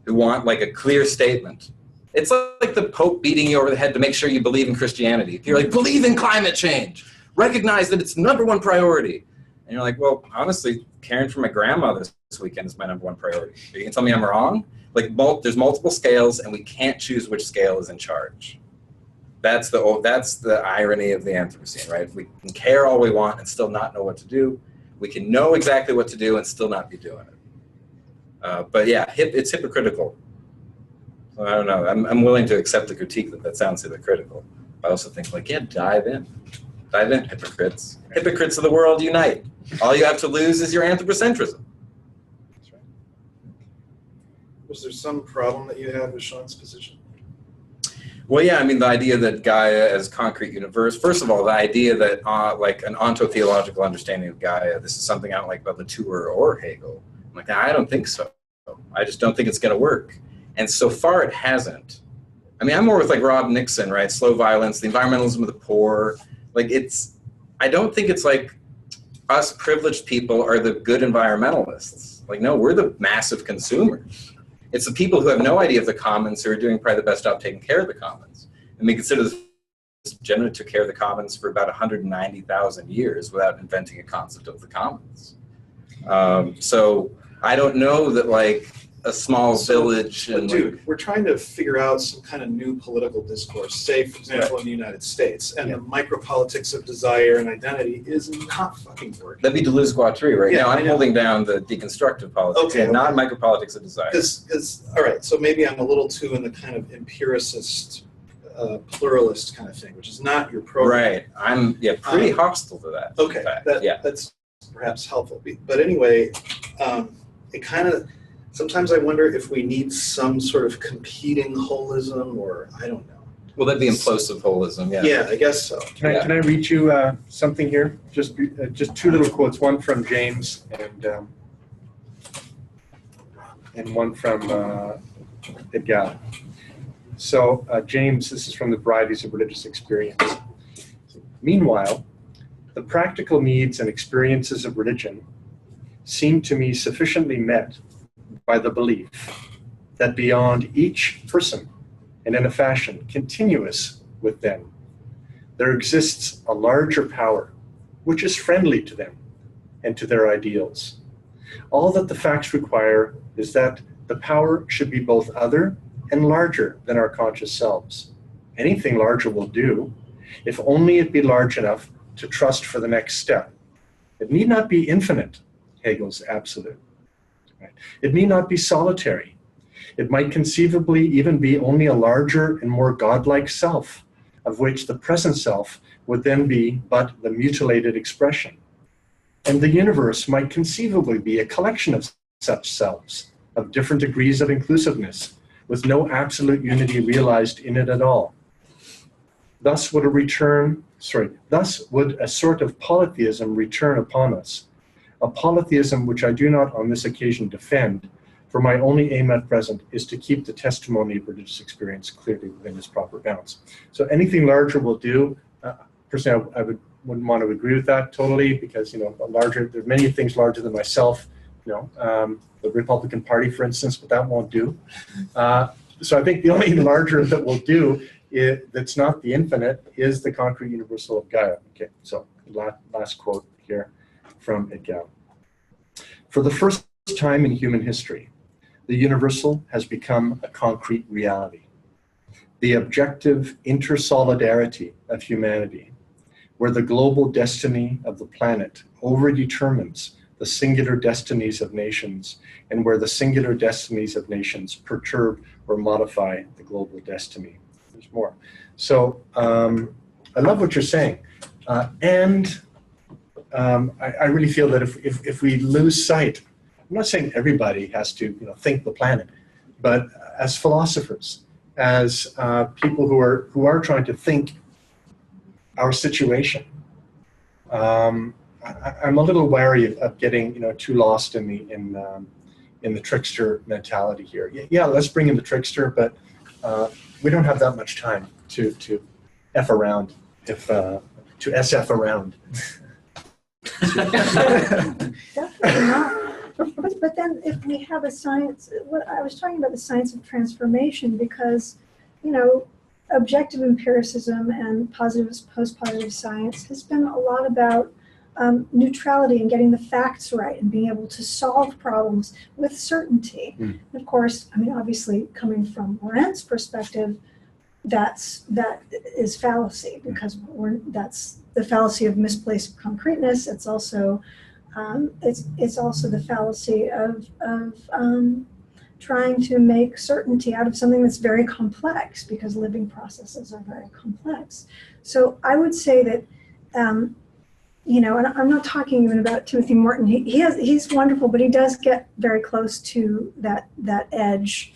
who want like a clear statement. It's like the Pope beating you over the head to make sure you believe in Christianity. If you're like, believe in climate change, recognize that it's #1 priority. And you're like, well, honestly, caring for my grandma this weekend is my #1 priority. You can tell me I'm wrong? Like, there's multiple scales and we can't choose which scale is in charge. That's the irony of the Anthropocene, right? We can care all we want and still not know what to do. We can know exactly what to do and still not be doing it. But yeah, it's hypocritical. So I don't know. I'm willing to accept the critique that sounds hypocritical. I also think, like, yeah, dive in. Dive in, hypocrites. Hypocrites of the world, unite. All you have to lose is your anthropocentrism. That's right. Was there some problem that you had with Sean's position? Well, yeah, I mean, the idea that Gaia as concrete universe, first of all, the idea that like an ontotheological understanding of Gaia, this is something I don't like about Latour or Hegel. I'm like, I don't think so. I just don't think it's going to work. And so far it hasn't. I mean, I'm more with like Rob Nixon, right? Slow violence, the environmentalism of the poor. Like I don't think it's like us privileged people are the good environmentalists. Like, no, we're the massive consumers. It's the people who have no idea of the commons who are doing probably the best job taking care of the commons. And we consider this generally took care of the commons for about 190,000 years without inventing a concept of the commons. So I don't know that like a small village. But dude, we're trying to figure out some kind of new political discourse, say, for example, in the United States, and the micropolitics of desire and identity is not fucking working. That'd be Deleuze-Guattari right now. I'm holding down the deconstructive politics, not micropolitics of desire. Because, all right, so maybe I'm a little too in the kind of empiricist, pluralist kind of thing, which is not your program. Right. I'm pretty hostile to that. Okay, that's perhaps helpful. But anyway, it kind of, sometimes I wonder if we need some sort of competing holism, or I don't know. Well, that'd be implosive holism, yeah. Yeah, I guess so. Can I read you something here? Just two little quotes, one from James and one from Edgar. So James, this is from the Varieties of Religious Experience. Meanwhile, the practical needs and experiences of religion seem to me sufficiently met by the belief that beyond each person, and in a fashion continuous with them, there exists a larger power which is friendly to them and to their ideals. All that the facts require is that the power should be both other and larger than our conscious selves. Anything larger will do, if only it be large enough to trust for the next step. It need not be infinite, Hegel's absolute. Right? It need not be solitary. It might conceivably even be only a larger and more godlike self, of which the present self would then be but the mutilated expression. And the universe might conceivably be a collection of such selves, of different degrees of inclusiveness, with no absolute unity realized in it at all. Thus would a sort of polytheism return upon us, a polytheism which I do not on this occasion defend, for my only aim at present is to keep the testimony of religious experience clearly within its proper bounds. So anything larger will do. Personally, I wouldn't want to agree with that totally, because there's many things larger than myself. The Republican Party, for instance, but that won't do. So I think the only larger that will do, that's not the infinite, is the concrete universal of Gaia. Okay, so last quote here from Edgar. For the first time in human history, the universal has become a concrete reality. The objective intersolidarity of humanity, where the global destiny of the planet overdetermines the singular destinies of nations, and where the singular destinies of nations perturb or modify the global destiny. There's more. So I love what you're saying. I really feel that if we lose sight, I'm not saying everybody has to think the planet, but as philosophers, as people who are trying to think our situation, I'm a little wary of getting too lost in the trickster mentality here. Yeah, let's bring in the trickster, but we don't have that much time to f around, to SF around. Definitely not. But then if we have a science, what I was talking about, the science of transformation, because objective empiricism and positivist, post-positive science has been a lot about neutrality and getting the facts right and being able to solve problems with certainty. And of course, obviously coming from Morant's perspective, that is fallacy, because that's the fallacy of misplaced concreteness. It's also It's also the fallacy of trying to make certainty out of something that's very complex, because living processes are very complex. So I would say that, you know, and I'm not talking even about Timothy Morton. He's wonderful, but he does get very close to that edge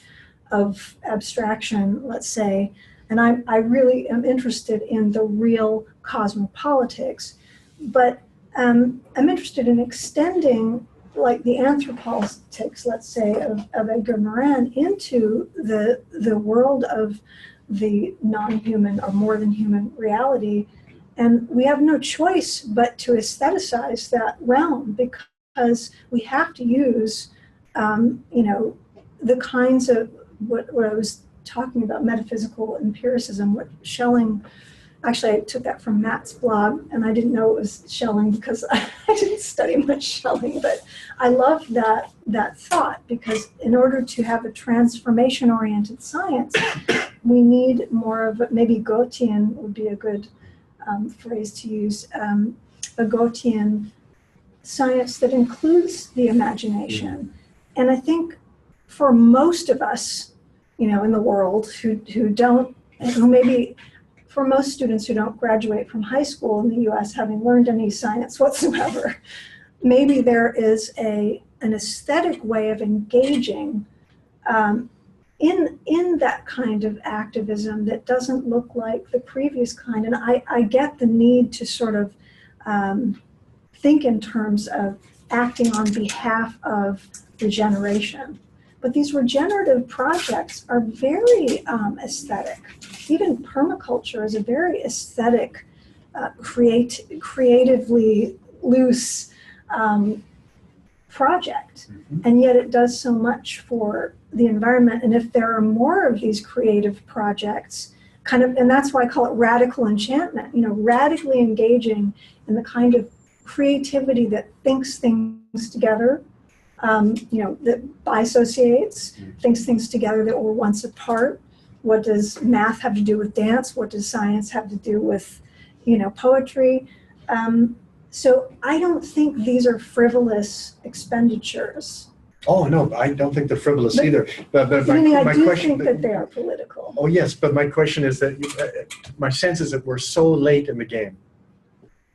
of abstraction, let's say. And I really am interested in the real cosmopolitics, but I'm interested in extending, like, the anthropolitics, let's say, of Edgar Morin into the world of the non-human or more than human reality. And we have no choice but to aestheticize that realm, because we have to use, you know, the kinds of what I was talking about, metaphysical empiricism, what Schelling. Actually, I took that from Matt's blog, and I didn't know it was Schelling because I didn't study much Schelling, but I love that thought, because in order to have a transformation-oriented science, we need more of it. Maybe Goethean would be a good phrase to use, a Goethean science that includes the imagination. And I think for most of us, you know, in the world who maybe, for most students who don't graduate from high school in the US having learned any science whatsoever, maybe there is an aesthetic way of engaging in that kind of activism that doesn't look like the previous kind. And I get the need to sort of think in terms of acting on behalf of regeneration. But these regenerative projects are very aesthetic. Even permaculture is a very aesthetic, creatively loose project. And yet it does so much for the environment. And if there are more of these creative projects, kind of, and that's why I call it radical enchantment, you know, radically engaging in the kind of creativity that thinks things together, you know, that bisociates, thinks things together that were once apart. What does math have to do with dance? What does science have to do with, you know, poetry? So I don't think these are frivolous expenditures. Oh, no, I don't think they're frivolous either. But I my do question, think that they are political. Oh, yes, but my question is that my sense is that we're so late in the game.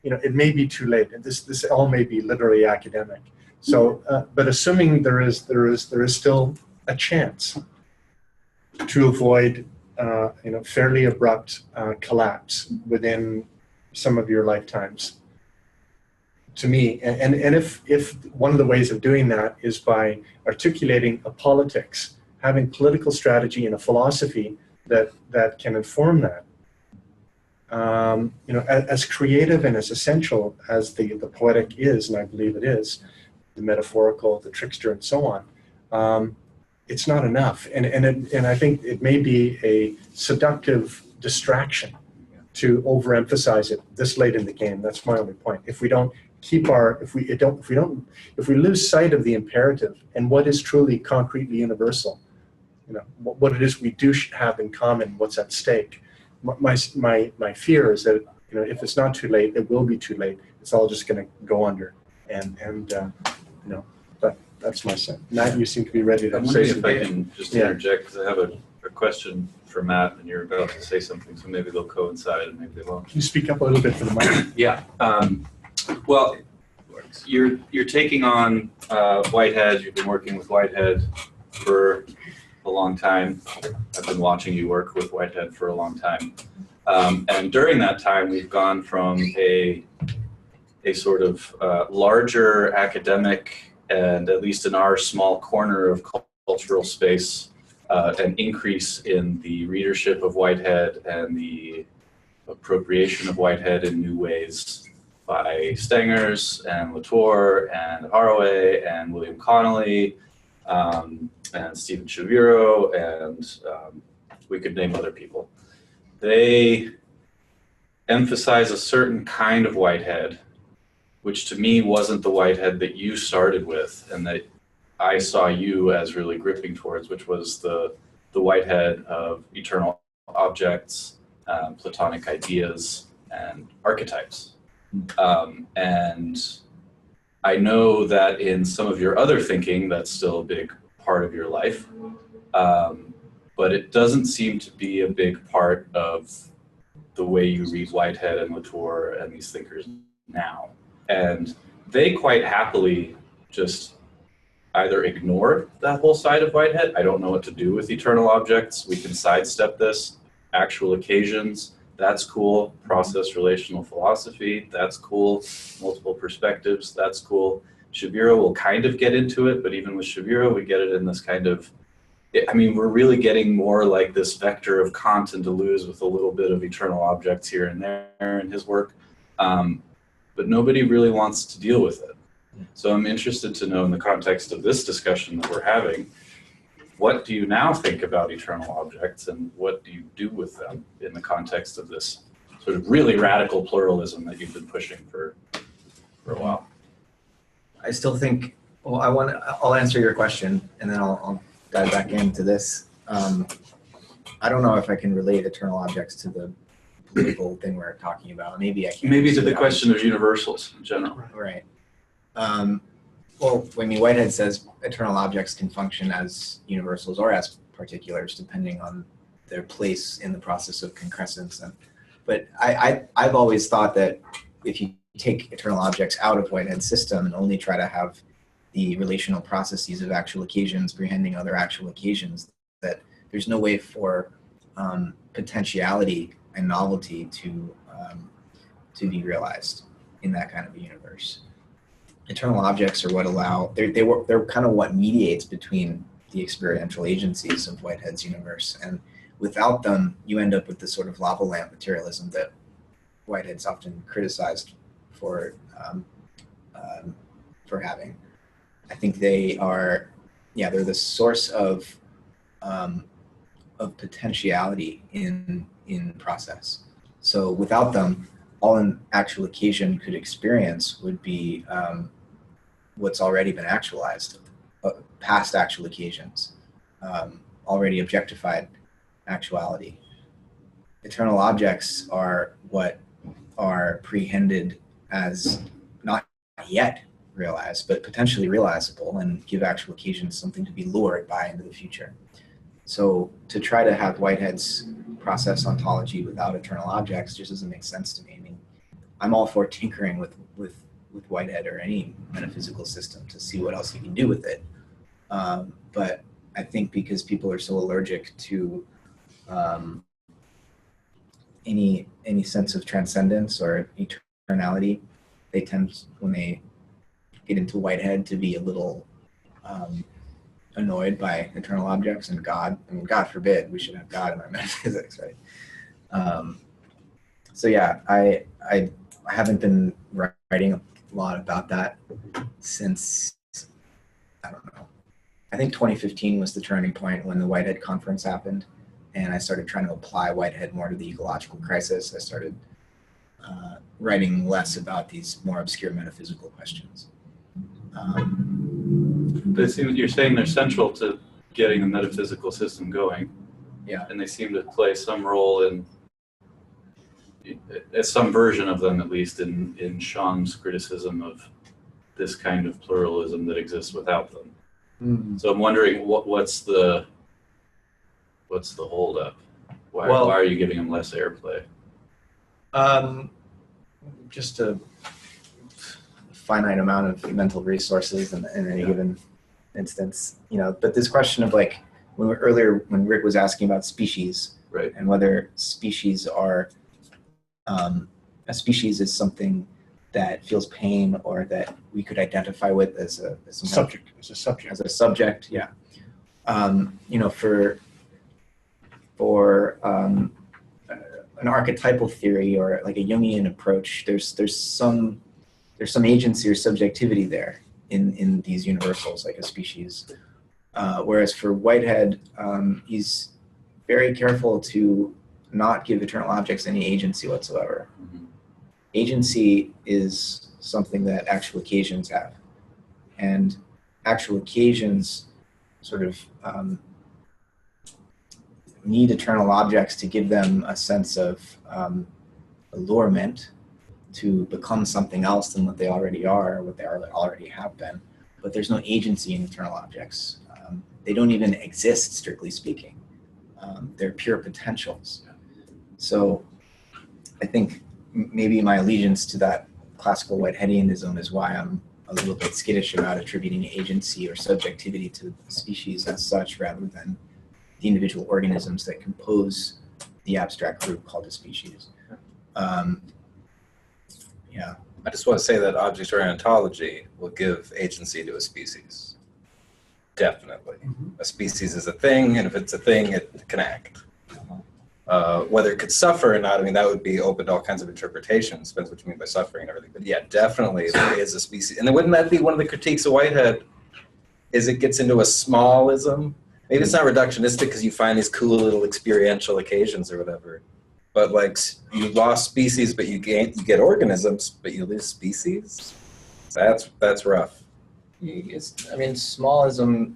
You know, it may be too late, and this all may be literally academic. So, but assuming there is still a chance to avoid, you know, fairly abrupt collapse within some of your lifetimes. To me, and if one of the ways of doing that is by articulating a politics, having political strategy and a philosophy that can inform that, you know, as creative and as essential as the poetic is, and I believe it is, the metaphorical, the trickster, and so on, it's not enough. And I think it may be a seductive distraction to overemphasize it this late in the game. That's my only point. If we don't keep if we lose sight of the imperative and what is truly concretely universal, you know, what it is we do have in common, what's at stake. My fear is that, you know, if it's not too late, it will be too late. It's all just going to go under, and you know, that's my sense. Matt, you seem to be ready to I'm say wondering something. if I can just interject, because I have a question for Matt, and you're about to say something, so maybe they'll coincide and maybe they won't. Can you speak up a little bit for the mic? Yeah. Well, you're taking on Whitehead. You've been working with Whitehead for a long time. I've been watching you work with Whitehead for a long time. And during that time, we've gone from a sort of larger academic, and at least in our small corner of cultural space, an increase in the readership of Whitehead and the appropriation of Whitehead in new ways by Stengers and Latour and Haraway and William Connolly and Stephen Shaviro, and we could name other people. They emphasize a certain kind of Whitehead, which to me wasn't the Whitehead that you started with and that I saw you as really gripping towards, which was the Whitehead of eternal objects, Platonic ideas, and archetypes. And I know that in some of your other thinking, that's still a big part of your life. But it doesn't seem to be a big part of the way you read Whitehead and Latour and these thinkers now. And they quite happily just either ignore that whole side of Whitehead. I don't know what to do with eternal objects. We can sidestep this. Actual occasions, that's cool. Process relational philosophy, that's cool. Multiple perspectives, that's cool. Shabira will kind of get into it, but even with Shabira, we get it in this kind of, I mean, we're really getting more like this vector of Kant and Deleuze with a little bit of eternal objects here and there in his work. But nobody really wants to deal with it. So I'm interested to know, in the context of this discussion that we're having, what do you now think about eternal objects, and what do you do with them in the context of this sort of really radical pluralism that you've been pushing for a while? I still think, well, I'll answer your question, and then I'll dive back into this. I don't know if I can relate eternal objects to the political thing we're talking about. Maybe I can. Maybe to the question of universals in general. Right. Well, I mean, Whitehead says eternal objects can function as universals or as particulars, depending on their place in the process of concrescence. But I've always thought that if you take eternal objects out of Whitehead's system and only try to have the relational processes of actual occasions prehending other actual occasions, that there's no way for potentiality and novelty to be realized in that kind of a universe. Eternal objects are what allow, they're kind of what mediates between the experiential agencies of Whitehead's universe, and without them you end up with the sort of lava lamp materialism that Whitehead's often criticized for having. I think they are, yeah, they're the source of potentiality in process. So without them, all an actual occasion could experience would be what's already been actualized, past actual occasions, already objectified actuality. Eternal objects are what are prehended as not yet realized, but potentially realizable, and give actual occasions something to be lured by into the future. So to try to have Whitehead's process ontology without eternal objects just doesn't make sense to me. I mean, I'm all for tinkering with Whitehead or any metaphysical system to see what else you can do with it. But I think because people are so allergic to any sense of transcendence or eternality, they tend, when they get into Whitehead, to be a little annoyed by eternal objects and God. I mean, God forbid we should have God in our metaphysics, right? So yeah, I haven't been writing a lot about that since, I don't know, I think 2015 was the turning point when the Whitehead conference happened, and I started trying to apply Whitehead more to the ecological crisis. I started writing less about these more obscure metaphysical questions. But it seems you're saying they're central to getting the metaphysical system going. Yeah. And they seem to play some role in, some version of them at least, in Sean's criticism of this kind of pluralism that exists without them. Mm-hmm. So I'm wondering what's the holdup? Why are you giving them less airplay? Just a finite amount of mental resources in any given instance, you know. But this question of, like, when Rick was asking about species, right, and whether species are a species is something that feels pain or that we could identify with as a subject. As a subject, yeah. You know, for an archetypal theory or like a Jungian approach, there's some agency or subjectivity there in these universals, like a species. Whereas for Whitehead, he's very careful to not give eternal objects any agency whatsoever. Mm-hmm. Agency is something that actual occasions have, and actual occasions sort of need eternal objects to give them a sense of allurement, to become something else than what they already are, or what they already have been. But there's no agency in eternal objects. They don't even exist, strictly speaking. They're pure potentials. So I think maybe my allegiance to that classical Whiteheadianism is why I'm a little bit skittish about attributing agency or subjectivity to species as such, rather than the individual organisms that compose the abstract group called a species. Yeah. I just want to say that object-oriented ontology will give agency to a species. Definitely. A species is a thing, and if it's a thing, it can act. Whether it could suffer or not, I mean, that would be open to all kinds of interpretations. Depends what you mean by suffering and everything. But yeah, definitely there is a species. And then wouldn't that be one of the critiques of Whitehead, is it gets into a smallism? Maybe it's not reductionistic because you find these cool little experiential occasions or whatever. But like, you lost species, but you get organisms, but you lose species? That's rough. I mean, smallism,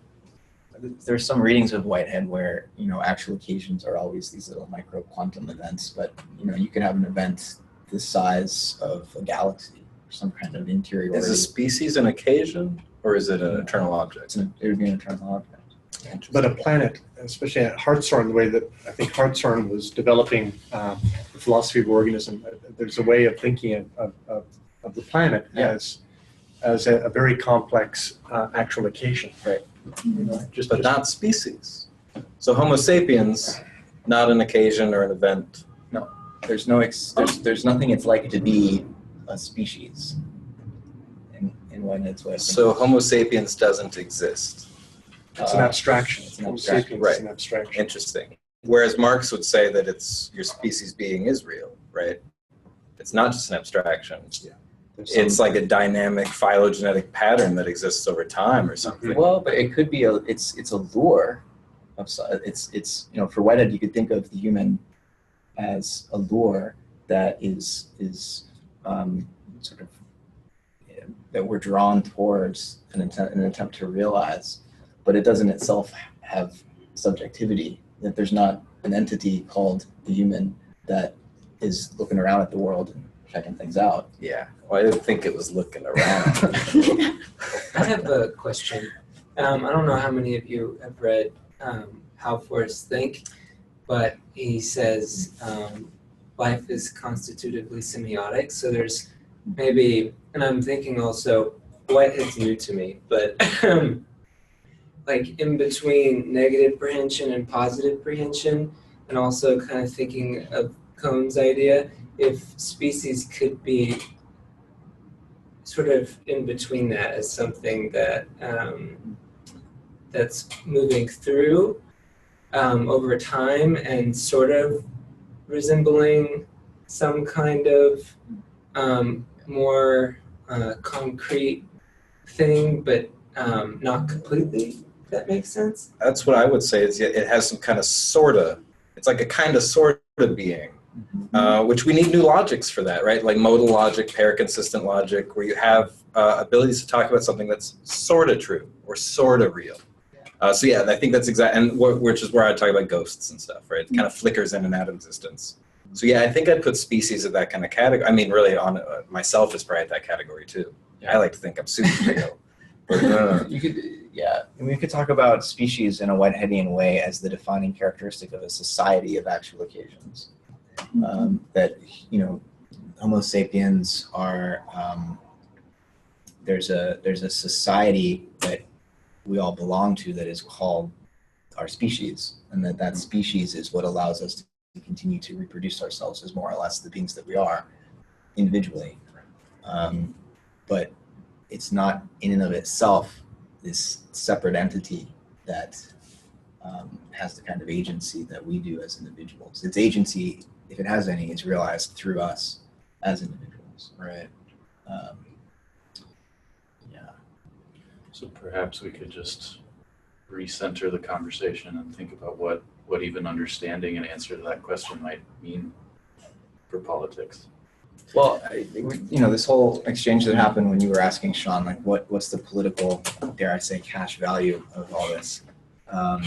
there's some readings of Whitehead where, actual occasions are always these little micro quantum events, but, you can have an event the size of a galaxy, or some kind of interiority. Is a species an occasion, or is it an eternal object? It would be an eternal object. But a planet, especially at Hartshorne, the way that I think Hartshorne was developing the philosophy of organism, there's a way of thinking of the planet as a very complex actual occasion. Right. But not species. So Homo sapiens, not an occasion or an event. No, there's nothing it's like to be a species in Whitehead's way. So Homo sapiens doesn't exist. It's an abstraction. It's an abstraction. It's an abstraction. Interesting. Whereas Marx would say that it's your species being is real, right? It's not just an abstraction. Yeah. It's like a dynamic phylogenetic pattern that exists over time or something. Well, but it could be it's a lure of it's for Whitehead you could think of the human as a lure that is sort of that we're drawn towards an attempt to realize, but it doesn't itself have subjectivity. That there's not an entity called the human that is looking around at the world and checking things out. Yeah. Well, I didn't think it was looking around. I have a question. I don't know how many of you have read How Forests Think, but he says life is constitutively semiotic. So there's maybe, and I'm thinking also, Whitehead's new to me, but like in between negative prehension and positive prehension, and also kind of thinking of Cohn's idea, if species could be sort of in between that as something that that's moving through over time and sort of resembling some kind of more concrete thing, but not completely. If that makes sense? That's what I would say. Is it has some kind of sorta. It's like a kind of sorta being. Which we need new logics for that, right? Like modal logic, paraconsistent logic, where you have abilities to talk about something that's sort of true or sort of real. So yeah, I think that's which is where I talk about ghosts and stuff, right? It kind of flickers in and out of existence. So yeah, I think I'd put species in that kind of category. I mean, really, on myself is probably at that category too. I like to think I'm super real. You could, yeah. I mean, we could talk about species in a Whiteheadian way as the defining characteristic of a society of actual occasions. That Homo sapiens are there's a society that we all belong to that is called our species, and that species is what allows us to continue to reproduce ourselves as more or less the beings that we are individually. But it's not in and of itself this separate entity that has the kind of agency that we do as individuals. Its agency, if it has any, is realized through us as individuals. Right. Yeah. So perhaps we could just recenter the conversation and think about what even understanding an answer to that question might mean for politics. Well, this whole exchange that happened when you were asking Sean, like, what's the political, dare I say, cash value of all this? I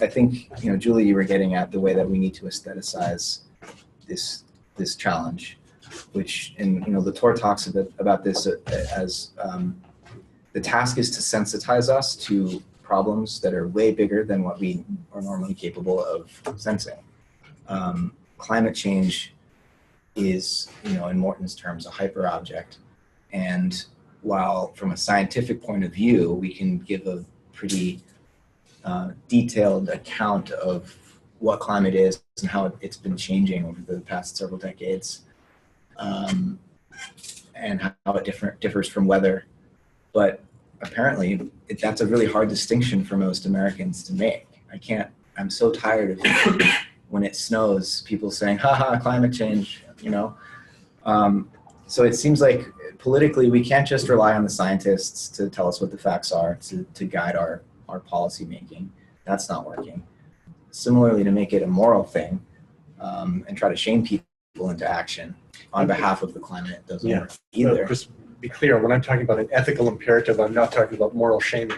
think, Julie, you were getting at the way that we need to aestheticize this challenge. which, and Latour talks a bit about this as the task is to sensitize us to problems that are way bigger than what we are normally capable of sensing. Climate change is, in Morton's terms, a hyperobject. And while from a scientific point of view, we can give a pretty detailed account of what climate is and how it's been changing over the past several decades, and how it differs from weather. But apparently, that's a really hard distinction for most Americans to make. I'm so tired of when it snows, people saying, haha, climate change, So it seems like politically, we can't just rely on the scientists to tell us what the facts are, to guide our policy making. That's not working. Similarly, to make it a moral thing and try to shame people into action on behalf of the climate doesn't work either. Chris, be clear, when I'm talking about an ethical imperative, I'm not talking about moral shaming.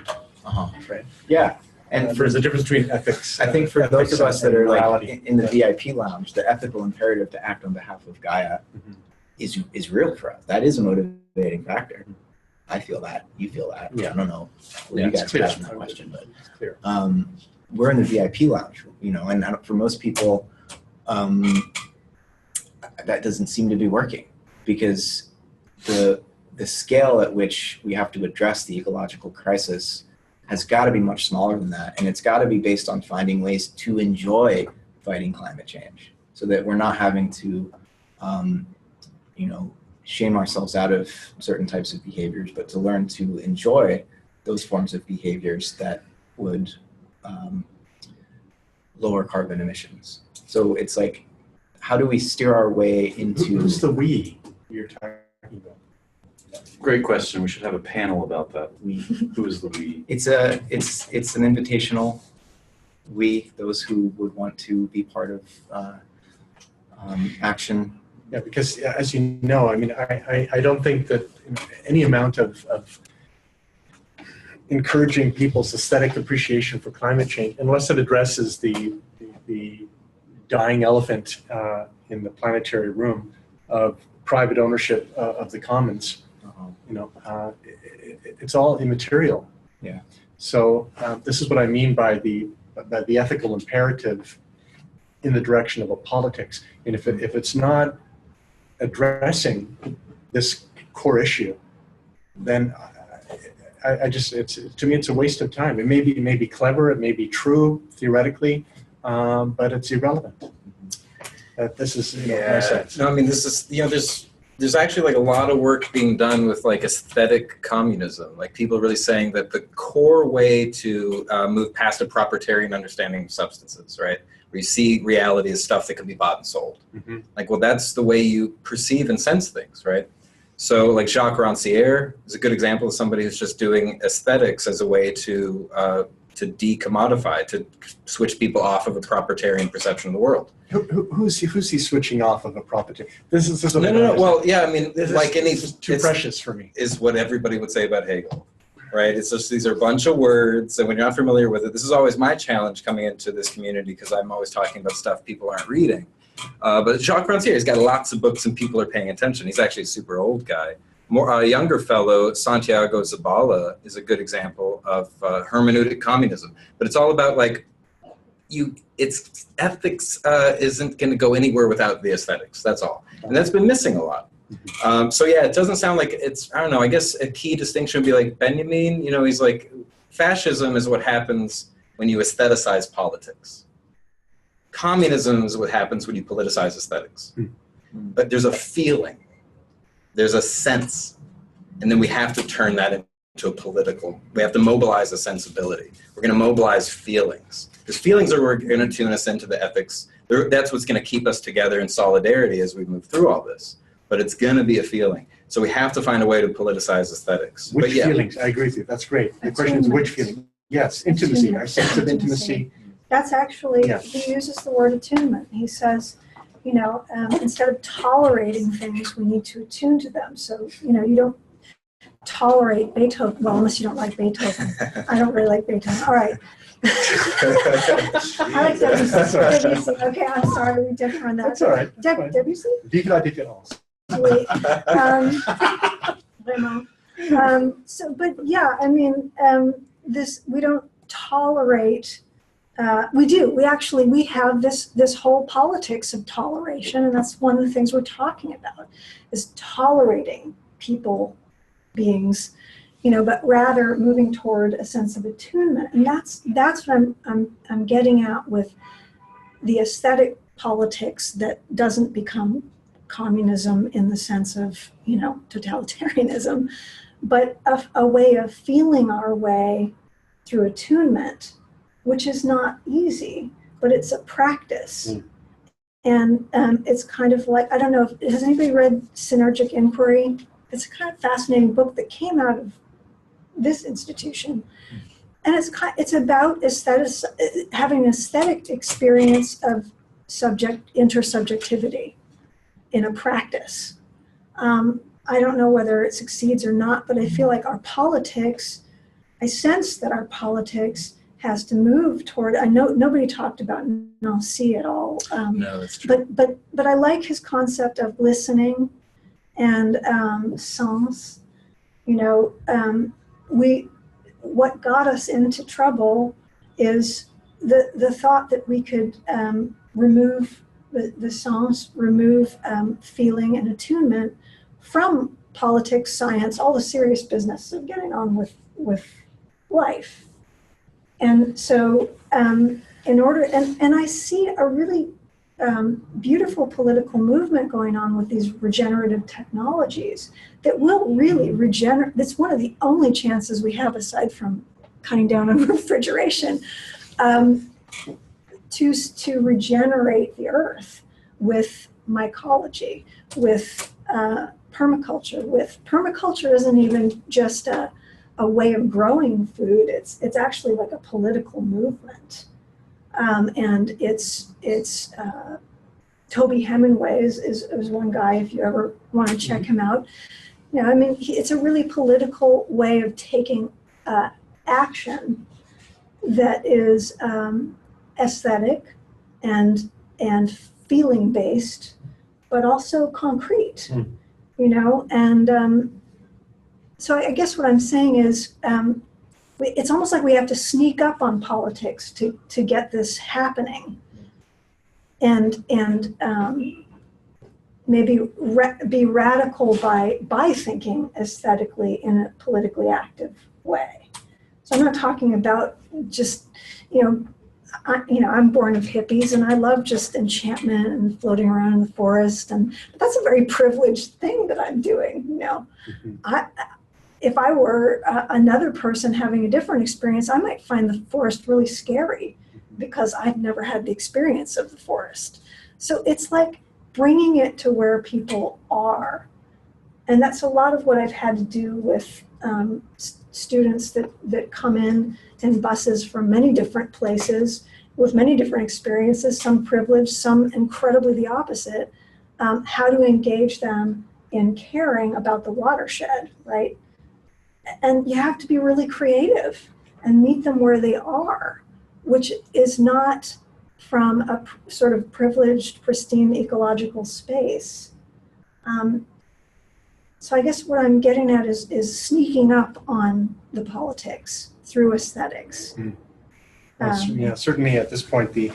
Right? Yeah. And there's a difference between ethics. I think for those of us that are morality. like in the VIP lounge, the ethical imperative to act on behalf of Gaia is real for us. That is a motivating factor. I feel that. You feel that. Yeah. I don't know what Yeah, you guys it's clear. asked that question, but It's clear. we're in the VIP lounge, and for most people, that doesn't seem to be working because the scale at which we have to address the ecological crisis has got to be much smaller than that, and it's got to be based on finding ways to enjoy fighting climate change, so that we're not having to, shame ourselves out of certain types of behaviors, but to learn to enjoy those forms of behaviors that would lower carbon emissions. So it's like, how do we steer our way into... Who's the we you're talking about? Great question. We should have a panel about that. Who is the we? It's an invitational we, those who would want to be part of action. Yeah, because as you know, I mean, I don't think that any amount of encouraging people's aesthetic appreciation for climate change, unless it addresses the dying elephant in the planetary room of private ownership of the commons, it's all immaterial. Yeah. So this is what I mean by the ethical imperative in the direction of a politics. And if it's not addressing this core issue, then to me it's a waste of time. It may be clever, it may be true theoretically, but it's irrelevant. This is my sense. No, I mean, this is, there's actually like a lot of work being done with like aesthetic communism, like people really saying that the core way to move past a proprietarian understanding of substances, right? Where you see reality as stuff that can be bought and sold. Like, well, that's the way you perceive and sense things, right? So like Jacques Rancière is a good example of somebody who's just doing aesthetics as a way to decommodify, to switch people off of a proprietarian perception of the world. Who's he switching off of a proprietary? This is No. Well, yeah, I mean, this is too precious for me. Is what everybody would say about Hegel, right? It's just these are a bunch of words, and when you're not familiar with it, this is always my challenge coming into this community because I'm always talking about stuff people aren't reading. But Jacques Rancière, he's got lots of books and people are paying attention. He's actually a super old guy. A younger fellow, Santiago Zabala, is a good example of hermeneutic communism. But it's all about like, it's ethics isn't going to go anywhere without the aesthetics. That's all, and that's been missing a lot. So yeah, it doesn't sound like it's. I don't know. I guess a key distinction would be like Benjamin. He's like, fascism is what happens when you aestheticize politics. Communism is what happens when you politicize aesthetics. But there's a feeling. There's a sense, and then we have to turn that into a political. We have to mobilize a sensibility. We're going to mobilize feelings. Because feelings are what are going to tune us into the ethics. That's what's going to keep us together in solidarity as we move through all this. But it's going to be a feeling. So we have to find a way to politicize aesthetics. Which feelings? I agree with you. That's great. The question is which feeling? Yes, intimacy. Our sense of intimacy. That's actually, he uses the word attunement. He says, instead of tolerating things, we need to attune to them. So, you don't tolerate Beethoven. Well, unless you don't like Beethoven. I don't really like Beethoven. All right. I like Debussy. Okay, I'm sorry, we differ on that. That's all right. Debussy? Vive la différence. Oui. Vraiment. But yeah, I mean, we don't tolerate. We have this whole politics of toleration, and that's one of the things we're talking about, is tolerating people, beings, but rather moving toward a sense of attunement. And that's what I'm getting at with the aesthetic politics that doesn't become communism in the sense of, totalitarianism, but a way of feeling our way through attunement, which is not easy, but it's a practice. And it's kind of like, I don't know, has anybody read Synergic Inquiry? It's a kind of fascinating book that came out of this institution. And it's about having an aesthetic experience of intersubjectivity in a practice. I don't know whether it succeeds or not, but I feel like I sense that our politics has to move toward, I know nobody talked about Nancy at all. No, that's true. But I like his concept of listening and sens. What got us into trouble is the thought that we could remove the sens, remove feeling and attunement from politics, science, all the serious business of getting on with life. And so and I see a really beautiful political movement going on with these regenerative technologies that will really regenerate. That's one of the only chances we have, aside from cutting down on refrigeration, to regenerate the earth with mycology, with permaculture. Permaculture isn't even just a way of growing food. It's actually like a political movement. And it's Toby Hemingway is one guy, if you ever want to check him out. It's a really political way of taking action that is aesthetic and feeling based, but also concrete. And so I guess what I'm saying is, it's almost like we have to sneak up on politics to get this happening, and maybe be radical by thinking aesthetically in a politically active way. So I'm not talking about just I'm born of hippies, and I love just enchantment and floating around in the forest, but that's a very privileged thing that I'm doing. If I were another person having a different experience, I might find the forest really scary because I've never had the experience of the forest. So it's like bringing it to where people are. And that's a lot of what I've had to do with students that come in buses from many different places with many different experiences, some privileged, some incredibly the opposite, how to engage them in caring about the watershed, right? And you have to be really creative and meet them where they are, which is not from a sort of privileged, pristine ecological space. So I guess what I'm getting at is sneaking up on the politics through aesthetics. Certainly at this point, the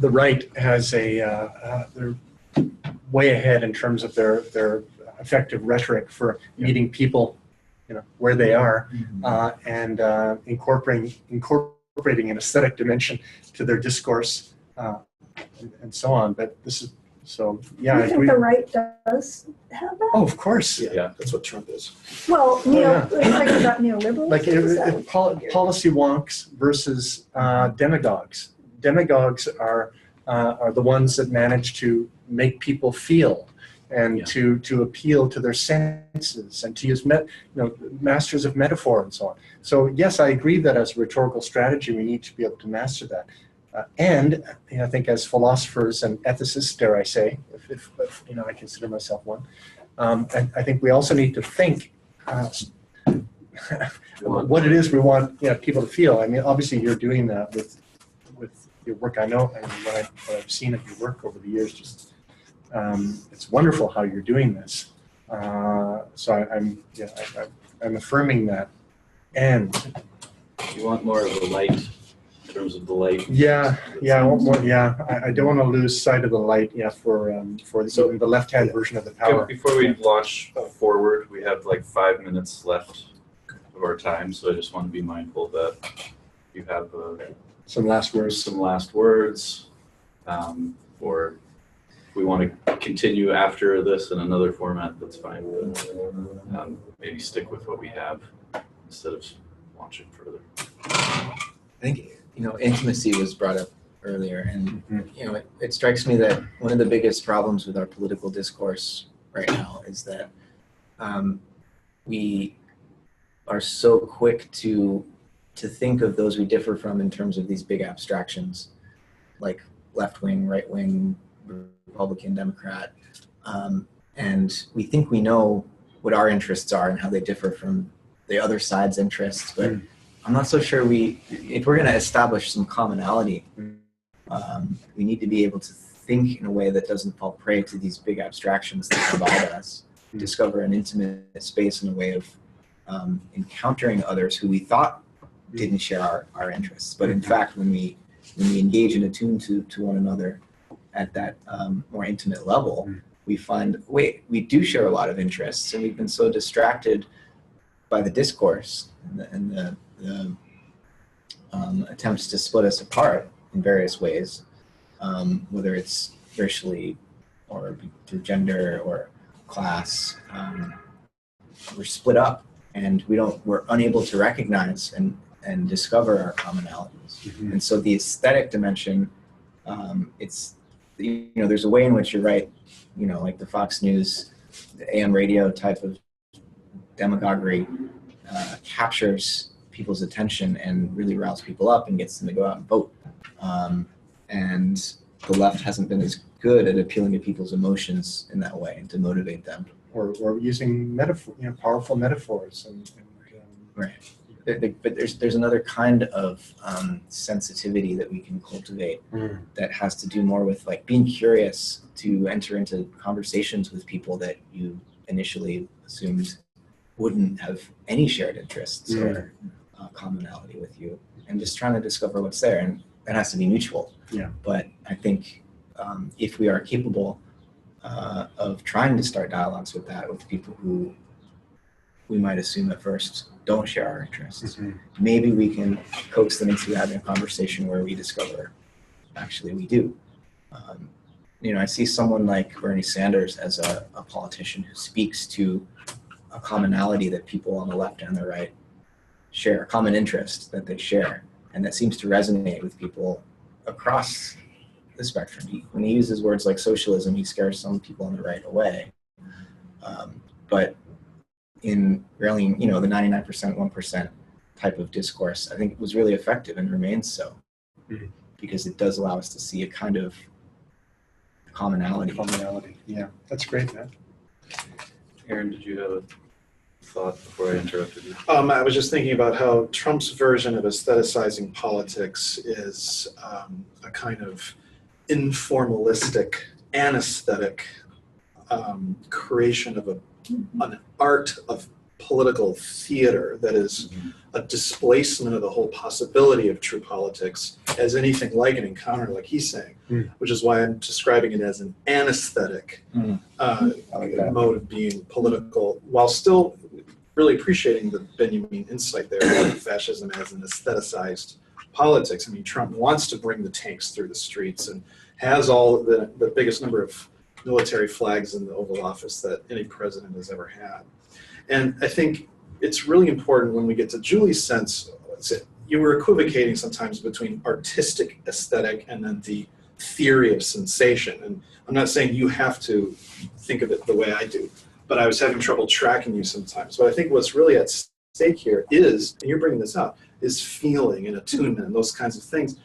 right has they're way ahead in terms of their effective rhetoric for meeting people where they are, and incorporating an aesthetic dimension to their discourse, and so on. But this is I think agree. the right does have that? Oh, of course. Yeah, that's what Trump is. Well, we're talking about neoliberalism. Like policy wonks versus demagogues. Demagogues are the ones that manage to make people feel, and to appeal to their senses, and to use masters of metaphor and so on. So yes, I agree that as a rhetorical strategy, we need to be able to master that. And I think as philosophers and ethicists, dare I say, if I consider myself one, I think we also need to think what it is we want people to feel. I mean, obviously you're doing that with your work. I know, and what I've seen of your work over the years, just It's wonderful how you're doing this. So I'm affirming that. And You want more of the light in terms of the light. yeah, I want more. Yeah, I don't want to lose sight of the light. Yeah, for the left-hand version of the power. Before we launch forward, we have like 5 minutes left of our time, so I just want to be mindful that you have Some last words. some last words, or if we want to continue after this in another format, that's fine. But maybe stick with what we have instead of launching further. I think, intimacy was brought up earlier, and it strikes me that one of the biggest problems with our political discourse right now is that we are so quick to think of those we differ from in terms of these big abstractions, like left-wing, right-wing, Republican, Democrat, and we think we know what our interests are and how they differ from the other side's interests, but I'm not so sure if we're going to establish some commonality, we need to be able to think in a way that doesn't fall prey to these big abstractions that divide us, discover an intimate space in a way of encountering others who we thought didn't share our interests. But in fact, when we engage and attune to one another at that more intimate level, we find, wait, we do share a lot of interests, and we've been so distracted by the discourse and the attempts to split us apart in various ways, whether it's racially or through gender or class. We're split up, and we're unable to recognize and discover our commonalities. And so the aesthetic dimension, there's a way in which you're right, like the Fox News, the AM radio type of demagoguery captures people's attention and really riles people up and gets them to go out and vote. And the left hasn't been as good at appealing to people's emotions in that way and to motivate them. Or using powerful metaphors. Right. But there's another kind of sensitivity that we can cultivate that has to do more with like being curious to enter into conversations with people that you initially assumed wouldn't have any shared interests or commonality with you, and just trying to discover what's there, and that has to be mutual. Yeah. But I think if we are capable of trying to start dialogues with people who we might assume at first don't share our interests, maybe we can coax them into having a conversation where we discover actually we do. I see someone like Bernie Sanders as a politician who speaks to a commonality that people on the left and the right share, a common interest that they share, and that seems to resonate with people across the spectrum. When he uses words like socialism, he scares some people on the right away. But in really, the 99%, 1% type of discourse, I think it was really effective and remains so, because it does allow us to see a kind of commonality. Yeah, that's great, man. Aaron, did you have a thought before I interrupted you? I was just thinking about how Trump's version of aestheticizing politics is a kind of informalistic, anesthetic creation of an art of political theater that is a displacement of the whole possibility of true politics as anything like an encounter, like he's saying, which is why I'm describing it as an anesthetic mode of being political, while still really appreciating the Benjamin insight there about fascism as an aestheticized politics. I mean, Trump wants to bring the tanks through the streets and has all the biggest number of military flags in the Oval Office that any president has ever had. And I think it's really important when we get to Julie's sense, you were equivocating sometimes between artistic aesthetic and then the theory of sensation. And I'm not saying you have to think of it the way I do, but I was having trouble tracking you sometimes. But I think what's really at stake here is, and you're bringing this up, is feeling and attunement and those kinds of things.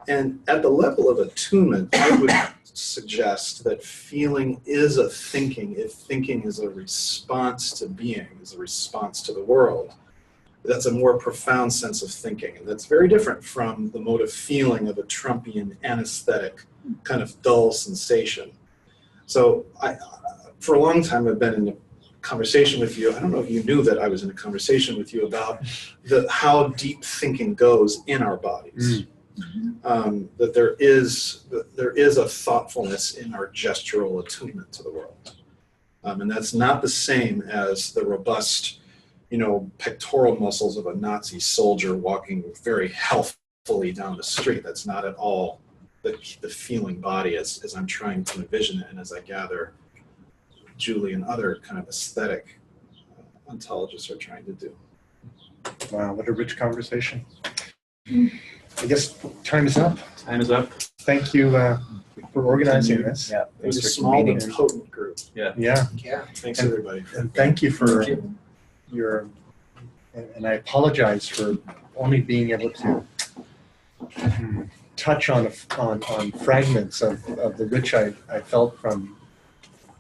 And at the level of attunement, I would suggest that feeling is a thinking, if thinking is a response to being, is a response to the world. That's a more profound sense of thinking, and that's very different from the mode of feeling of a Trumpian anesthetic kind of dull sensation. So for a long time, I've been in a conversation with you. I don't know if you knew that I was in a conversation with you about how deep thinking goes in our bodies. That there is a thoughtfulness in our gestural attunement to the world. And that's not the same as the robust, pectoral muscles of a Nazi soldier walking very healthfully down the street. That's not at all the feeling body as I'm trying to envision it, and as I gather Julie and other kind of aesthetic ontologists are trying to do. Wow, what a rich conversation. I guess time is up. Time is up. Thank you for organizing this. Yeah, It was a thanks for small but convening. potent group. Yeah, Yeah. Thanks, And- everybody. and thank you for your, and I apologize for only being able to touch on fragments of the rich I felt from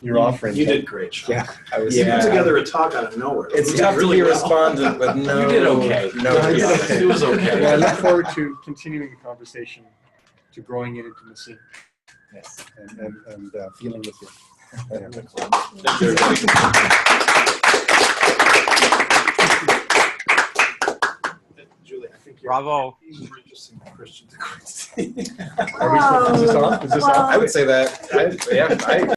your offering. You did great, Sean. Yeah, I was. You put together a talk out of nowhere. It's You did tough to really be well. respondent with no. You did okay. No, I did yeah. okay. It was okay. Well, I look forward to continuing the conversation, to growing in intimacy, Yes. and feeling with you. Thank you, everybody. Julie, I think Bravo. you're more interesting than Christian. Are we, is this off? Is this off? I would say that. I